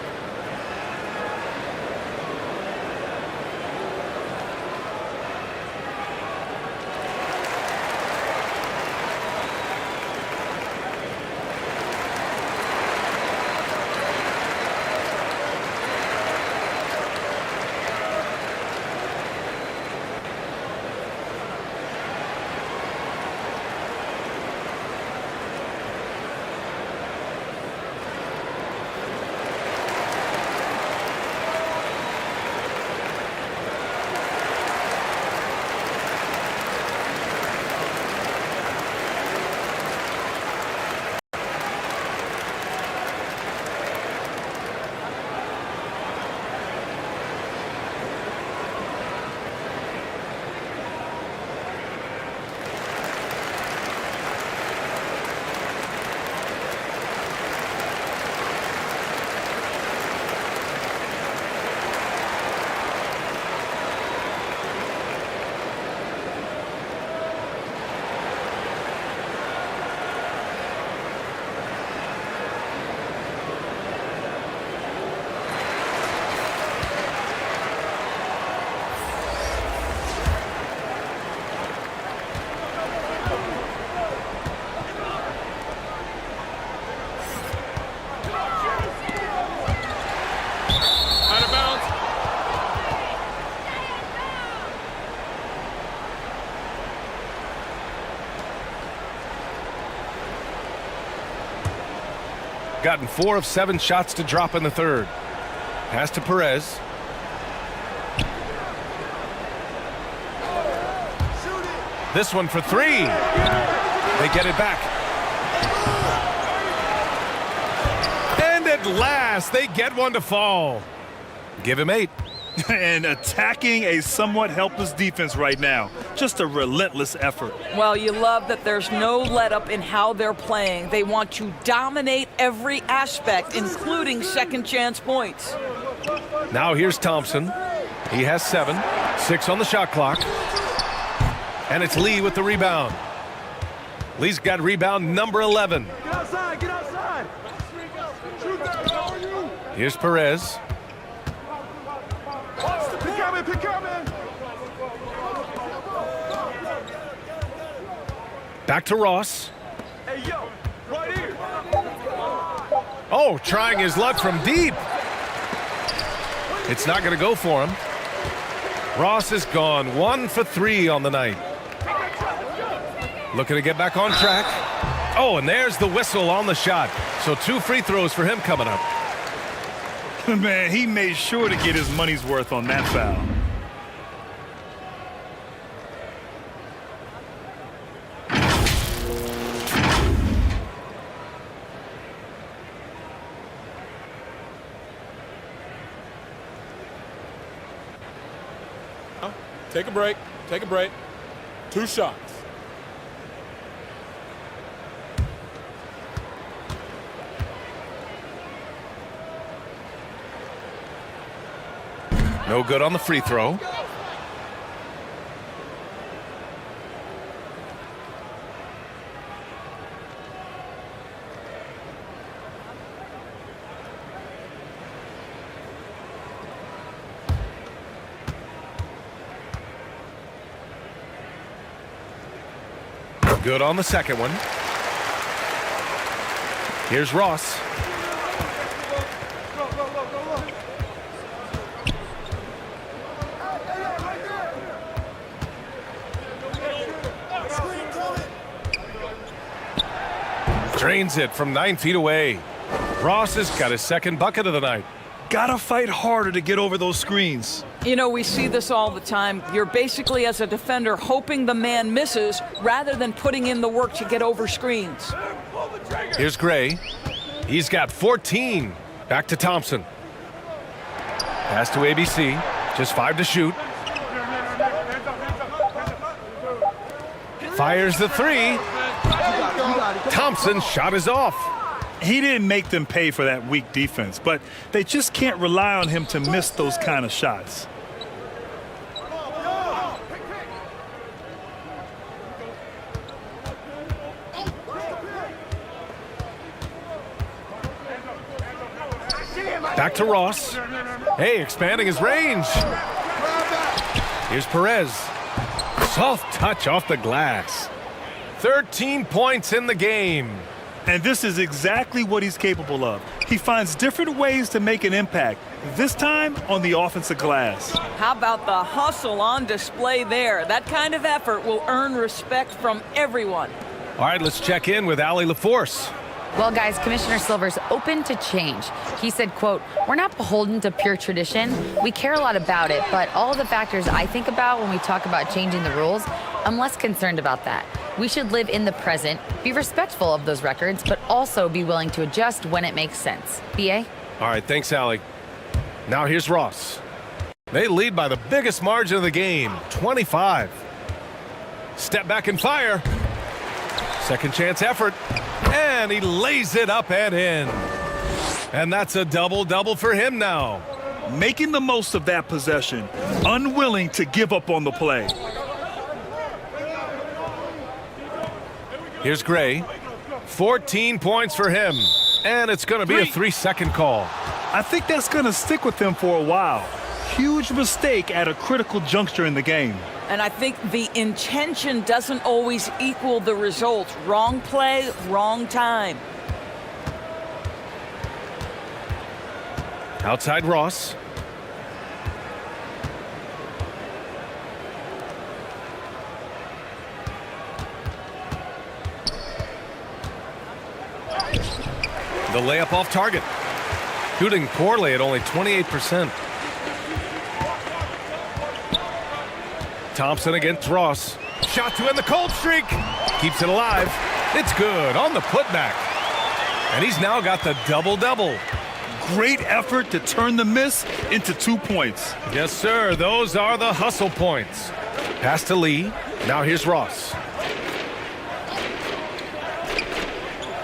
[SPEAKER 10] Gotten 4 of 7 shots to drop in the third. Pass to Perez. This one for 3. They get it back. And at last, they get one to fall. Give him 8.
[SPEAKER 11] And attacking a somewhat helpless defense right now. Just a relentless effort.
[SPEAKER 12] Well, you love that there's no let-up in how they're playing. They want to dominate every aspect, including second-chance points.
[SPEAKER 10] Now here's Thompson. He has 7. 6 on the shot clock. And it's Lee with the rebound. Lee's got rebound number 11.
[SPEAKER 13] Get outside, get outside. Shoot that, how are you?
[SPEAKER 10] Here's Perez.
[SPEAKER 13] Pick up, man.
[SPEAKER 10] Back to Ross.
[SPEAKER 13] Hey, yo, right here.
[SPEAKER 10] Oh, trying his luck from deep. It's not going to go for him. Ross is gone 1 for 3 on the night. Looking to get back on track. Oh, and there's the whistle on the shot. So 2 free throws for him coming up.
[SPEAKER 11] Man, he made sure to get his money's worth on that foul.
[SPEAKER 14] Take a break. Take a break. 2 shots.
[SPEAKER 10] No good on the free throw. Good on the second one. Here's Ross. Drains it from 9 feet away. Ross has got his second bucket of the night.
[SPEAKER 11] Gotta fight harder to get over those screens.
[SPEAKER 12] You know, we see this all the time. You're basically, as a defender, hoping the man misses rather than putting in the work to get over screens.
[SPEAKER 10] Here's Gray. He's got 14. Back to Thompson. Pass to ABC. Just 5 to shoot. Fires the 3. Thompson's shot is off.
[SPEAKER 11] He didn't make them pay for that weak defense, but they just can't rely on him to miss those kind of shots.
[SPEAKER 10] Back to Ross. Hey, expanding his range. Here's Perez. Soft touch off the glass. 13 points in the game.
[SPEAKER 11] And this is exactly what he's capable of. He finds different ways to make an impact, this time on the offensive glass.
[SPEAKER 12] How about the hustle on display there? That kind of effort will earn respect from everyone.
[SPEAKER 10] All right, let's check in with Allie LaForce.
[SPEAKER 15] Well, guys, Commissioner Silver's open to change. He said, quote, "We're not beholden to pure tradition. We care a lot about it, but all the factors I think about when we talk about changing the rules, I'm less concerned about that. We should live in the present, be respectful of those records, but also be willing to adjust when it makes sense." BA?
[SPEAKER 10] All right, thanks, Allie. Now here's Ross. They lead by the biggest margin of the game, 25. Step back and fire. Second chance effort. And he lays it up and in. And that's a double-double for him now.
[SPEAKER 11] Making the most of that possession, unwilling to give up on the play.
[SPEAKER 10] Here's Gray. 14 points for him. And it's going to be a 3-second call.
[SPEAKER 11] I think that's going to stick with him for a while. Huge mistake at a critical juncture in the game.
[SPEAKER 12] And I think the intention doesn't always equal the result. Wrong play, wrong time.
[SPEAKER 10] Outside Ross. The layup off target. Shooting poorly at only 28%. Thompson against Ross. Shot to end the cold streak. Keeps it alive. It's good on the putback. And he's now got the double-double.
[SPEAKER 11] Great effort to turn the miss into 2 points.
[SPEAKER 10] Yes, sir. Those are the hustle points. Pass to Lee. Now here's Ross.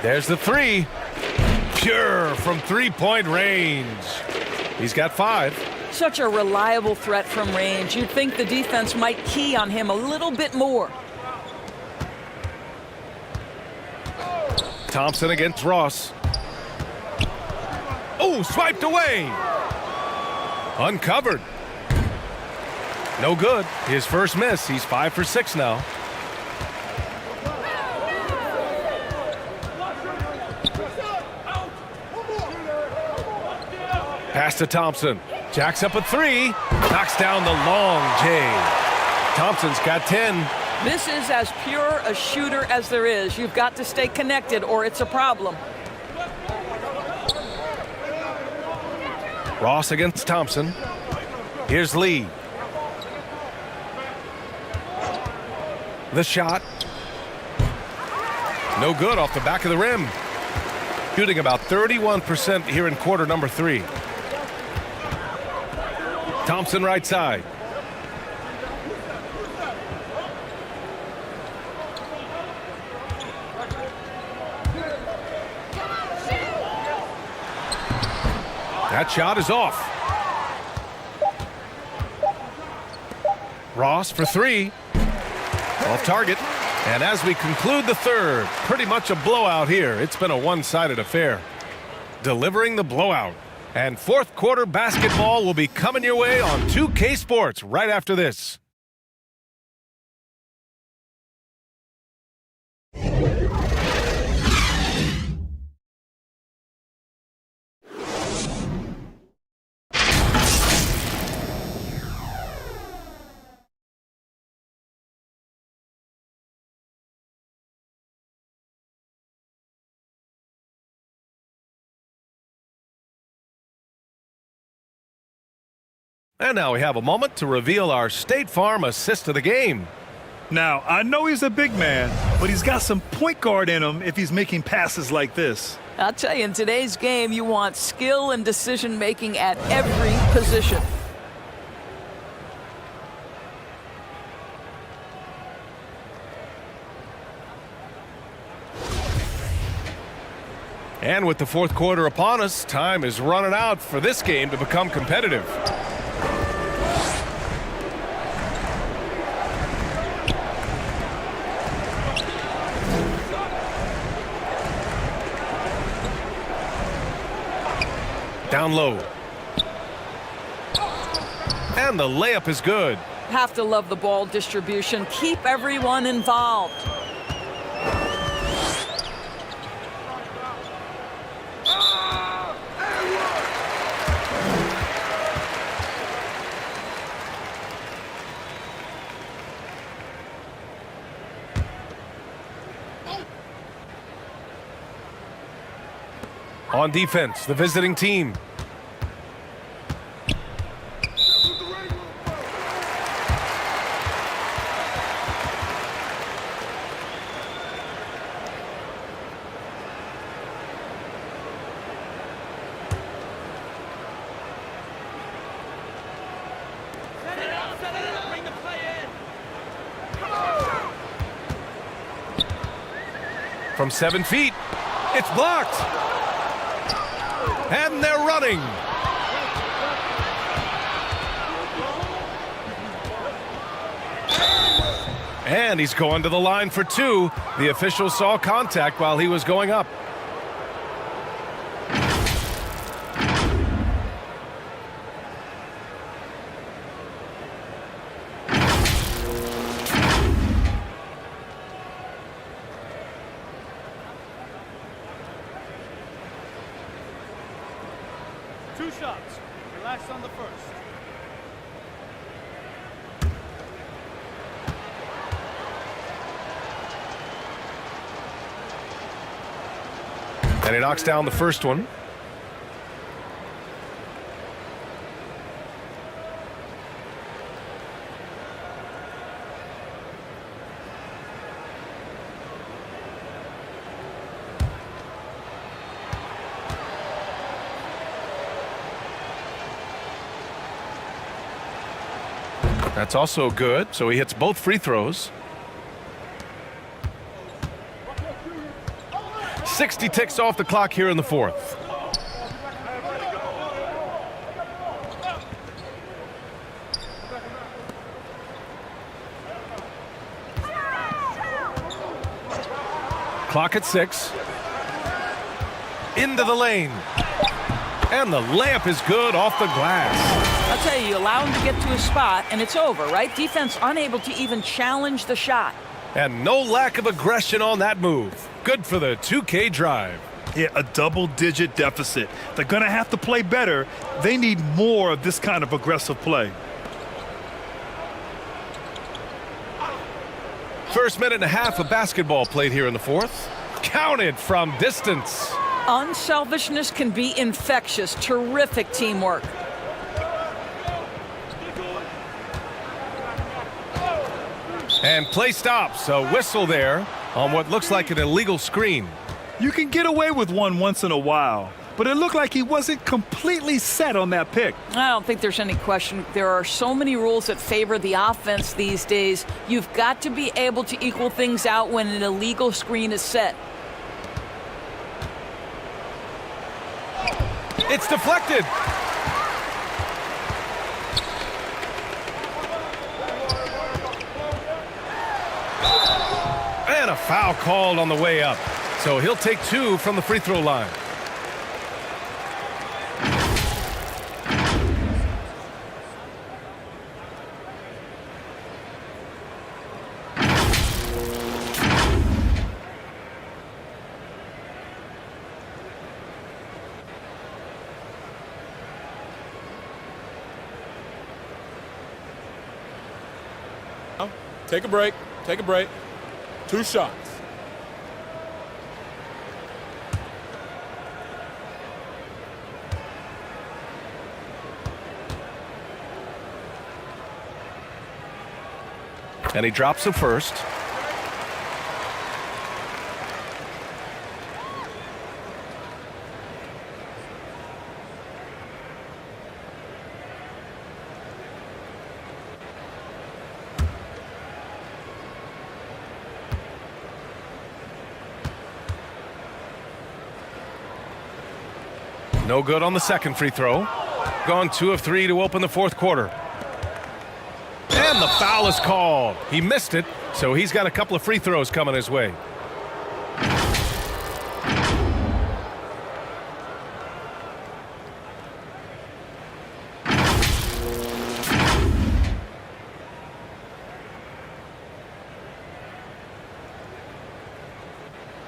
[SPEAKER 10] There's the 3. Pure from three-point range. He's got 5.
[SPEAKER 12] Such a reliable threat from range. You'd think the defense might key on him a little bit more.
[SPEAKER 10] Thompson against Ross. Oh, swiped away. Uncovered. No good. His first miss. He's 5 for 6 now. Pass to Thompson. Jacks up a 3. Knocks down the long J. Thompson's got 10.
[SPEAKER 12] This is as pure a shooter as there is. You've got to stay connected or it's a problem.
[SPEAKER 10] Ross against Thompson. Here's Lee. The shot. No good off the back of the rim. Shooting about 31% here in quarter number 3. Thompson right side. That shot is off. Ross for 3. Off target. And as we conclude the third, pretty much a blowout here. It's been a one-sided affair. Delivering the blowout. And fourth quarter basketball will be coming your way on 2K Sports right after this. And now we have a moment to reveal our State Farm assist of the game.
[SPEAKER 11] Now, I know he's a big man, but he's got some point guard in him if he's making passes like this.
[SPEAKER 12] I'll tell you, in today's game, you want skill and decision-making at every position.
[SPEAKER 10] And with the fourth quarter upon us, time is running out for this game to become competitive. Down low. And the layup is good.
[SPEAKER 12] Have to love the ball distribution. Keep everyone involved.
[SPEAKER 10] On defense, the visiting team. From 7 feet, it's blocked. And they're running. And he's going to the line for two. The official saw contact while he was going up.
[SPEAKER 13] Two shots. Relax on the first.
[SPEAKER 10] And he knocks down the first one. That's also good, so he hits both free throws. 60 ticks off the clock here in the fourth. Clock at 6. Into the lane. And the layup is good off the glass.
[SPEAKER 12] I'll tell you, you allow him to get to a spot, and it's over, right? Defense unable to even challenge the shot.
[SPEAKER 10] And no lack of aggression on that move. Good for the 2K drive.
[SPEAKER 11] Yeah, a double-digit deficit. They're going to have to play better. They need more of this kind of aggressive play.
[SPEAKER 10] First minute and a half of basketball played here in the fourth. Counted from distance.
[SPEAKER 12] Unselfishness can be infectious. Terrific teamwork.
[SPEAKER 10] And play stops. A whistle there on what looks like an illegal screen.
[SPEAKER 11] You can get away with one once in a while, but it looked like he wasn't completely set on that pick.
[SPEAKER 12] I don't think there's any question. There are so many rules that favor the offense these days. You've got to be able to equal things out when an illegal screen is set.
[SPEAKER 10] It's deflected. And a foul called on the way up. So he'll take two from the free throw line.
[SPEAKER 14] Take a break. Take a break. 2 shots.
[SPEAKER 10] And he drops the first. No good on the second free throw. Gone 2 of 3 to open the fourth quarter. And the foul is called. He missed it, so he's got a couple of free throws coming his way.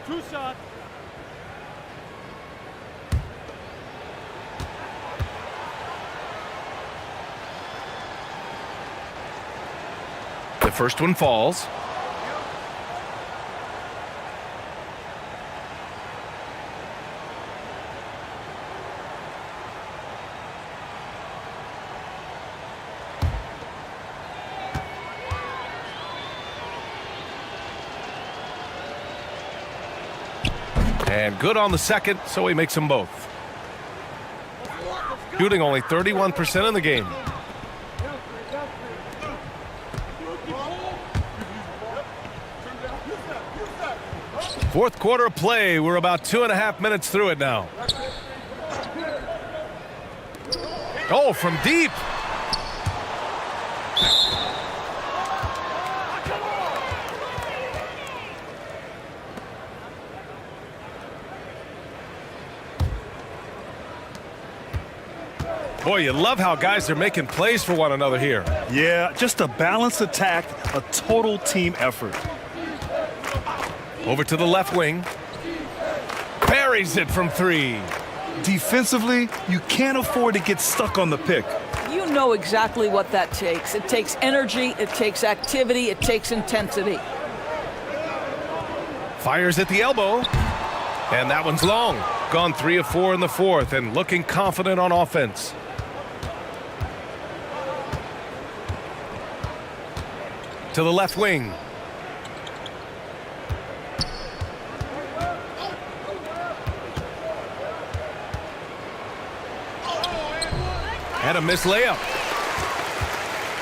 [SPEAKER 13] Two shots.
[SPEAKER 10] The first one falls. And good on the second, so he makes them both. Shooting only 31% in the game. Fourth quarter of play. We're about 2.5 minutes through it now. Oh, from deep. Boy, you love how guys are making plays for one another here.
[SPEAKER 11] Yeah, just a balanced attack, a total team effort.
[SPEAKER 10] Over to the left wing. Buries it from 3.
[SPEAKER 11] Defensively, you can't afford to get stuck on the pick.
[SPEAKER 12] You know exactly what that takes. It takes energy, it takes activity, it takes intensity.
[SPEAKER 10] Fires at the elbow. And that one's long. Gone 3 of 4 in the fourth and looking confident on offense. To the left wing. And a missed layup.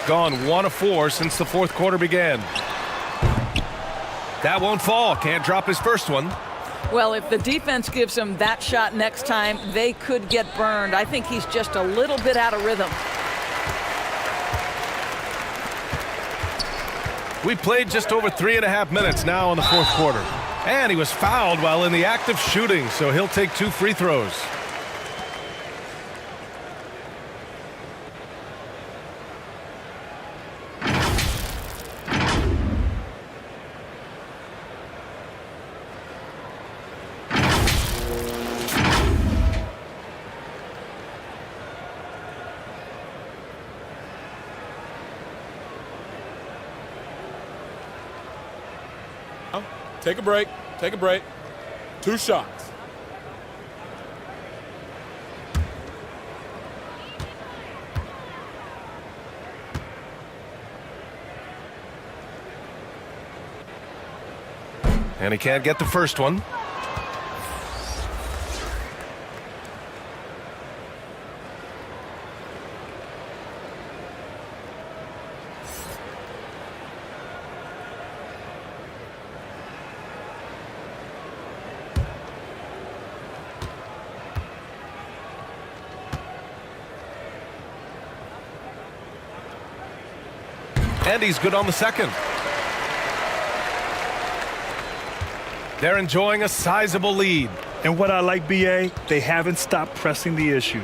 [SPEAKER 10] Gone 1 of 4 since the fourth quarter began. That won't fall. Can't drop his first one.
[SPEAKER 12] Well, if the defense gives him that shot next time, they could get burned. I think he's just a little bit out of rhythm.
[SPEAKER 10] We played just over 3.5 minutes now in the fourth quarter. And he was fouled while in the act of shooting, so he'll take 2 free throws.
[SPEAKER 14] Take a break. Take a break. 2 shots.
[SPEAKER 10] And he can't get the first one. And he's good on the second. They're enjoying a sizable lead.
[SPEAKER 11] And what I like, BA, they haven't stopped pressing the issue.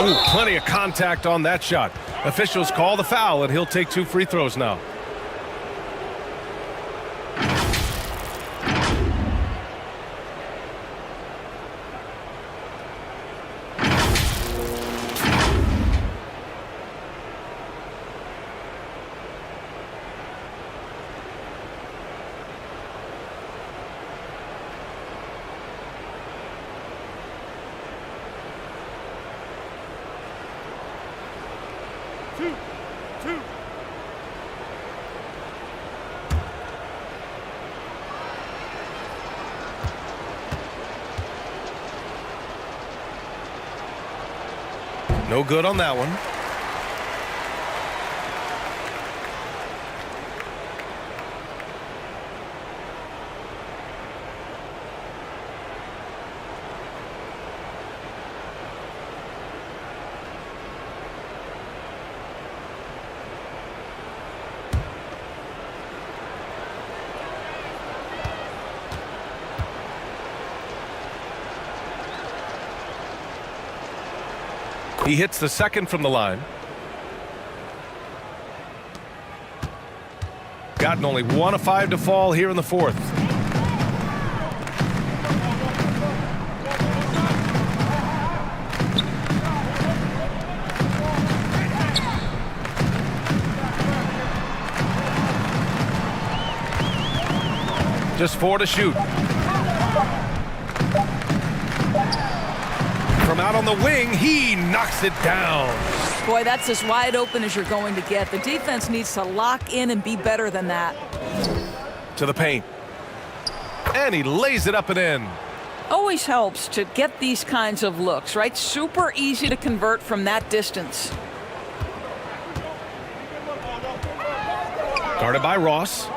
[SPEAKER 10] Ooh, plenty of contact on that shot. Officials call the foul, and he'll take 2 free throws now. No good on that one. He hits the second from the line. Gotten only 1 of 5 to fall here in the fourth. Just 4 to shoot. From out on the wing, he knocks it down.
[SPEAKER 12] Boy, that's as wide open as you're going to get. The defense needs to lock in and be better than that.
[SPEAKER 10] To the paint. And he lays it up and in.
[SPEAKER 12] Always helps to get these kinds of looks, right? Super easy to convert from that distance.
[SPEAKER 10] Guarded by Ross.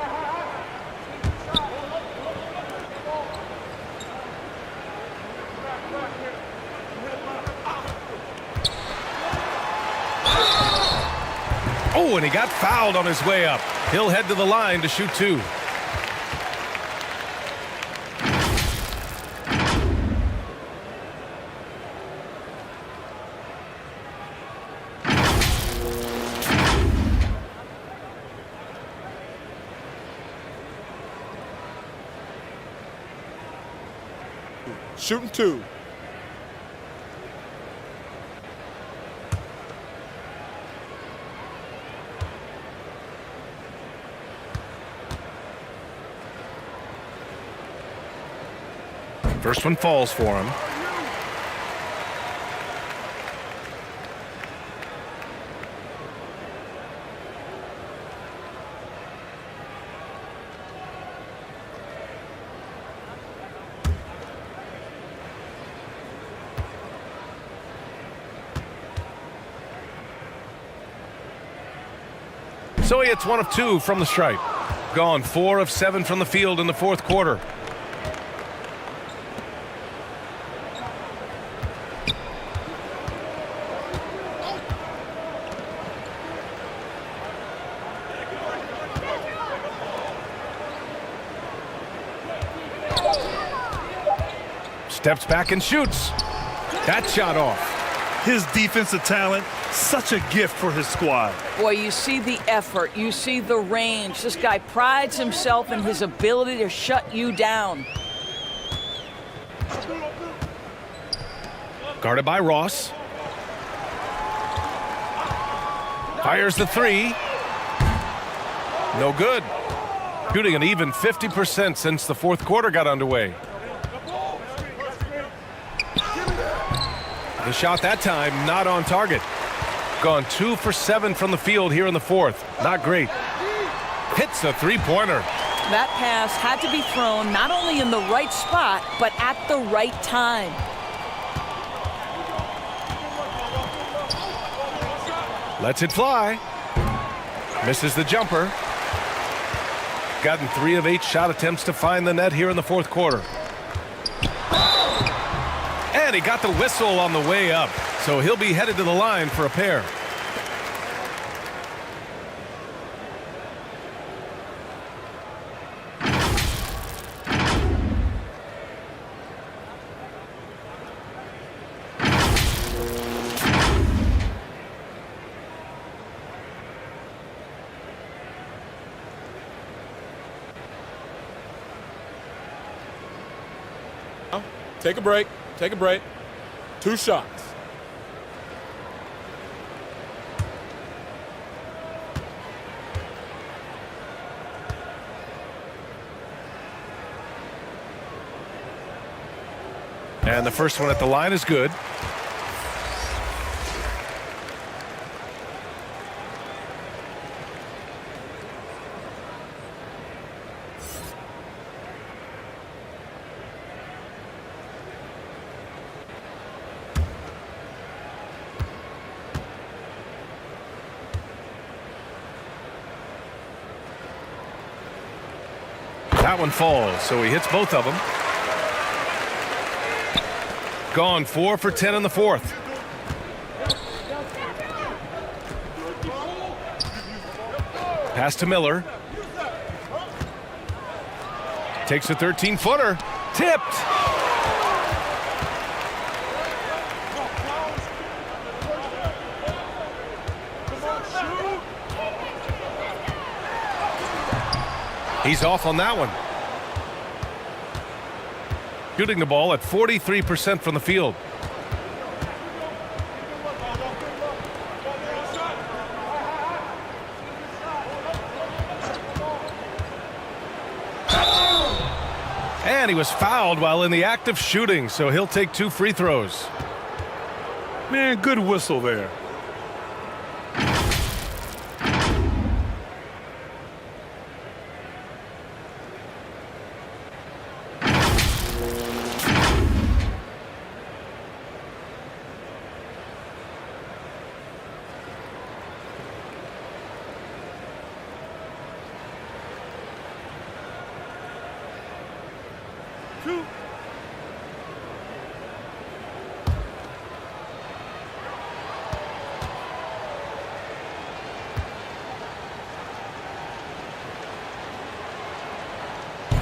[SPEAKER 10] Oh, and he got fouled on his way up. He'll head to the line to shoot 2.
[SPEAKER 14] Shooting 2.
[SPEAKER 10] First one falls for him. So he hits 1 of 2 from the stripe. Gone 4 of 7 from the field in the fourth quarter. Steps back and shoots. That shot off.
[SPEAKER 11] His defensive talent, such a gift for his squad.
[SPEAKER 12] Boy, you see the effort. You see the range. This guy prides himself in his ability to shut you down.
[SPEAKER 10] Guarded by Ross. Fires the 3. No good. Shooting an even 50% since the fourth quarter got underway. The shot that time not on target. Gone 2 for 7 from the field here in the fourth. Not great. Hits a 3-pointer.
[SPEAKER 12] That pass had to be thrown not only in the right spot, but at the right time.
[SPEAKER 10] Lets it fly. Misses the jumper. Gotten 3 of 8 shot attempts to find the net here in the fourth quarter. And he got the whistle on the way up, so he'll be headed to the line for a pair.
[SPEAKER 14] Take a break. Take a break. 2 shots.
[SPEAKER 10] And the first one at the line is good. That one falls, so he hits both of them. Gone 4 for 10 in the fourth. Pass to Miller. Takes a 13-footer. Tipped. He's off on that one. Shooting the ball at 43% from the field. And he was fouled while in the act of shooting, so he'll take 2 free throws.
[SPEAKER 11] Man, good whistle there.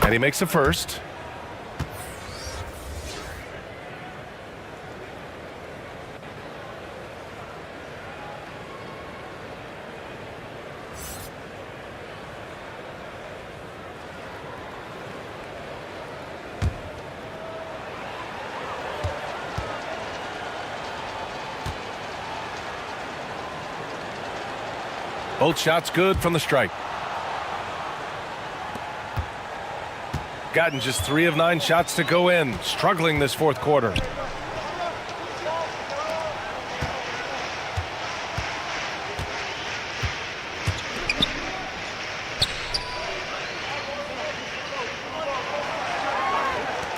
[SPEAKER 10] And he makes the first. Both shots good from the stripe. Gotten just 3 of 9 shots to go in. Struggling this fourth quarter.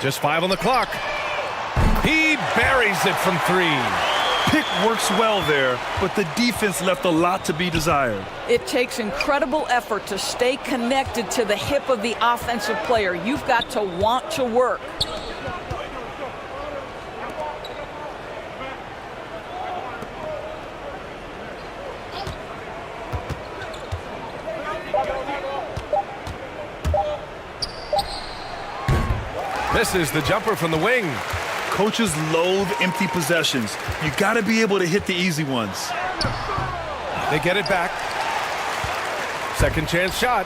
[SPEAKER 10] Just 5 on the clock. He buries it from 3.
[SPEAKER 11] Pick works well there, but the defense left a lot to be desired.
[SPEAKER 12] It takes incredible effort to stay connected to the hip of the offensive player. You've got to want to work.
[SPEAKER 10] Misses the jumper from the wing.
[SPEAKER 11] Coaches loathe empty possessions. You got to be able to hit the easy ones.
[SPEAKER 10] They get it back. Second chance shot.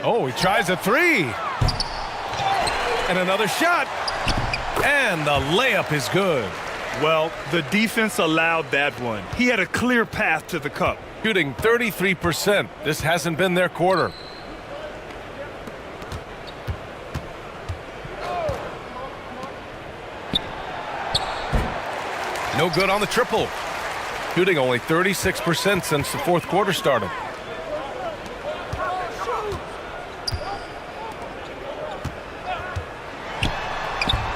[SPEAKER 10] Oh, he tries a 3. And another shot. And the layup is good.
[SPEAKER 11] Well, the defense allowed that one. He had a clear path to the cup.
[SPEAKER 10] Shooting 33%. This hasn't been their quarter. No good on the triple. Shooting only 36% since the fourth quarter started.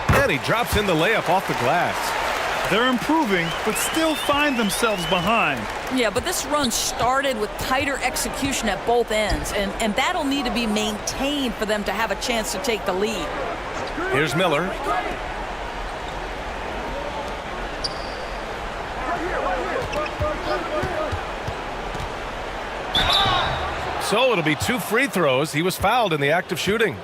[SPEAKER 10] And he drops in the layup off the glass.
[SPEAKER 11] They're improving, but still find themselves behind.
[SPEAKER 12] Yeah, but this run started with tighter execution at both ends, and that'll need to be maintained for them to have a chance to take the lead.
[SPEAKER 10] Here's Miller. So it'll be 2 free throws. He was fouled in the act of shooting.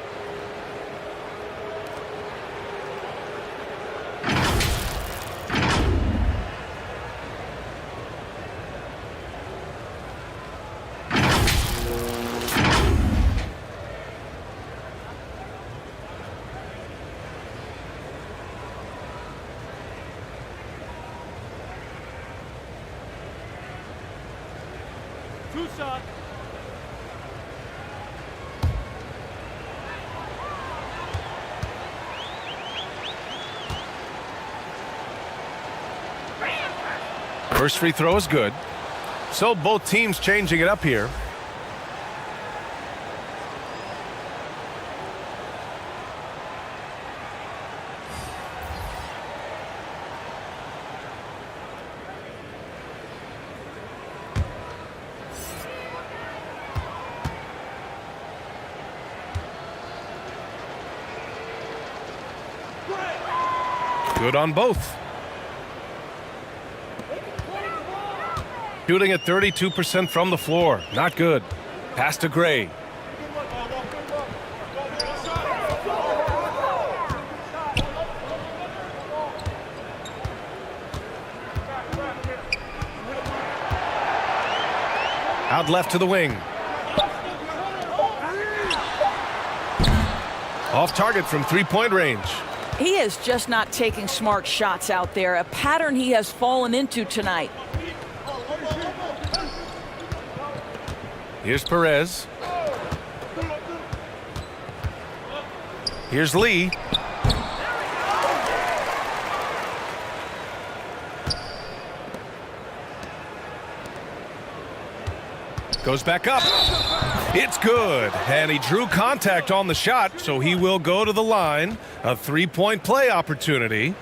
[SPEAKER 10] First free throw is good. So both teams changing it up here. Good on both. Shooting at 32% from the floor. Not good. Pass to Gray. Out left to the wing. Off target from three-point range.
[SPEAKER 12] He is just not taking smart shots out there, a pattern he has fallen into tonight.
[SPEAKER 10] Here's Perez. Here's Lee. Goes back up. It's good. And he drew contact on the shot, so he will go to the line. A three-point play opportunity.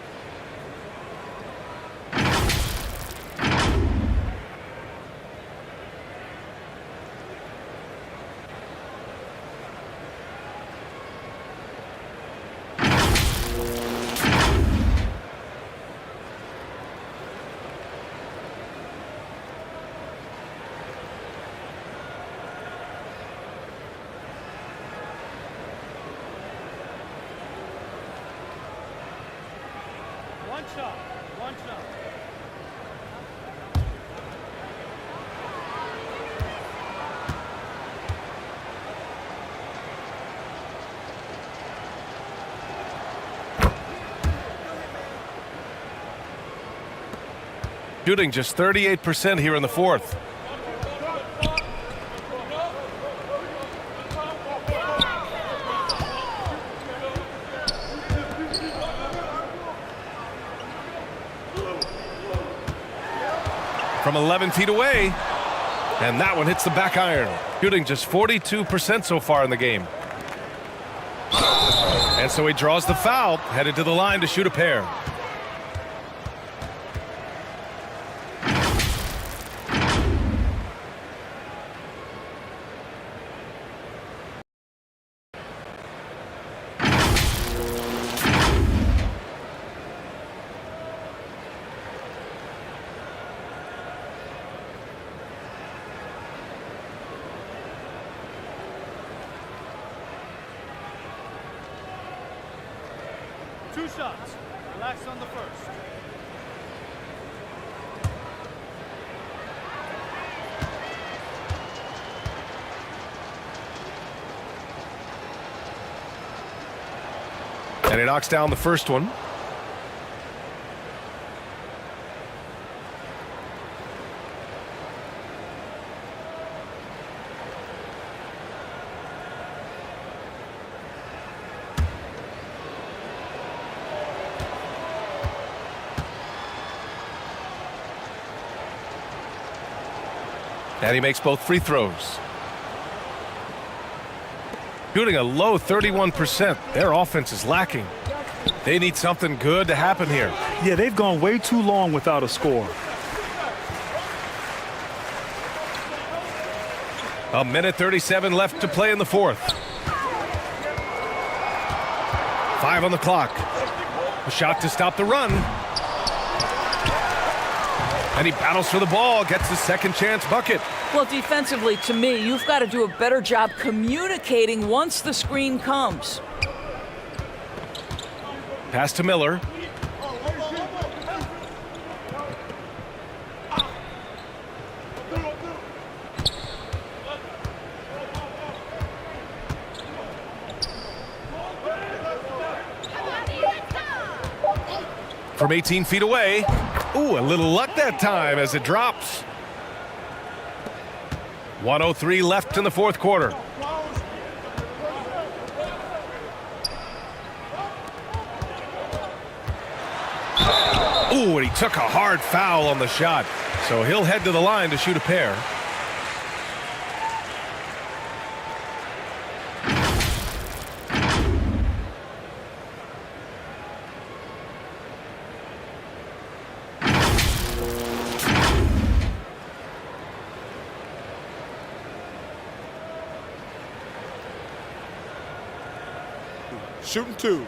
[SPEAKER 13] One shot.
[SPEAKER 10] Shooting just 38% here in the fourth. From 11 feet away, and that one hits the back iron. Shooting just 42% so far in the game. And so he draws the foul, headed to the line to shoot a pair.
[SPEAKER 13] Two shots. Relax on the first.
[SPEAKER 10] And he knocks down the first one. And he makes both free throws. Shooting a low 31%. Their offense is lacking. They need something good to happen here.
[SPEAKER 11] Yeah, they've gone way too long without a score.
[SPEAKER 10] A minute 37 left to play in the fourth. 5 on the clock. A shot to stop the run. And he battles for the ball, gets his second chance bucket.
[SPEAKER 12] Well, defensively, to me, you've got to do a better job communicating once the screen comes.
[SPEAKER 10] Pass to Miller. From 18 feet away. Ooh, a little luck that time as it drops. 1:03 left in the fourth quarter. Ooh, and he took a hard foul on the shot. So he'll head to the line to shoot a pair.
[SPEAKER 5] Shooting two.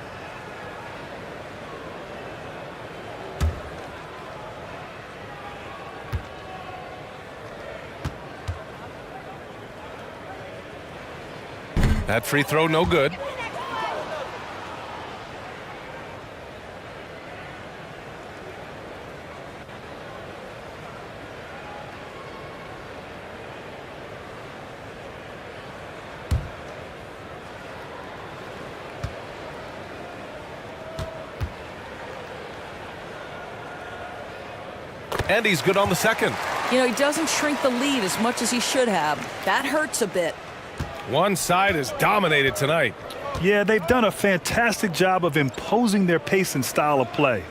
[SPEAKER 10] That free throw no good. And he's good on the second.
[SPEAKER 12] You know, he doesn't shrink the lead as much as he should have. That hurts a bit.
[SPEAKER 10] One side is dominated tonight.
[SPEAKER 11] Yeah, they've done a fantastic job of imposing their pace and style of play.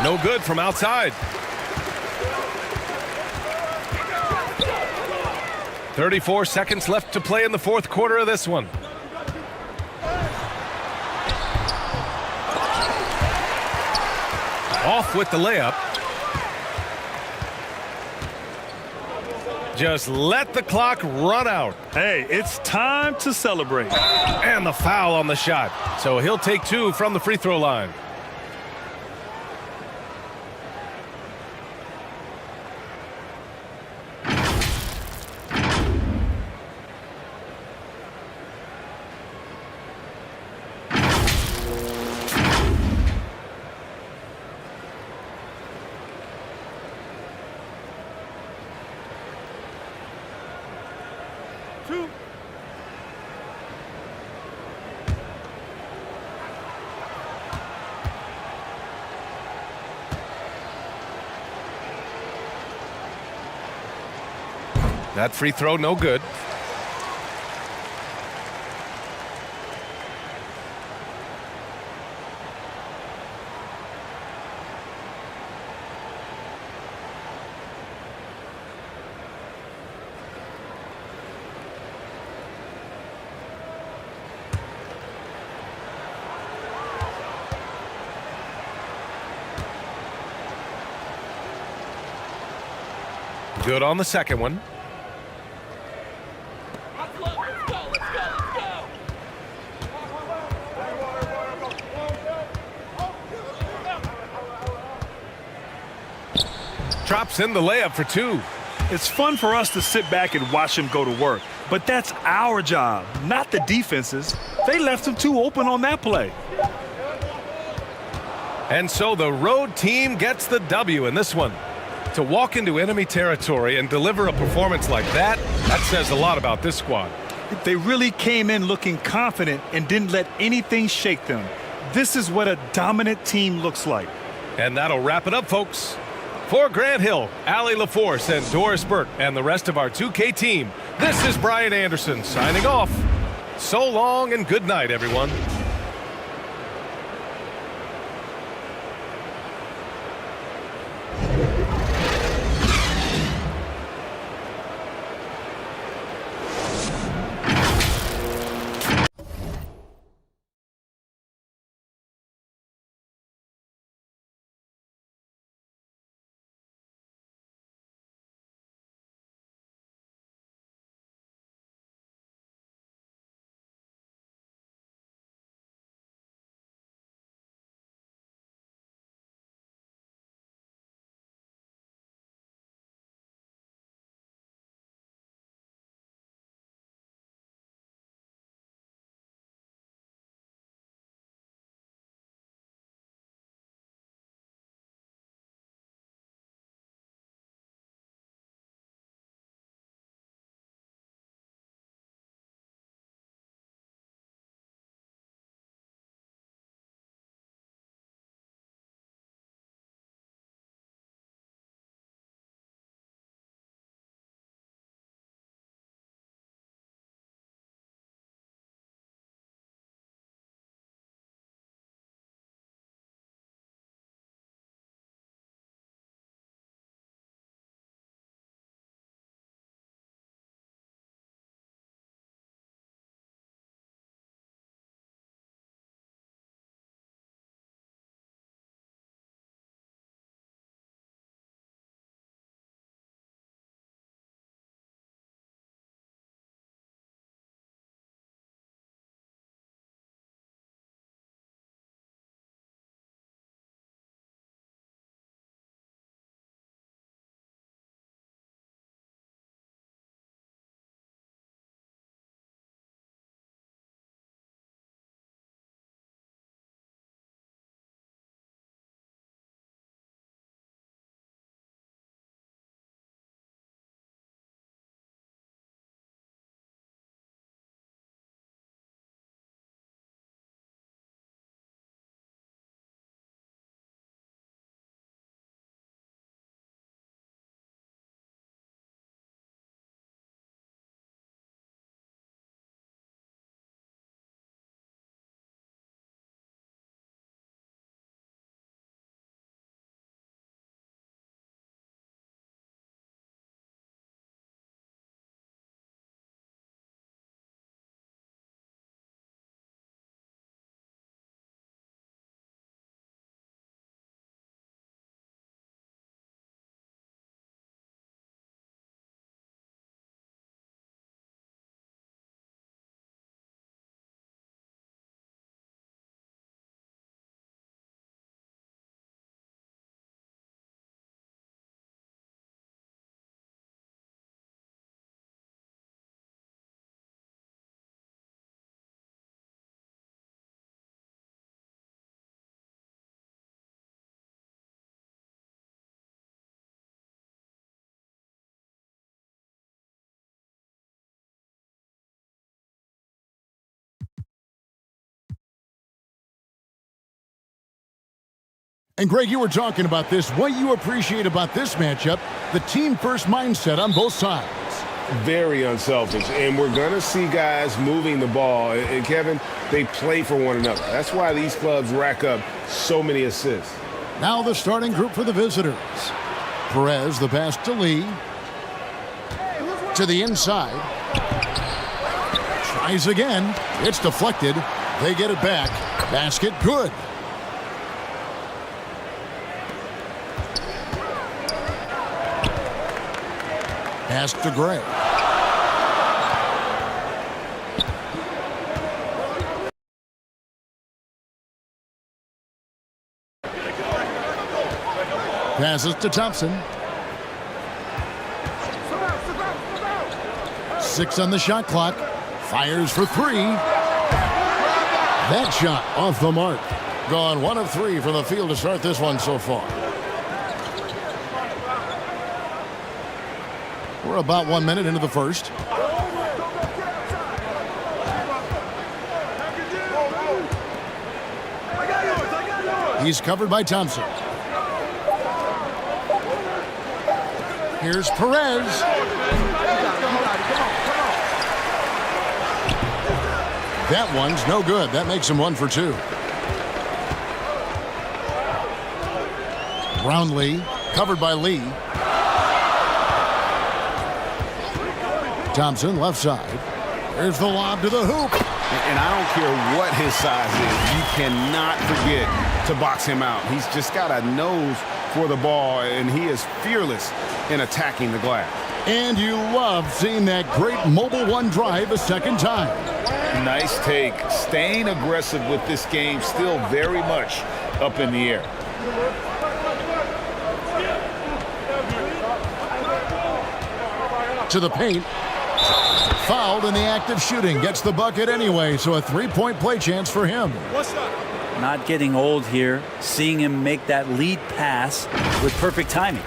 [SPEAKER 10] No good from outside. 34 seconds left to play in the fourth quarter of this one. Off with the layup. Just let the clock run out.
[SPEAKER 11] Hey, it's time to celebrate.
[SPEAKER 10] And the foul on the shot. So he'll take 2 from the free throw line. That free throw no good. Good on the second one. Drops in the layup for 2.
[SPEAKER 11] It's fun for us to sit back and watch him go to work, but that's our job, not the defense's. They left him too open on that play.
[SPEAKER 10] And so the road team gets the W in this one. To walk into enemy territory and deliver a performance like that, that says a lot about this squad.
[SPEAKER 11] They really came in looking confident and didn't let anything shake them. This is what a dominant team looks like.
[SPEAKER 10] And that'll wrap it up, folks. For Grant Hill, Allie LaForce, and Doris Burke, and the rest of our 2K team, this is Brian Anderson signing off. So long and good night, everyone.
[SPEAKER 1] And Greg, you were talking about this. What you appreciate about this matchup, the team-first mindset on both sides.
[SPEAKER 3] Very unselfish, and we're going to see guys moving the ball. And Kevin, they play for one another. That's why these clubs rack up so many assists.
[SPEAKER 1] Now the starting group for the visitors. Perez, the pass to Lee. To the inside. Tries again. It's deflected. They get it back. Basket good. Pass to Gray. Passes to Thompson. 6 on the shot clock. Fires for 3. That shot off the mark. Gone 1 of 3 from the field to start this one so far. We're about 1 minute into the first. He's covered by Thompson. Here's Perez. That one's no good. That makes him 1 for 2. Brownlee, covered by Lee. Thompson, left side. There's the lob to the hoop.
[SPEAKER 3] And I don't care what his size is. You cannot forget to box him out. He's just got a nose for the ball, and he is fearless in attacking the glass.
[SPEAKER 1] And you love seeing that great mobile one drive a second time.
[SPEAKER 2] Nice take. Staying aggressive with this game, still very much up in the air.
[SPEAKER 1] To the paint. Fouled in the act of shooting. Gets the bucket anyway, so a 3-point play chance for him.
[SPEAKER 6] Not getting old here. Seeing him make that lead pass with perfect timing.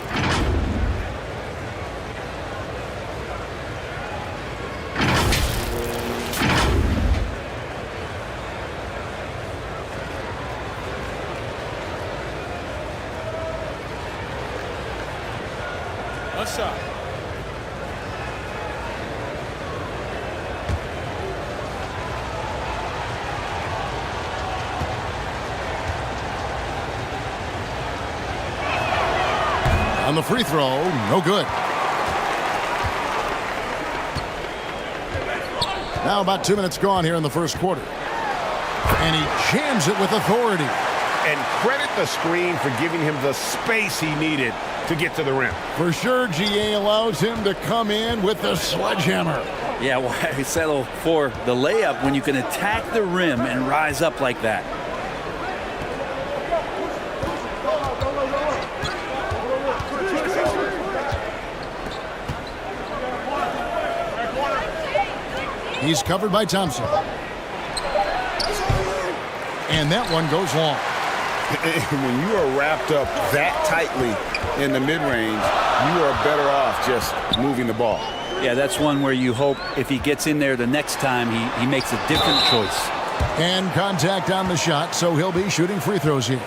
[SPEAKER 14] Shot.
[SPEAKER 1] On the free throw, no good. Now about 2 minutes gone here in the first quarter. And he jams it with authority.
[SPEAKER 3] And credit the screen for giving him the space he needed to get to the rim.
[SPEAKER 1] For sure, GA allows him to come in with the sledgehammer.
[SPEAKER 6] Yeah, why settle for the layup when you can attack the rim and rise up like that?
[SPEAKER 1] He's covered by Thompson. And that one goes long.
[SPEAKER 3] When you are wrapped up that tightly in the mid-range, you are better off just moving the ball.
[SPEAKER 6] Yeah, that's one where you hope if he gets in there the next time, he makes a different choice.
[SPEAKER 1] And contact on the shot, so he'll be shooting free throws here.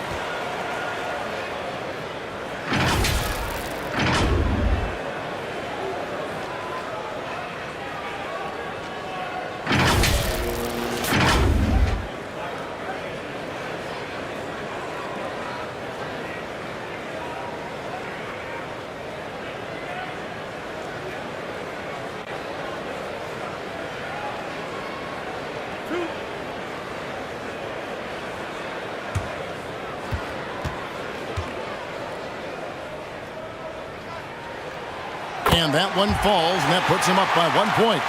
[SPEAKER 1] And that one falls, and that puts him up by 1 point.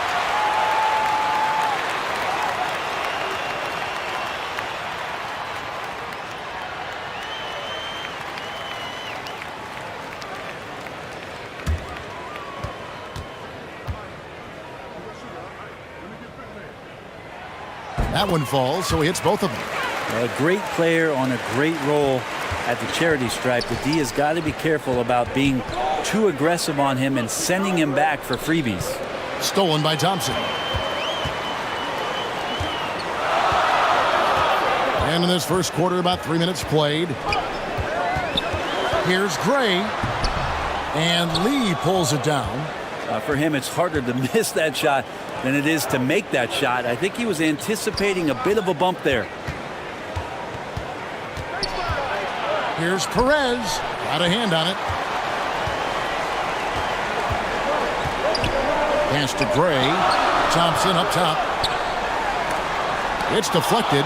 [SPEAKER 1] That one falls, so he hits both of them.
[SPEAKER 6] A great player on a great role at the charity stripe. The D has got to be careful about being too aggressive on him and sending him back for freebies.
[SPEAKER 1] Stolen by Thompson. And in this first quarter, about 3 minutes played. Here's Gray. And Lee pulls it down.
[SPEAKER 16] For him, it's harder to miss that shot than it is to make that shot. I think he was anticipating a bit of a bump there.
[SPEAKER 1] Here's Perez. Got a hand on it. Pass to Gray. Thompson up top. It's deflected.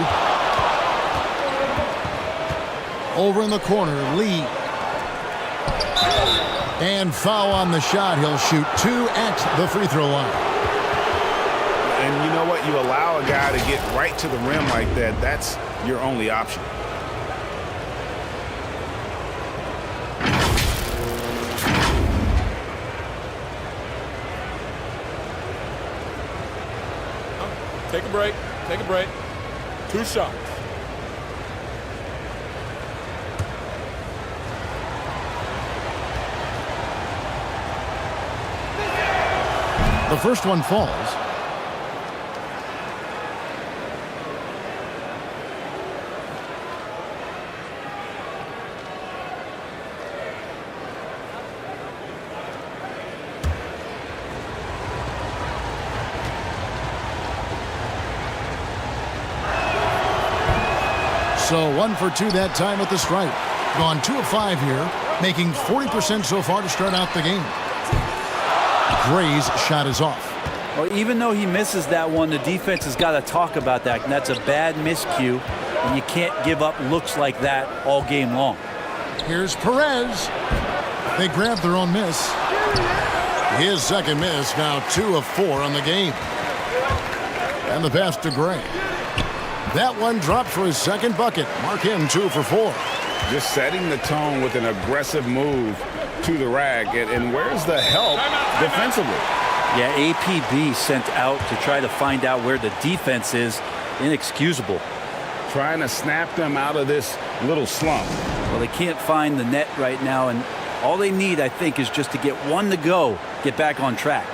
[SPEAKER 1] Over in the corner, Lee. And foul on the shot. He'll shoot 2 at the free throw line.
[SPEAKER 2] And you know what? You allow a guy to get right to the rim like that. That's your only option.
[SPEAKER 14] Take a break. Take a break. 2 shots.
[SPEAKER 1] The first one falls. So 1 for 2 that time at the stripe. Gone 2 of 5 here, making 40% so far to start out the game. Gray's shot is off.
[SPEAKER 16] Well, even though he misses that one, the defense has got to talk about that, and that's a bad miscue, and you can't give up looks like that all game long.
[SPEAKER 1] Here's Perez. They grab their own miss. His second miss, now 2 of 4 on the game. And the pass to Gray. That one dropped for his second bucket. Mark him 2 for 4.
[SPEAKER 2] Just setting the tone with an aggressive move to the rack. And where's the help defensively?
[SPEAKER 16] Yeah, APB sent out to try to find out where the defense is. Inexcusable.
[SPEAKER 2] Trying to snap them out of this little slump.
[SPEAKER 16] Well, they can't find the net right now, and all they need, I think, is just to get one to go, get back on track.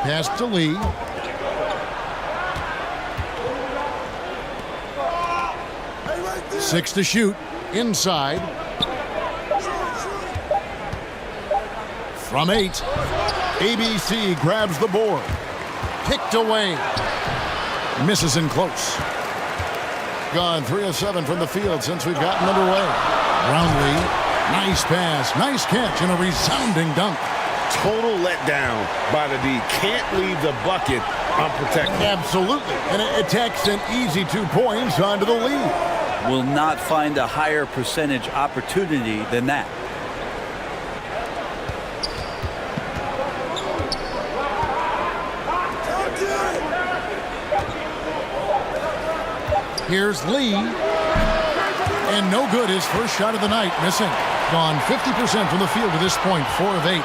[SPEAKER 1] Pass to Lee. Six to shoot. Inside. From 8. ABC grabs the board. Picked away. Misses in close. Gone 3 of 7 from the field since we've gotten underway. Roundley. Nice pass. Nice catch and a resounding dunk.
[SPEAKER 2] Total letdown by the D. Can't leave the bucket unprotected.
[SPEAKER 1] Absolutely. And it takes an easy 2 points onto the lead.
[SPEAKER 16] Will not find a higher percentage opportunity than that.
[SPEAKER 1] Here's Lee. And no good. His first shot of the night. Missing. Gone 50% from the field to this point. 4 of 8.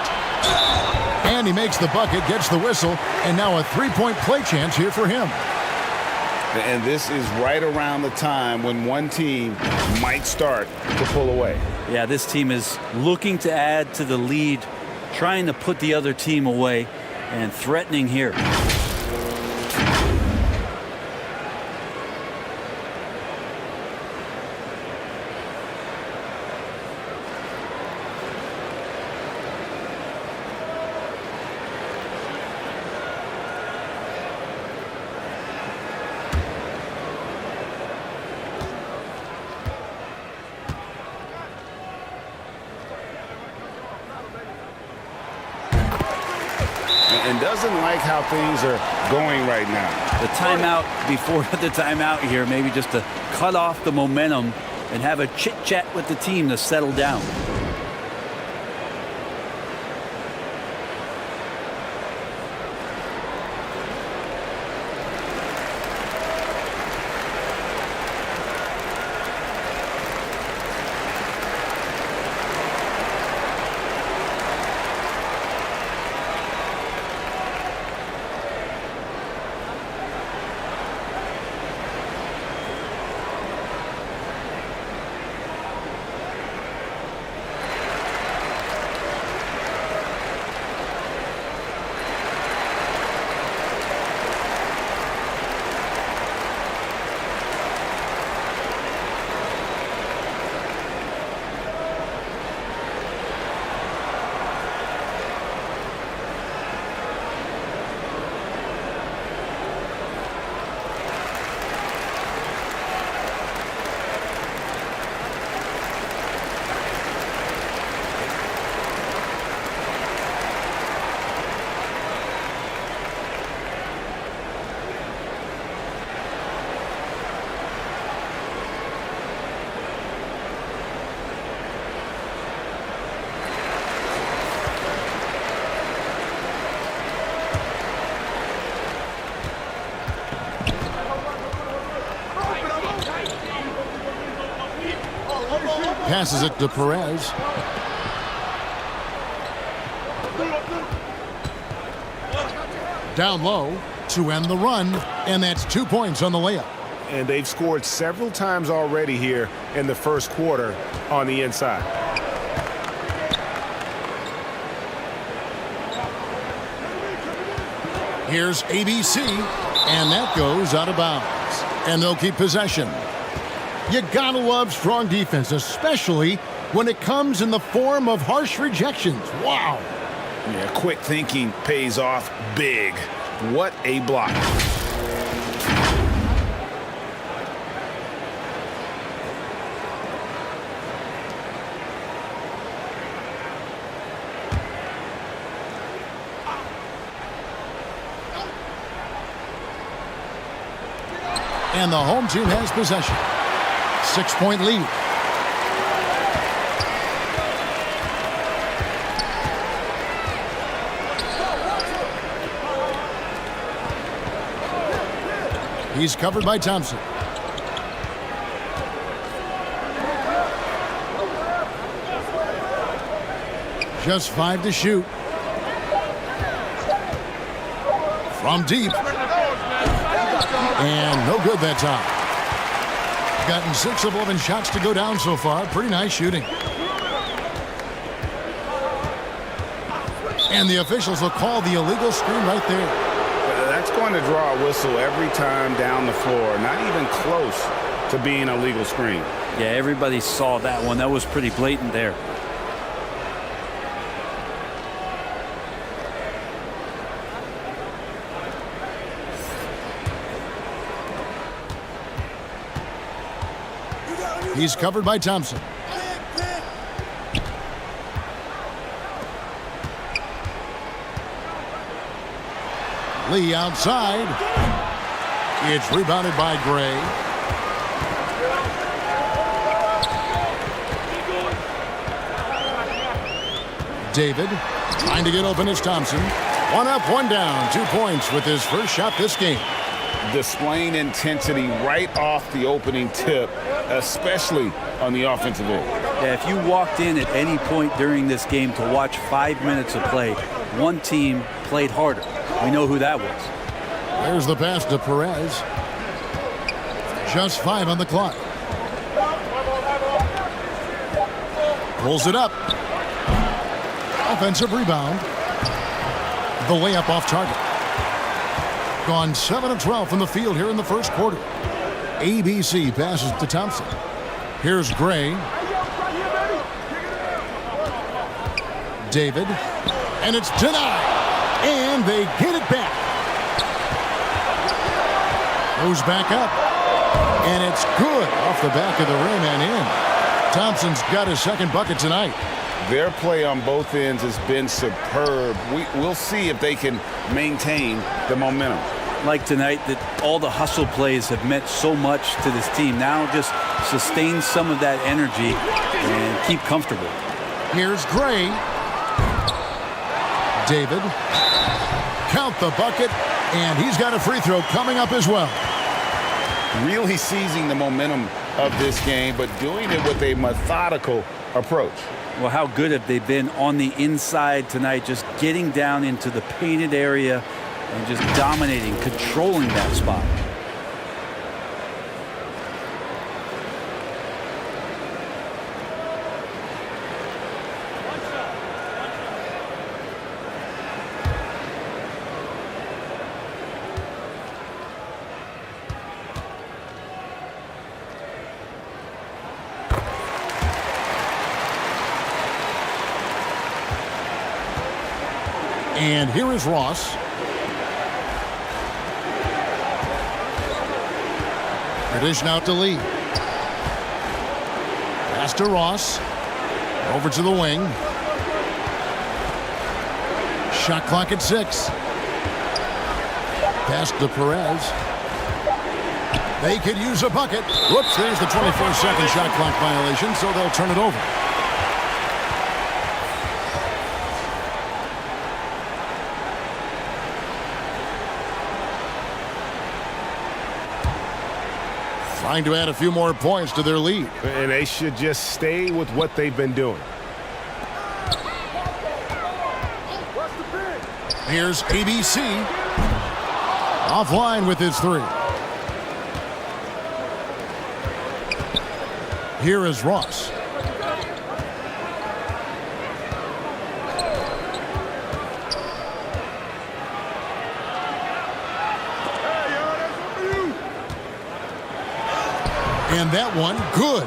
[SPEAKER 1] And he makes the bucket, gets the whistle, and now a 3-point play chance here for him.
[SPEAKER 2] And this is right around the time when one team might start to pull away.
[SPEAKER 16] Yeah, this team is looking to add to the lead, trying to put the other team away, and threatening here.
[SPEAKER 2] and doesn't like how things are going right now.
[SPEAKER 16] The timeout before the timeout here, maybe just to cut off the momentum and have a chit-chat with the team to settle down.
[SPEAKER 1] Passes it to Perez. Down low to end the run, and that's 2 points on the layup.
[SPEAKER 2] And they've scored several times already here in the first quarter on the inside.
[SPEAKER 1] Here's ABC, and that goes out of bounds. And they'll keep possession. You gotta love strong defense, especially when it comes in the form of harsh rejections. Wow.
[SPEAKER 2] Yeah, quick thinking pays off big. What a block.
[SPEAKER 1] And the home team has possession. 6-point lead. He's covered by Thompson. Just 5 to shoot. From deep. And no good that time. Gotten 6 of 11 shots to go down so far. Pretty nice shooting. And the officials will call the illegal screen right there.
[SPEAKER 2] That's going to draw a whistle every time down the floor. Not even close to being a legal screen.
[SPEAKER 16] Yeah, everybody saw that one. That was pretty blatant there.
[SPEAKER 1] He's covered by Thompson. Lee outside. It's rebounded by Gray. David trying to get open is Thompson. 1 up, 1 down. 2 points with his first shot this game.
[SPEAKER 2] Displaying intensity right off the opening tip, especially on the offensive end.
[SPEAKER 16] Yeah, if you walked in at any point during this game to watch 5 minutes of play, one team played harder. We know who that was.
[SPEAKER 1] There's the pass to Perez. Just 5 on the clock. Pulls it up. Offensive rebound. The layup off target. Gone 7 of 12 from the field here in the first quarter. ABC passes to Thompson. Here's Gray. David. And it's denied. And they get it back. Goes back up. And it's good off the back of the rim and in. Thompson's got his second bucket tonight.
[SPEAKER 2] Their play on both ends has been superb. We'll see if they can maintain the momentum.
[SPEAKER 16] Like tonight, that all the hustle plays have meant so much to this team. Now just sustain some of that energy and keep comfortable.
[SPEAKER 1] Here's Gray. David. Count the bucket, and he's got a free throw coming up as well.
[SPEAKER 2] Really seizing the momentum of this game, but doing it with a methodical approach.
[SPEAKER 16] Well, how good have they been on the inside tonight, just getting down into the painted area and just dominating, controlling that spot.
[SPEAKER 1] And here is Ross. Tradition out to Lee. Pass to Ross. Over to the wing. Shot clock at 6. Pass to Perez. They could use a bucket. Whoops, there's the 24-second shot clock violation, so they'll turn it over. Trying to add a few more points to their lead.
[SPEAKER 3] And they should just stay with what they've been doing.
[SPEAKER 1] Here's ABC. Offline with his 3. Here is Ross. And that one, good.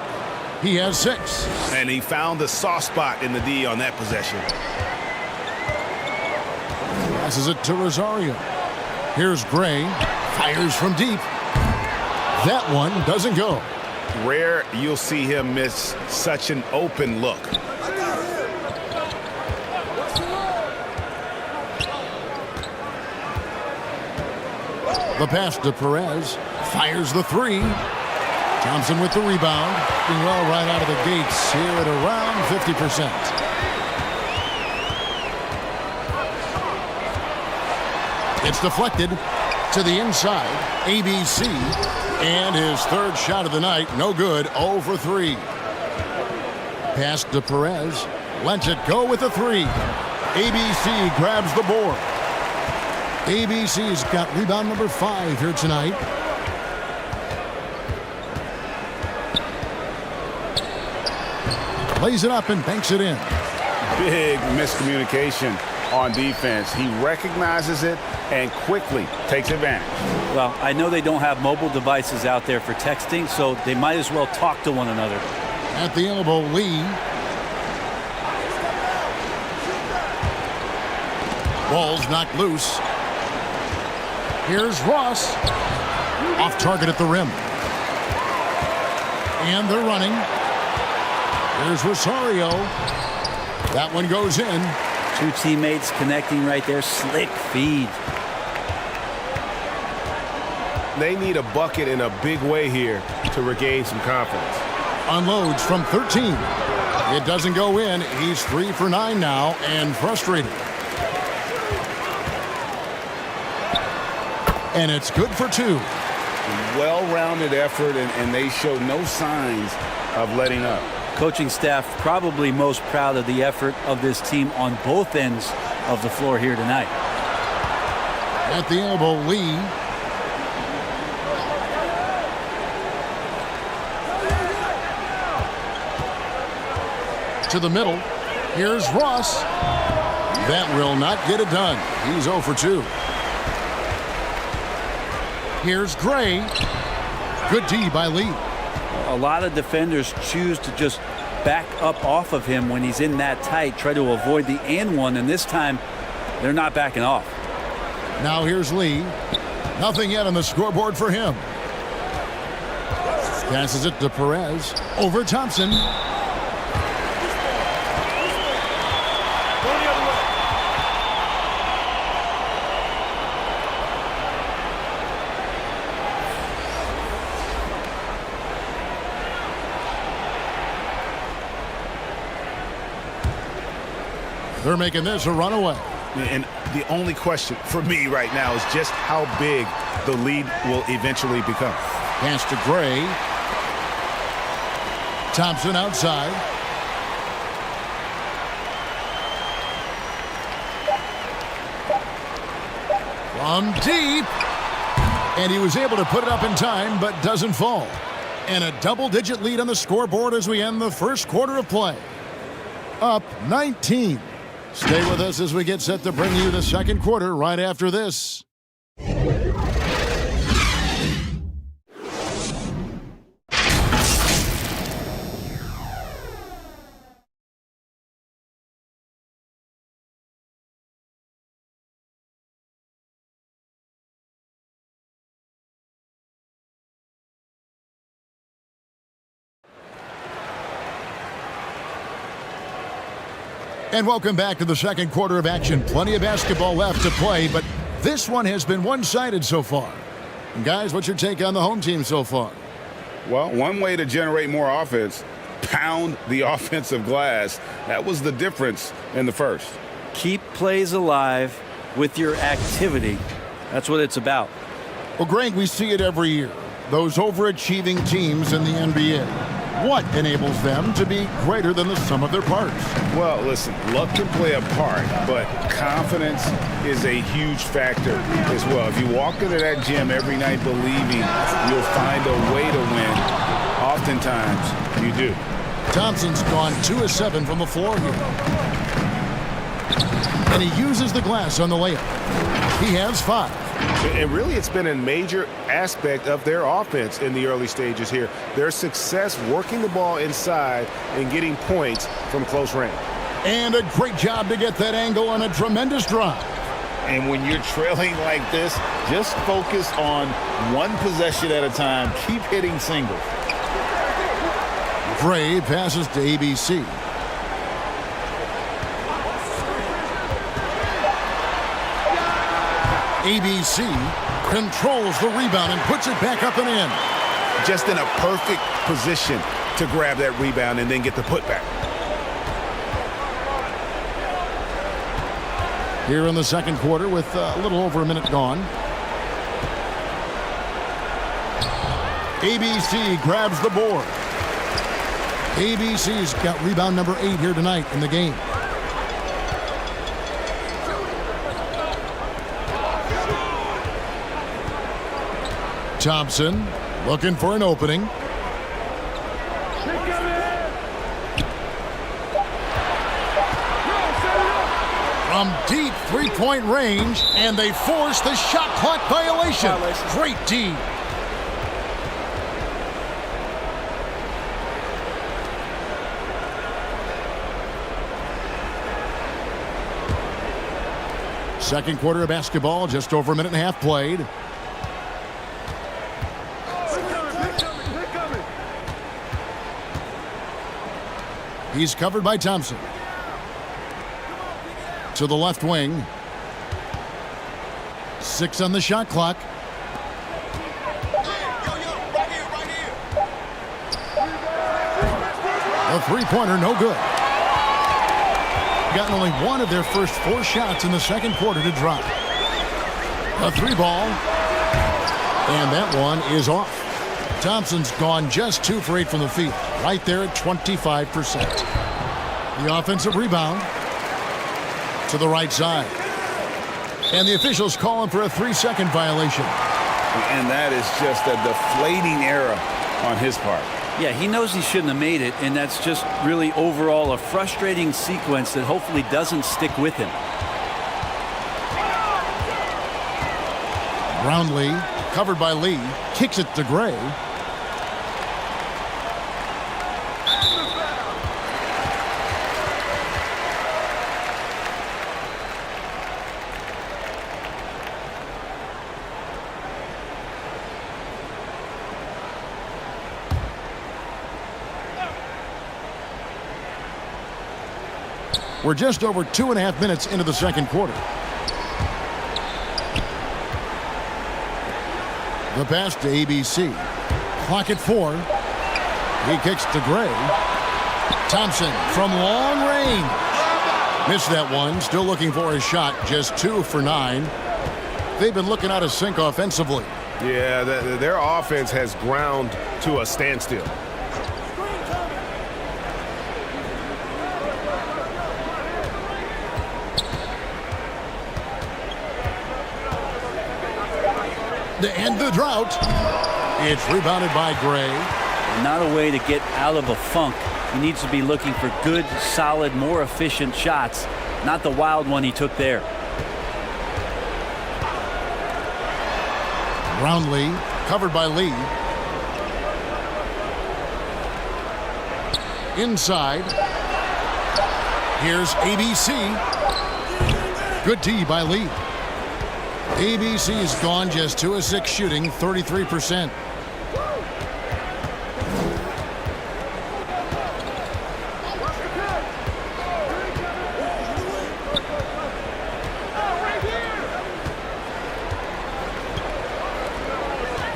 [SPEAKER 1] He has 6.
[SPEAKER 3] And he found the soft spot in the D on that possession.
[SPEAKER 1] Passes it to Rosario. Here's Gray. Fires from deep. That one doesn't go.
[SPEAKER 3] Rare you'll see him miss such an open look.
[SPEAKER 1] The pass to Perez. Fires the 3. Thompson with the rebound. Doing well right out of the gates here at around 50%. It's deflected to the inside. ABC. And his 3rd shot of the night. No good. 0 for 3. Pass to Perez. Lets it go with the 3. ABC grabs the board. ABC's got rebound number 5 here tonight. Lays it up and banks it in.
[SPEAKER 3] Big miscommunication on defense. He recognizes it and quickly takes advantage.
[SPEAKER 16] Well, I know they don't have mobile devices out there for texting, so they might as well talk to one another.
[SPEAKER 1] At the elbow, Lee. Ball's knocked loose. Here's Ross. Off target at the rim. And they're running. Here's Rosario. That one goes in.
[SPEAKER 16] 2 teammates connecting right there. Slick feed.
[SPEAKER 3] They need a bucket in a big way here to regain some confidence.
[SPEAKER 1] Unloads from 13. It doesn't go in. He's 3 for 9 now and frustrated. And it's good for 2.
[SPEAKER 2] Well-rounded effort, and they show no signs of letting up.
[SPEAKER 16] Coaching staff probably most proud of the effort of this team on both ends of the floor here tonight.
[SPEAKER 1] At the elbow, Lee. To the middle. Here's Ross. That will not get it done. He's 0 for 2. Here's Gray. Good D by Lee.
[SPEAKER 16] A lot of defenders choose to just back up off of him when he's in that tight, try to avoid the and one, and this time they're not backing off.
[SPEAKER 1] Now here's Lee. Nothing yet on the scoreboard for him. Passes it to Perez. Over Thompson. They're making this a runaway.
[SPEAKER 3] And the only question for me right now is just how big the lead will eventually become.
[SPEAKER 1] Pass to Gray. Thompson outside. From deep. And he was able to put it up in time, but doesn't fall. And a double-digit lead on the scoreboard as we end the first quarter of play. Up 19. Stay with us as we get set to bring you the second quarter right after this. And welcome back to the second quarter of action. Plenty of basketball left to play, but this one has been one-sided so far. And guys, what's your take on the home team so far?
[SPEAKER 2] Well, one way to generate more offense, pound the offensive glass. That was the difference in the first.
[SPEAKER 16] Keep plays alive with your activity. That's what it's about.
[SPEAKER 1] Well, Greg, we see it every year. Those overachieving teams in the NBA. What enables them to be greater than the sum of their parts?
[SPEAKER 2] Well, listen, luck can play a part, but confidence is a huge factor as well. If you walk into that gym every night believing you'll find a way to win, oftentimes you do.
[SPEAKER 1] Thompson's gone 2 of 7 from the floor here. And he uses the glass on the layup. He has 5.
[SPEAKER 3] And really, it's been a major aspect of their offense in the early stages here. Their success working the ball inside and getting points from close range.
[SPEAKER 1] And a great job to get that angle on a tremendous drive.
[SPEAKER 2] And when you're trailing like this, just focus on one possession at a time. Keep hitting singles.
[SPEAKER 1] Gray passes to ABC. ABC controls the rebound and puts it back up and in.
[SPEAKER 3] Just in a perfect position to grab that rebound and then get the putback.
[SPEAKER 1] Here in the second quarter with a little over a minute gone. ABC grabs the board. ABC's got rebound number 8 here tonight in the game. Thompson looking for an opening. From deep three-point range, and they force the shot clock violation. Great D. Second quarter of basketball, just over a minute and a half played. He's covered by Thompson. To the left wing. 6 on the shot clock. A three-pointer, no good. Gotten only 1 of their first 4 shots in the second quarter to drop. A 3-ball. And that one is off. Thompson's gone just 2 for 8 from the field. Right there at 25%. The offensive rebound to the right side. And the officials calling for a 3-second violation.
[SPEAKER 2] And that is just a deflating error on his part.
[SPEAKER 16] Yeah, he knows he shouldn't have made it, and that's just really overall a frustrating sequence that hopefully doesn't stick with him.
[SPEAKER 1] Brownlee, covered by Lee, kicks it to Gray. We're just over 2.5 minutes into the second quarter. The pass to ABC. Clock at 4. He kicks to Gray. Thompson from long range. Missed that one. Still looking for a shot. Just 2 for 9. They've been looking out of sync offensively.
[SPEAKER 3] Yeah, their offense has ground to a standstill.
[SPEAKER 1] To end the drought. It's rebounded by Gray.
[SPEAKER 16] Not a way to get out of a funk. He needs to be looking for good, solid, more efficient shots, not the wild one he took there.
[SPEAKER 1] Brownlee, covered by Lee. Inside. Here's ABC. Good D by Lee. ABC's gone just 2 of 6 shooting, 33%.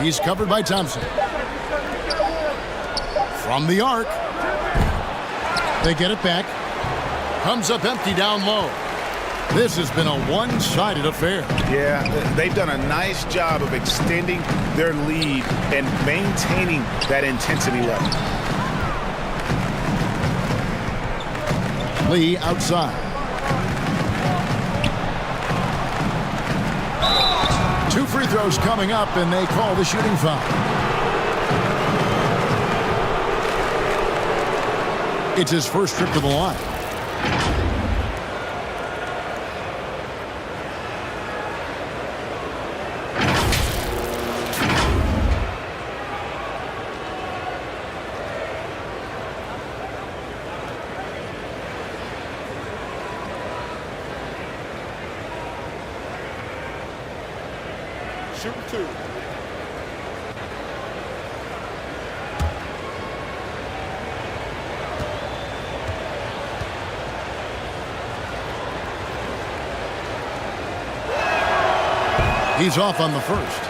[SPEAKER 1] He's covered by Thompson. From the arc. They get it back. Comes up empty down low. This has been a one-sided affair.
[SPEAKER 3] Yeah, they've done a nice job of extending their lead and maintaining that intensity level.
[SPEAKER 1] Lee outside. Two free throws coming up, and they call the shooting foul. It's his first trip to the line.
[SPEAKER 14] Shooting 2.
[SPEAKER 1] He's off on the first.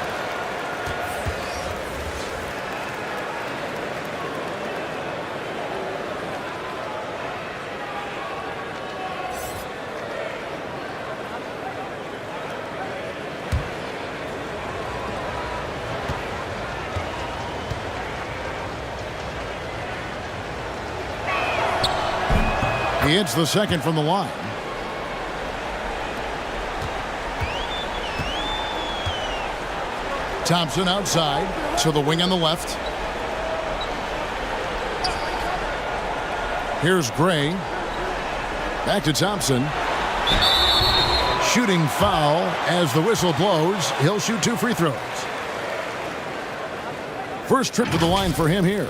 [SPEAKER 1] He hits the second from the line. Thompson outside to the wing on the left. Here's Gray. Back to Thompson. Shooting foul as the whistle blows. He'll shoot 2 free throws. First trip to the line for him here.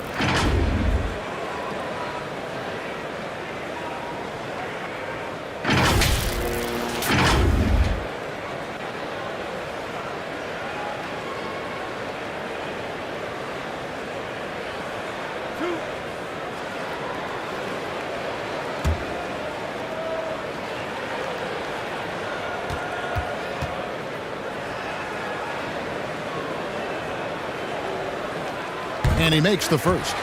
[SPEAKER 1] And he makes the first.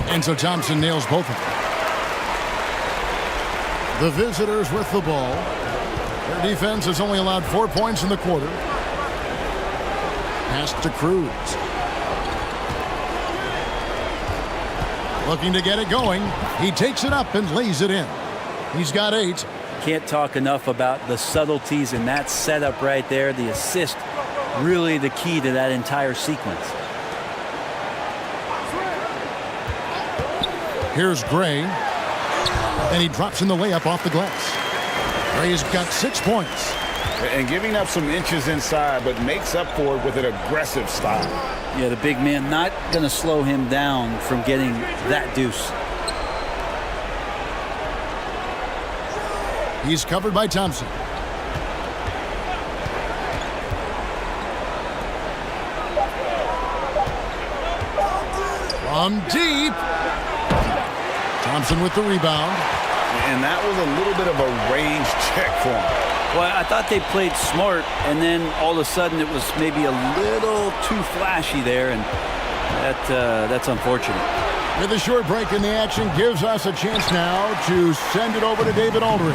[SPEAKER 1] And so Thompson nails both of them. The visitors with the ball. Their defense has only allowed 4 points in the quarter. Pass to Cruz. Looking to get it going. He takes it up and lays it in. He's got 8.
[SPEAKER 16] Can't talk enough about the subtleties in that setup right there. The assist, really the key to that entire sequence.
[SPEAKER 1] Here's Gray. And he drops in the layup off the glass. Gray's got 6 points.
[SPEAKER 3] And giving up some inches inside, but makes up for it with an aggressive style.
[SPEAKER 16] Yeah, the big man not going to slow him down from getting that deuce.
[SPEAKER 1] He's covered by Thompson. From deep. Thompson with the rebound.
[SPEAKER 3] And that was a little bit of a range check for him.
[SPEAKER 16] Well, I thought they played smart, and then all of a sudden it was maybe a little too flashy there, and that's unfortunate.
[SPEAKER 1] With a short break in the action gives us a chance now to send it over to David Aldridge.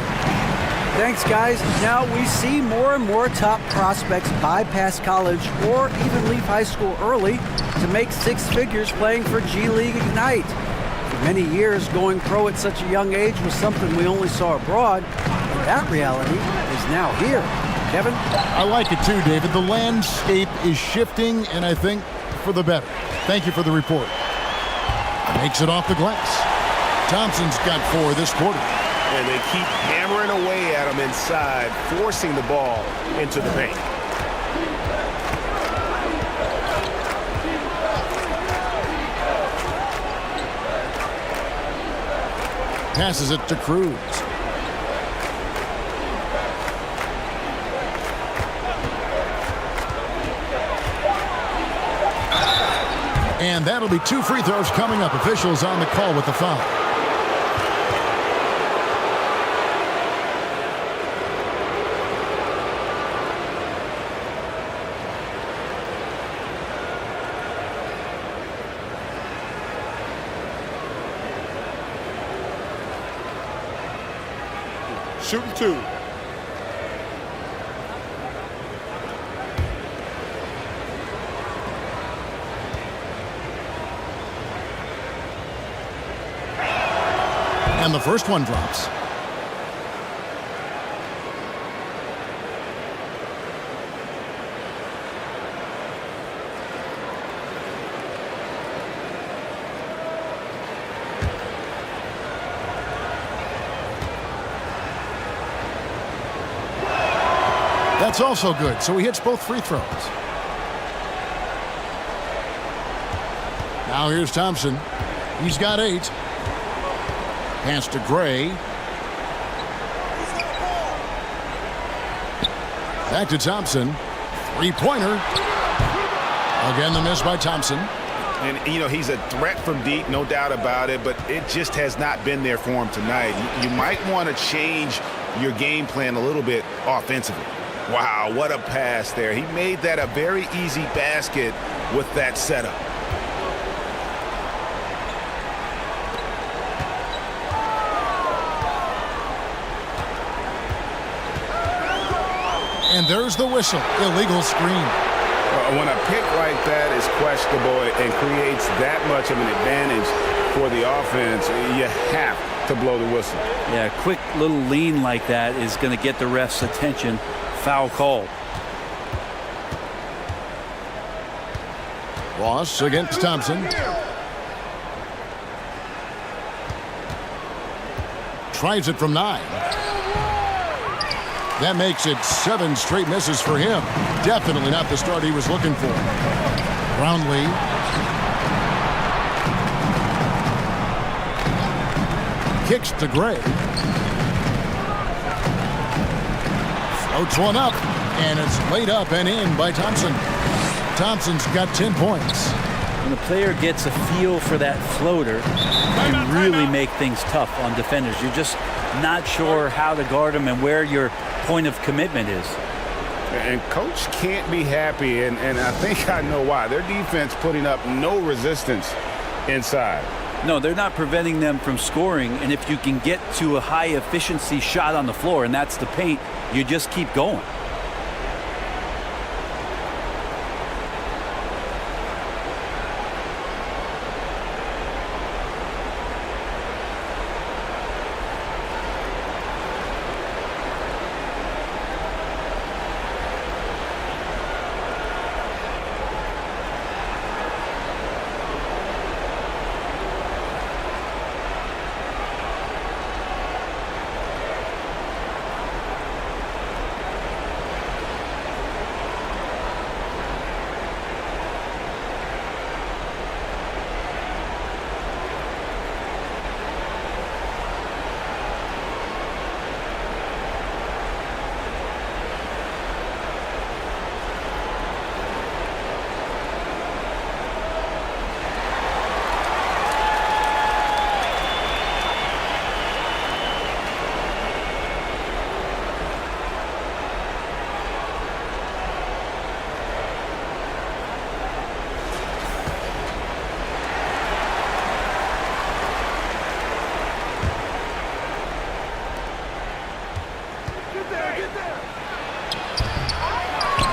[SPEAKER 6] Thanks, guys. Now we see more and more top prospects bypass college or even leave high school early to make six figures playing for G League Ignite. For many years, going pro at such a young age was something we only saw abroad, and that reality is now here. Kevin?
[SPEAKER 1] I like it too, David. The landscape is shifting, and I think for the better. Thank you for the report. Makes it off the glass. Thompson's got 4 this quarter.
[SPEAKER 3] And they keep hammering away at him inside, forcing the ball into the paint.
[SPEAKER 1] Passes it to Cruz. And that'll be 2 free throws coming up. Officials on the call with the foul.
[SPEAKER 14] Shooting 2.
[SPEAKER 1] And the first one drops. That's also good, so he hits both free throws. Now here's Thompson. He's got 8. Pass to Gray. Back to Thompson. 3-pointer. Again, the miss by Thompson.
[SPEAKER 3] And, you know, he's a threat from deep, no doubt about it, but it just has not been there for him tonight. You might want to change your game plan a little bit offensively. Wow, what a pass there. He made that a very easy basket with that setup.
[SPEAKER 1] And there's the whistle. Illegal screen.
[SPEAKER 3] When a pick like that is questionable and creates that much of an advantage for the offense, you have to blow the whistle.
[SPEAKER 16] Yeah, a quick little lean like that is going to get the ref's attention. Foul call.
[SPEAKER 1] Ross against Thompson. Tries it from 9. That makes it 7 straight misses for him. Definitely not the start he was looking for. Brownlee. Kicks to Gray. Floats one up, and it's laid up and in by Thompson. Thompson's got 10 points.
[SPEAKER 16] When a player gets a feel for that floater, it can really make things tough on defenders. You're just not sure how to guard them and where your point of commitment is.
[SPEAKER 3] And coach can't be happy, and I think I know why. Their defense putting up no resistance inside.
[SPEAKER 16] No, they're not preventing them from scoring, and if you can get to a high efficiency shot on the floor, and that's the paint, you just keep going.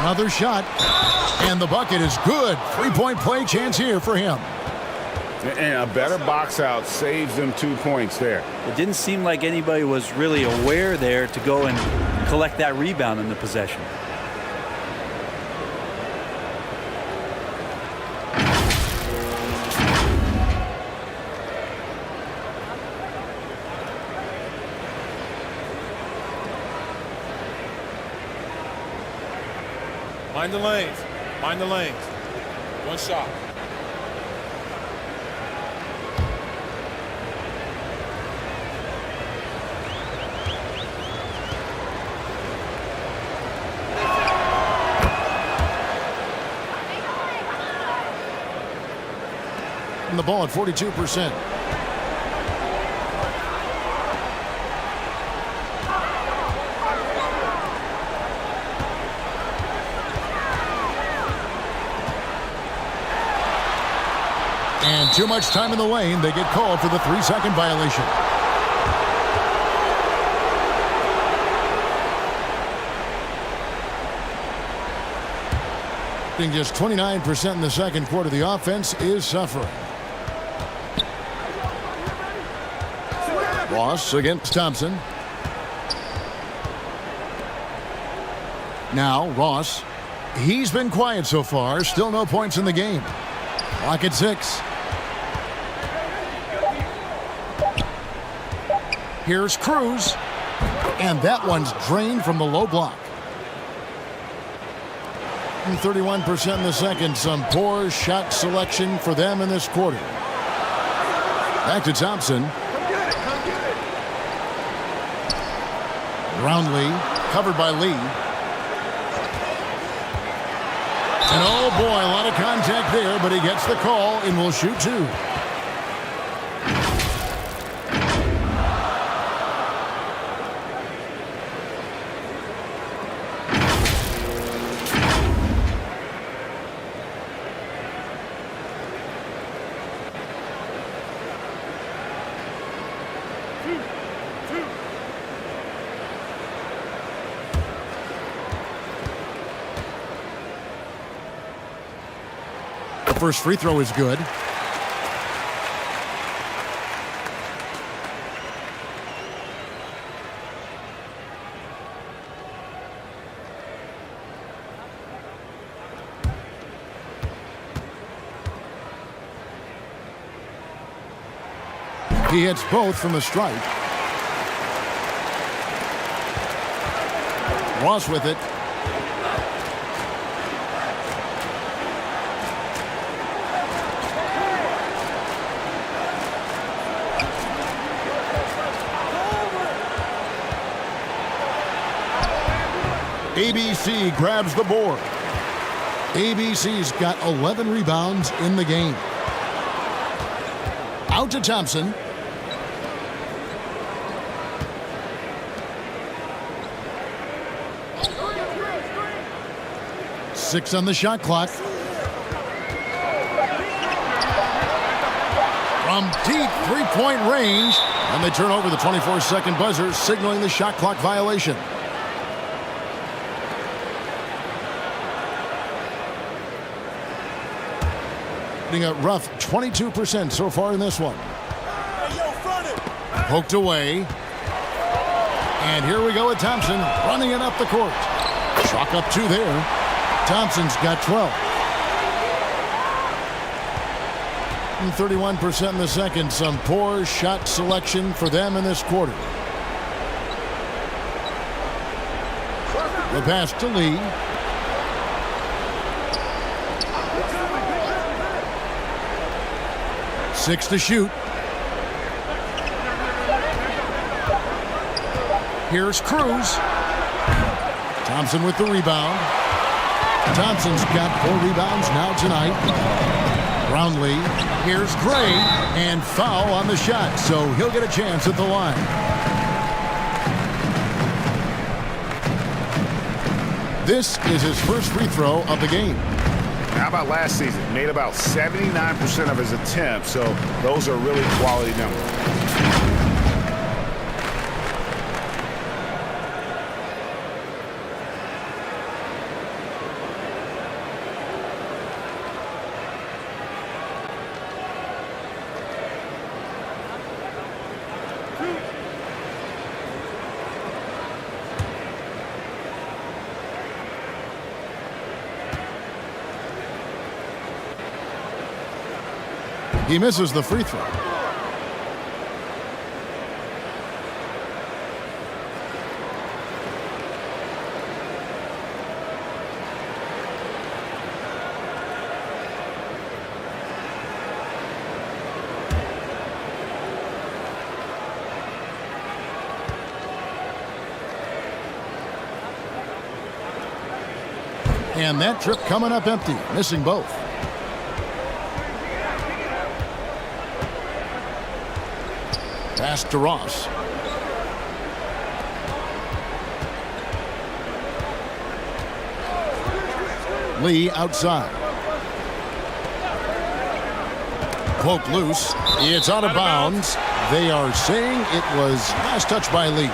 [SPEAKER 1] Another shot. And the bucket is good. 3-point play chance here for him.
[SPEAKER 2] And a better box out saves them 2 points there.
[SPEAKER 16] It didn't seem like anybody was really aware there to go and collect that rebound in the possession.
[SPEAKER 14] Mind the lanes. Mind the lanes. One shot.
[SPEAKER 1] And the ball at 42%. And too much time in the lane. They get called for the 3-second violation. Being just 29% in the second quarter, the offense is suffering. Ross against Thompson. Now Ross. He's been quiet so far. Still no points in the game. Clock at 6. Here's Cruz. And that one's drained from the low block. 31% in the second. Some poor shot selection for them in this quarter. Back to Thompson. Brownlee covered by Lee. And oh boy, a lot of contact there, but he gets the call and will shoot 2. First free throw is good. He hits both from the stripe. Ross with it. ABC grabs the board. ABC's got 11 rebounds in the game. Out to Thompson. Six on the shot clock. From deep 3-point range. And they turn over the 24-second buzzer, signaling the shot clock violation. A rough 22% so far in this one. Poked away. And here we go with Thompson running it up the court. Chalk up 2 there. Thompson's got 12. And 31% in the second. Some poor shot selection for them in this quarter. The pass to Lee. Six to shoot. Here's Cruz. Thompson with the rebound. Thompson's got 4 rebounds now tonight. Brownlee. Here's Gray. And foul on the shot, so he'll get a chance at the line. This is his first free throw of the game.
[SPEAKER 2] How about last season? Made about 79% of his attempts, so those are really quality numbers.
[SPEAKER 1] He misses the free throw. And that trip coming up empty, missing both. Pass to Ross. Lee outside. Poked loose. It's out of bounds. They are saying it was last touch by Lee.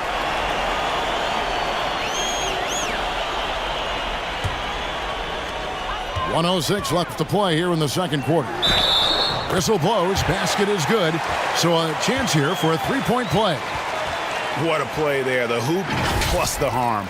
[SPEAKER 1] .106 left to play here in the second quarter. Whistle blows, basket is good, so a chance here for a three-point play.
[SPEAKER 2] What a play there, the hoop plus the harm.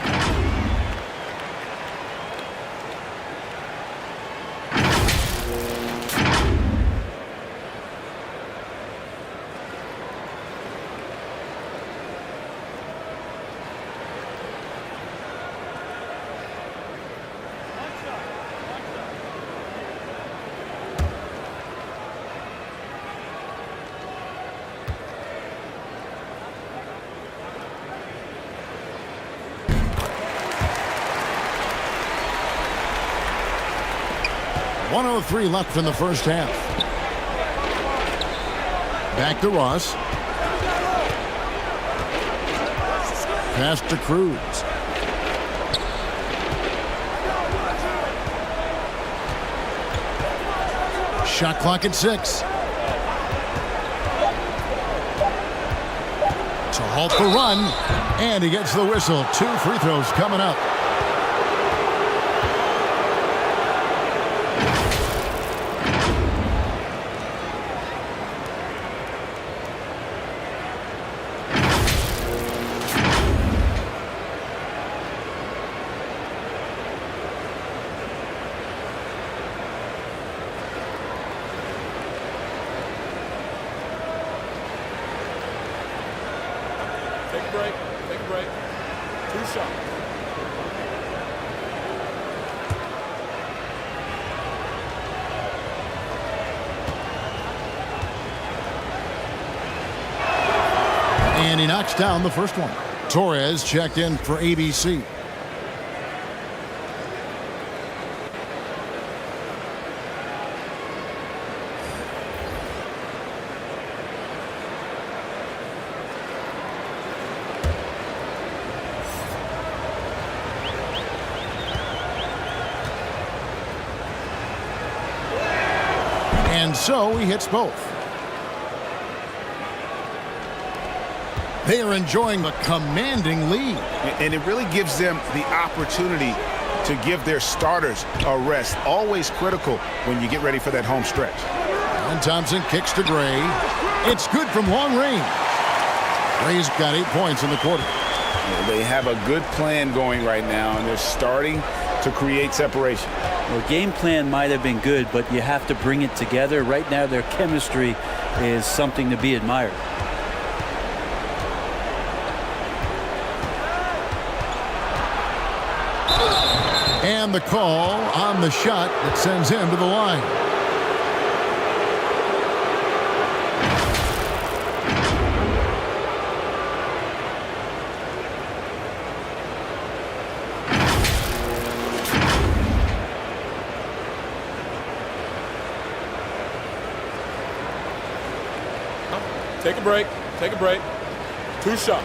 [SPEAKER 1] .103 left in the first half. Back to Ross. Pass to Cruz. Shot clock at 6. To halt the run, and he gets the whistle. 2 free throws coming up.
[SPEAKER 14] Take a break. 2 shots.
[SPEAKER 1] And he knocks down the first one. Torres checked in for ABC. And so he hits both. They are enjoying a commanding lead.
[SPEAKER 2] And it really gives them the opportunity to give their starters a rest. Always critical when you get ready for that home stretch.
[SPEAKER 1] And Thompson kicks to Gray. It's good from long range. Gray's got 8 points in the quarter.
[SPEAKER 2] They have a good plan going right now, and they're starting to create separation.
[SPEAKER 16] Well, game plan might have been good, but you have to bring it together. Right now, their chemistry is something to be admired.
[SPEAKER 1] And the call on the shot that sends him to the line.
[SPEAKER 14] Take a break. 2 shots.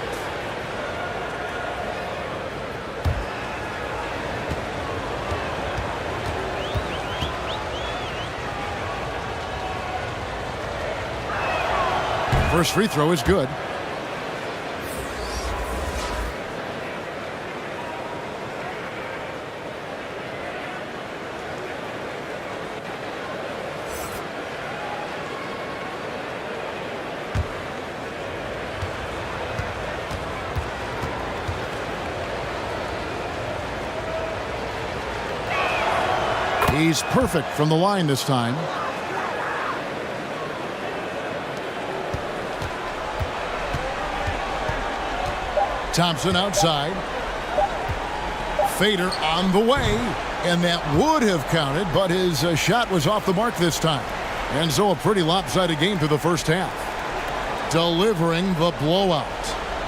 [SPEAKER 1] First free throw is good. He's perfect from the line this time. Thompson outside. Fader on the way, and that would have counted, but his shot was off the mark this time. And so a pretty lopsided game through the first half. Delivering the blowout.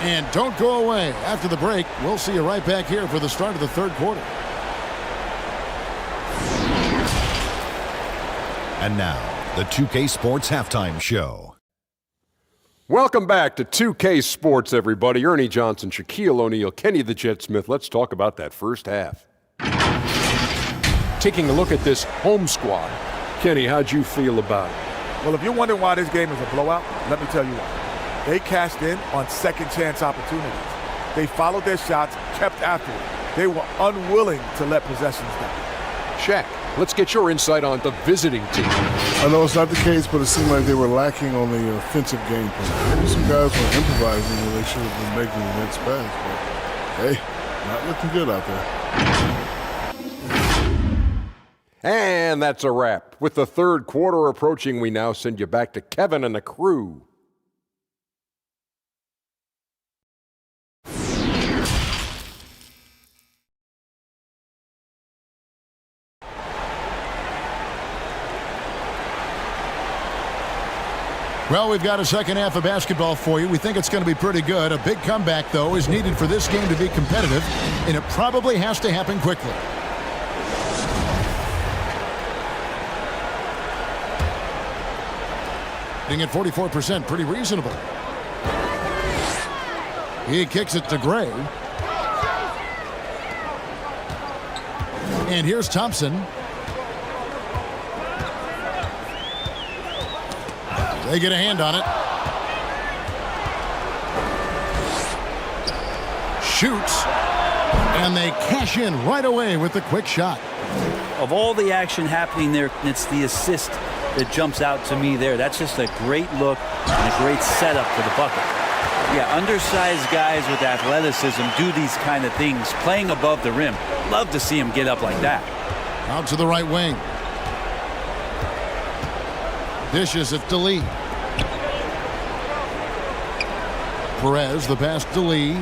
[SPEAKER 1] And don't go away. After the break, we'll see you right back here for the start of the third quarter.
[SPEAKER 7] And now, the 2K Sports Halftime Show.
[SPEAKER 8] Welcome back to 2K Sports, everybody. Ernie Johnson, Shaquille O'Neal, Kenny the Jet Smith. Let's talk about that first half. Taking a look at this home squad. Kenny, how'd you feel about it?
[SPEAKER 5] Well, if you're wondering why this game is a blowout, let me tell you why. They cashed in on second chance opportunities. They followed their shots, kept after it. They were unwilling to let possessions down.
[SPEAKER 8] Shaq, let's get your insight on the visiting team.
[SPEAKER 9] I know it's not the case, but it seemed like they were lacking on the offensive game plan. Maybe some guys were improvising when they should have been making the next pass. But hey, not looking good out there.
[SPEAKER 8] And that's a wrap. With the third quarter approaching, we now send you back to Kevin and the crew.
[SPEAKER 1] Well, we've got a second half of basketball for you. We think it's going to be pretty good. A big comeback, though, is needed for this game to be competitive, and it probably has to happen quickly. Hitting at 44%, pretty reasonable. He kicks it to Gray. And here's Thompson. They get a hand on it. Shoots. And they cash in right away with the quick shot.
[SPEAKER 16] Of all the action happening there, it's the assist that jumps out to me there. That's just a great look and a great setup for the bucket. Yeah, undersized guys with athleticism do these kind of things, playing above the rim. Love to see him get up like that.
[SPEAKER 1] Out to the right wing. Dishes it to Lee. Perez, the pass to Lee.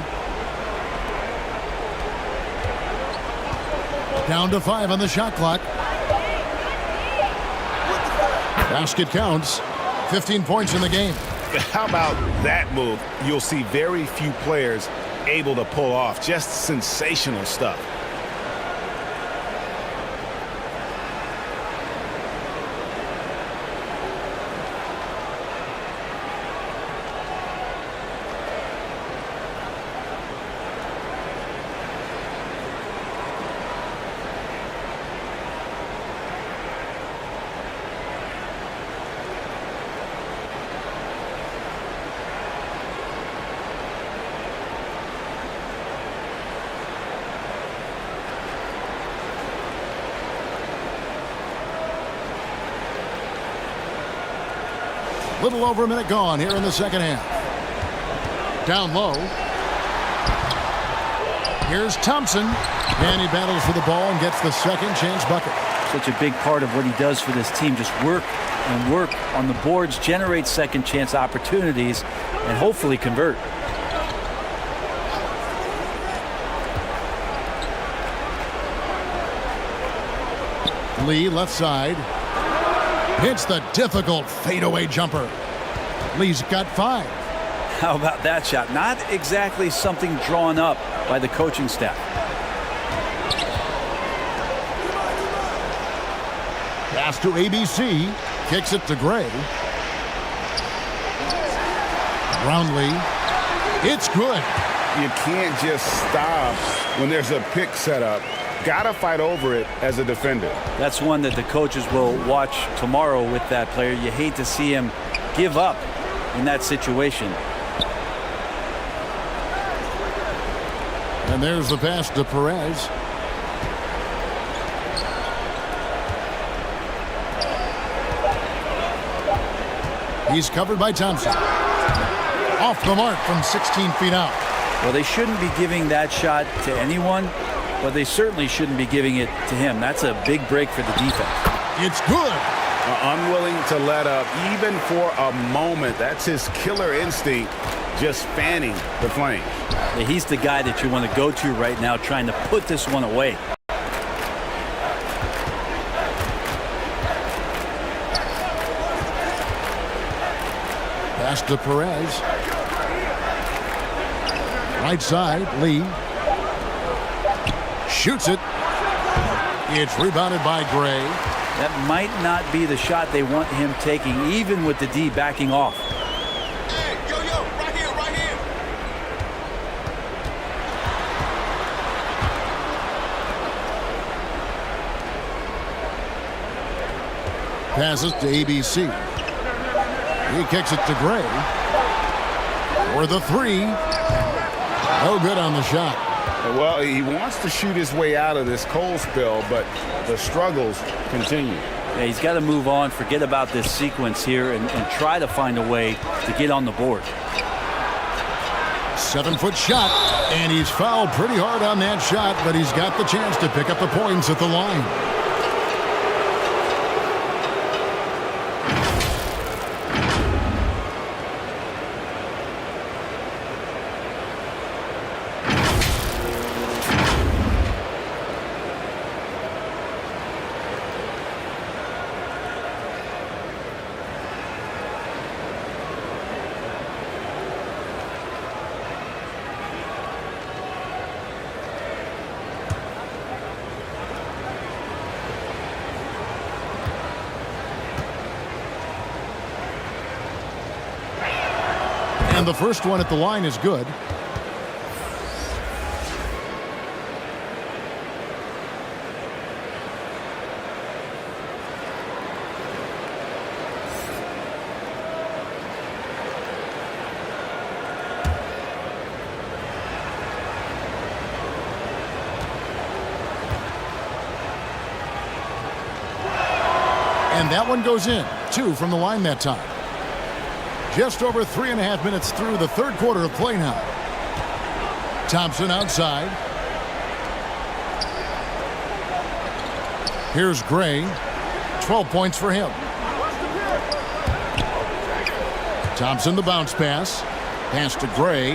[SPEAKER 1] Down to 5 on the shot clock. Basket counts. 15 points in the game.
[SPEAKER 2] How about that move? You'll see very few players able to pull off. Just sensational stuff.
[SPEAKER 1] Little over a minute gone here in the second half. Down low. Here's Thompson. And he battles for the ball and gets the second chance bucket.
[SPEAKER 16] Such a big part of what he does for this team. Just work and work on the boards, generate second chance opportunities, and hopefully convert.
[SPEAKER 1] Lee left side. Hits the difficult fadeaway jumper. Lee's got 5.
[SPEAKER 16] How about that shot? Not exactly something drawn up by the coaching staff.
[SPEAKER 1] Pass to ABC. Kicks it to Gray. Brownlee. It's good.
[SPEAKER 2] You can't just stop when there's a pick set up. Gotta fight over it as a defender.
[SPEAKER 16] That's one that the coaches will watch tomorrow with that player. You hate to see him give up in that situation.
[SPEAKER 1] And there's the pass to Perez. He's covered by Thompson. Off the mark from 16 feet out.
[SPEAKER 16] Well, they shouldn't be giving that shot to anyone, but they certainly shouldn't be giving it to him. That's a big break for the defense.
[SPEAKER 1] It's good.
[SPEAKER 2] Unwilling to let up even for a moment. That's his killer instinct. just fanning the flame.
[SPEAKER 16] Yeah, he's the guy that you want to go to right now, trying to put this one away.
[SPEAKER 1] Pass to Perez. Right side, Lee. Shoots it. It's rebounded by Gray.
[SPEAKER 16] That might not be the shot they want him taking, even with the D backing off.
[SPEAKER 3] Hey, yo, right here, right here.
[SPEAKER 1] Passes to ABC. He kicks it to Gray. For the three. No good on the shot.
[SPEAKER 2] Well, he wants to shoot his way out of this cold spell, but the struggles continue.
[SPEAKER 16] Yeah, he's got to move on, forget about this sequence here, and try to find a way to get on the board.
[SPEAKER 1] 7-foot shot, and he's fouled pretty hard on that shot, but he's got the chance to pick up the points at the line. And the first one at the line is good. And that one goes in. 2 from the line that time. Just over 3.5 minutes through the third quarter of play now. Thompson outside. Here's Gray. 12 points for him. Thompson the bounce pass. Pass to Gray.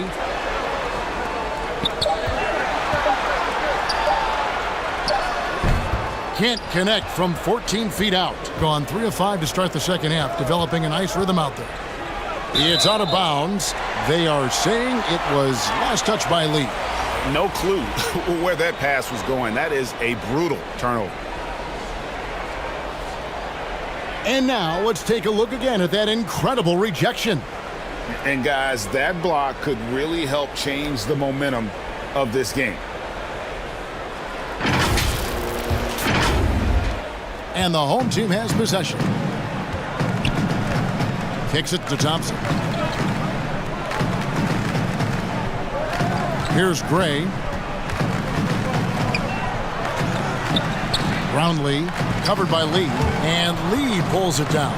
[SPEAKER 1] Can't connect from 14 feet out. Gone 3 of 5 to start the second half, developing a nice rhythm out there. It's out of bounds. They are saying it was last touch by Lee.
[SPEAKER 2] No clue where that pass was going. That is a brutal turnover.
[SPEAKER 1] And now let's take a look again at that incredible rejection.
[SPEAKER 2] And guys, that block could really help change the momentum of this game.
[SPEAKER 1] And the home team has possession. Kicks it to Thompson. Here's Gray. Brownlee, covered by Lee. And Lee pulls it down.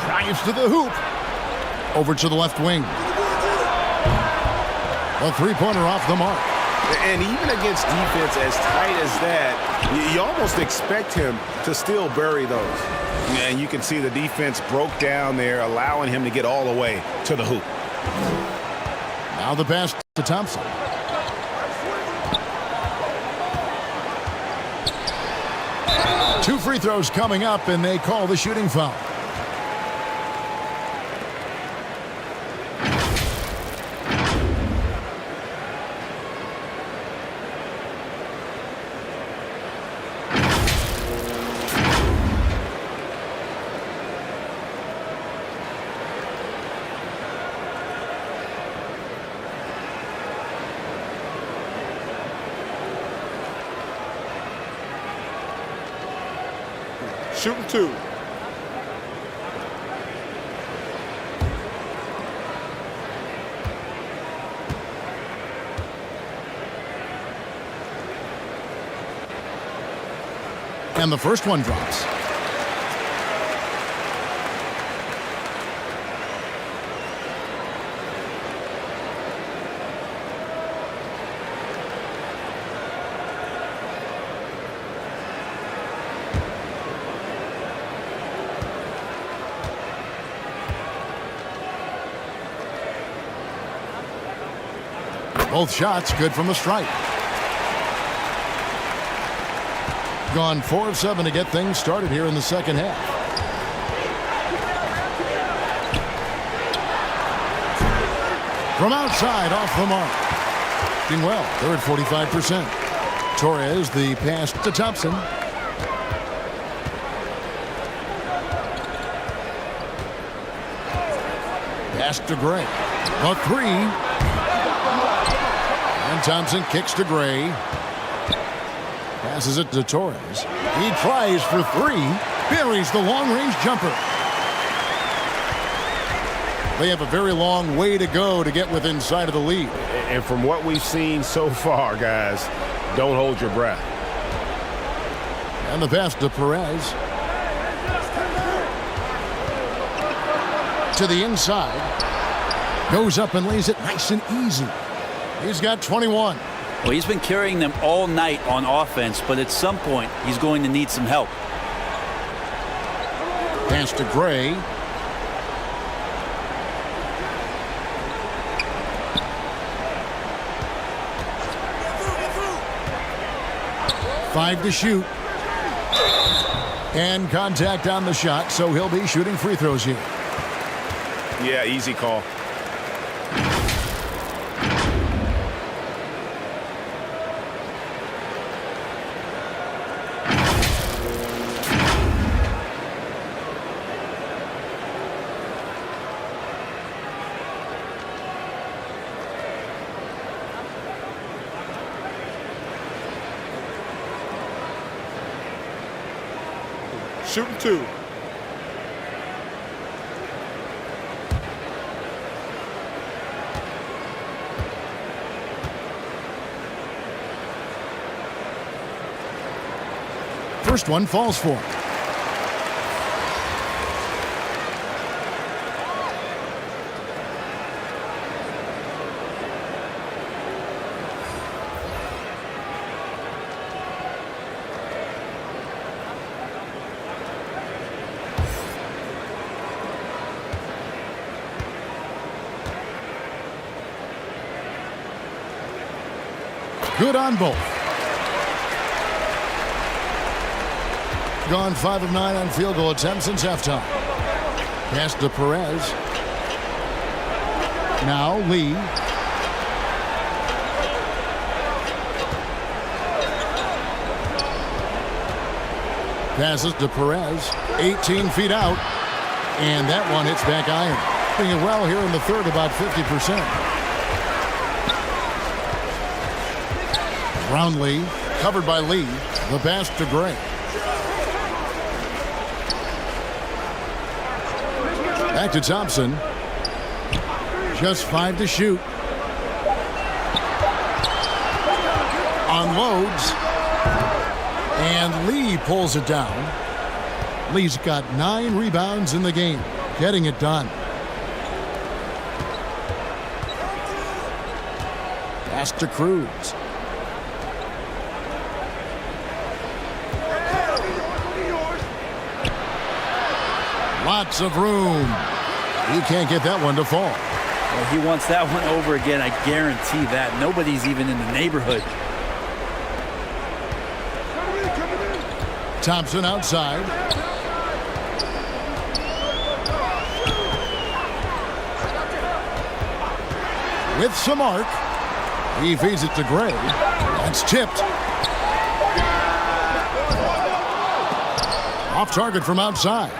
[SPEAKER 1] Drives to the hoop. Over to the left wing. A three-pointer off the mark.
[SPEAKER 2] And even against defense as tight as that, you almost expect him to still bury those. And you can see the defense broke down there, allowing him to get all the way to the hoop.
[SPEAKER 1] Now the pass to Thompson. Two free throws coming up, and they call the shooting foul.
[SPEAKER 14] Shooting 2.
[SPEAKER 1] And the first one drops. Both shots good from the stripe. Gone 4 of 7 to get things started here in the second half. From outside, off the mark. Doing well. They're at 45%. Torres, the pass to Thompson. Pass to Gray. A 3. And Thompson kicks to Gray. Passes it to Torres. He tries for 3. Buries the long-range jumper. They have a very long way to go to get within sight of the lead.
[SPEAKER 3] And from what we've seen so far, guys, don't hold your breath.
[SPEAKER 1] And the pass to Perez. To the inside. Goes up and lays it nice and easy. He's got 21.
[SPEAKER 16] Well, he's been carrying them all night on offense, but at some point, he's going to need some help.
[SPEAKER 1] Pass to Gray. Five to shoot. And contact on the shot, so he'll be shooting free throws here.
[SPEAKER 3] Yeah, easy call.
[SPEAKER 14] Shooting 2.
[SPEAKER 1] First one falls for him. Good on both. Gone 5 of 9 on field goal attempts since halftime. Pass to Perez. Now Lee. Passes to Perez. 18 feet out. And that one hits back iron. Doing it well here in the third, about 50%. Brownlee, covered by Lee. The pass to Gray. Back to Thompson. Just 5 to shoot. Unloads. And Lee pulls it down. Lee's got 9 rebounds in the game. Getting it done. Pass to Cruz. Lots of room. He can't get that one to fall.
[SPEAKER 16] Well, he wants that one over again, I guarantee that. Nobody's even in the neighborhood.
[SPEAKER 1] Thompson outside. With some arc. He feeds it to Gray. That's tipped. Off target from outside.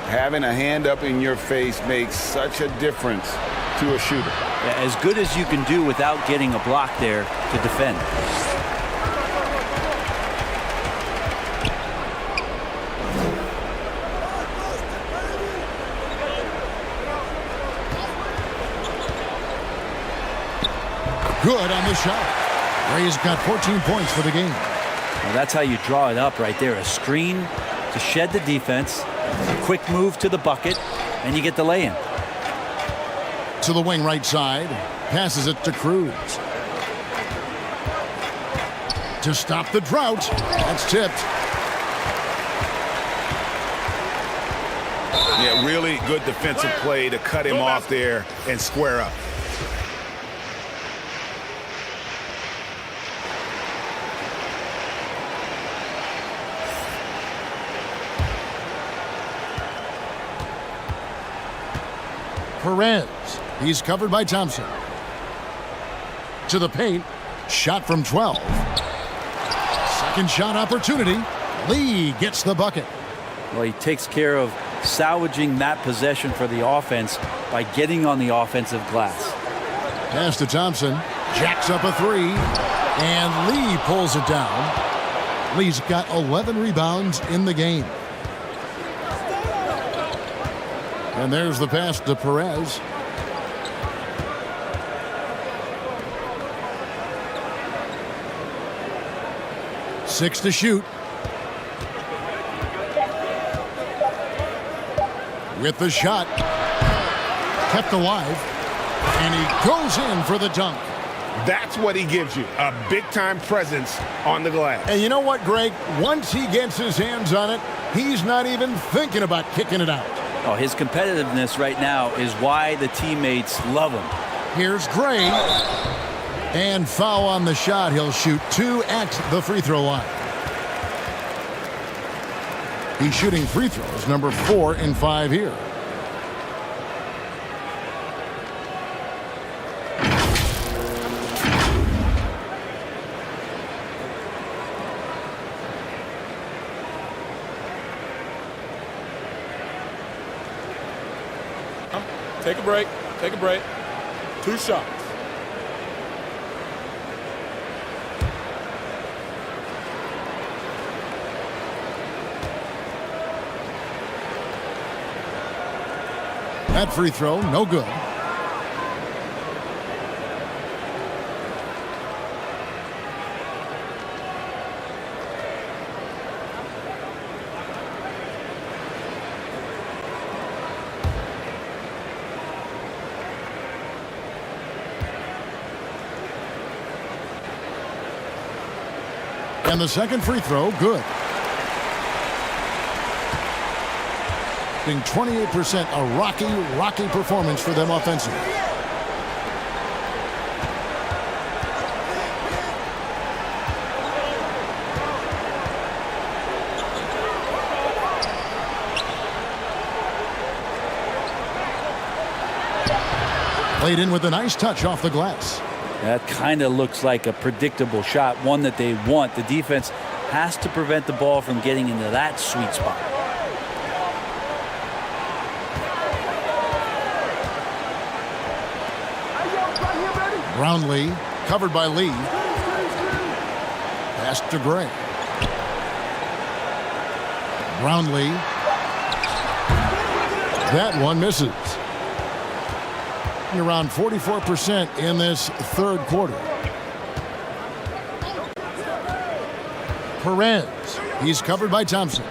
[SPEAKER 3] Having a hand up in your face makes such a difference to a shooter.
[SPEAKER 16] Yeah, as good as you can do without getting a block there to defend.
[SPEAKER 1] Good on the shot. Ray's got 14 points for the game.
[SPEAKER 16] Well, that's how you draw it up right there. A screen to shed the defense, a quick move to the bucket, and you get the lay-in.
[SPEAKER 1] To the wing right side. Passes it to Cruz. To stop the drought. That's tipped.
[SPEAKER 3] Yeah, really good defensive play to cut him off there and square up.
[SPEAKER 1] Perez. He's covered by Thompson. To the paint. Shot from 12. Second shot opportunity. Lee gets the bucket.
[SPEAKER 16] Well, he takes care of salvaging that possession for the offense by getting on the offensive glass.
[SPEAKER 1] Pass to Thompson. Jacks up a three. And Lee pulls it down. Lee's got 11 rebounds in the game. And there's the pass to Perez. Six to shoot. With the shot. Kept alive. And he goes in for the dunk.
[SPEAKER 3] That's what he gives you, a big-time presence on the glass.
[SPEAKER 1] And you know what, Greg? Once he gets his hands on it, he's not even thinking about kicking it out.
[SPEAKER 16] Oh, his competitiveness right now is why the teammates love him.
[SPEAKER 1] Here's Gray. And foul on the shot. He'll shoot 2 at the free throw line. He's shooting free throws, number 4 and 5 here.
[SPEAKER 14] Take a break. Take a break. 2 shots.
[SPEAKER 1] That free throw, no good. And the second free throw, good. Being 28%, a rocky performance for them offensively. Played in with a nice touch off the glass.
[SPEAKER 16] That kind of looks like a predictable shot, one that they want. The defense has to prevent the ball from getting into that sweet spot.
[SPEAKER 1] Brownlee, covered by Lee. Pass to Gray. Brownlee. That one misses. Around 44% in this third quarter. Perez. He's covered by Thompson.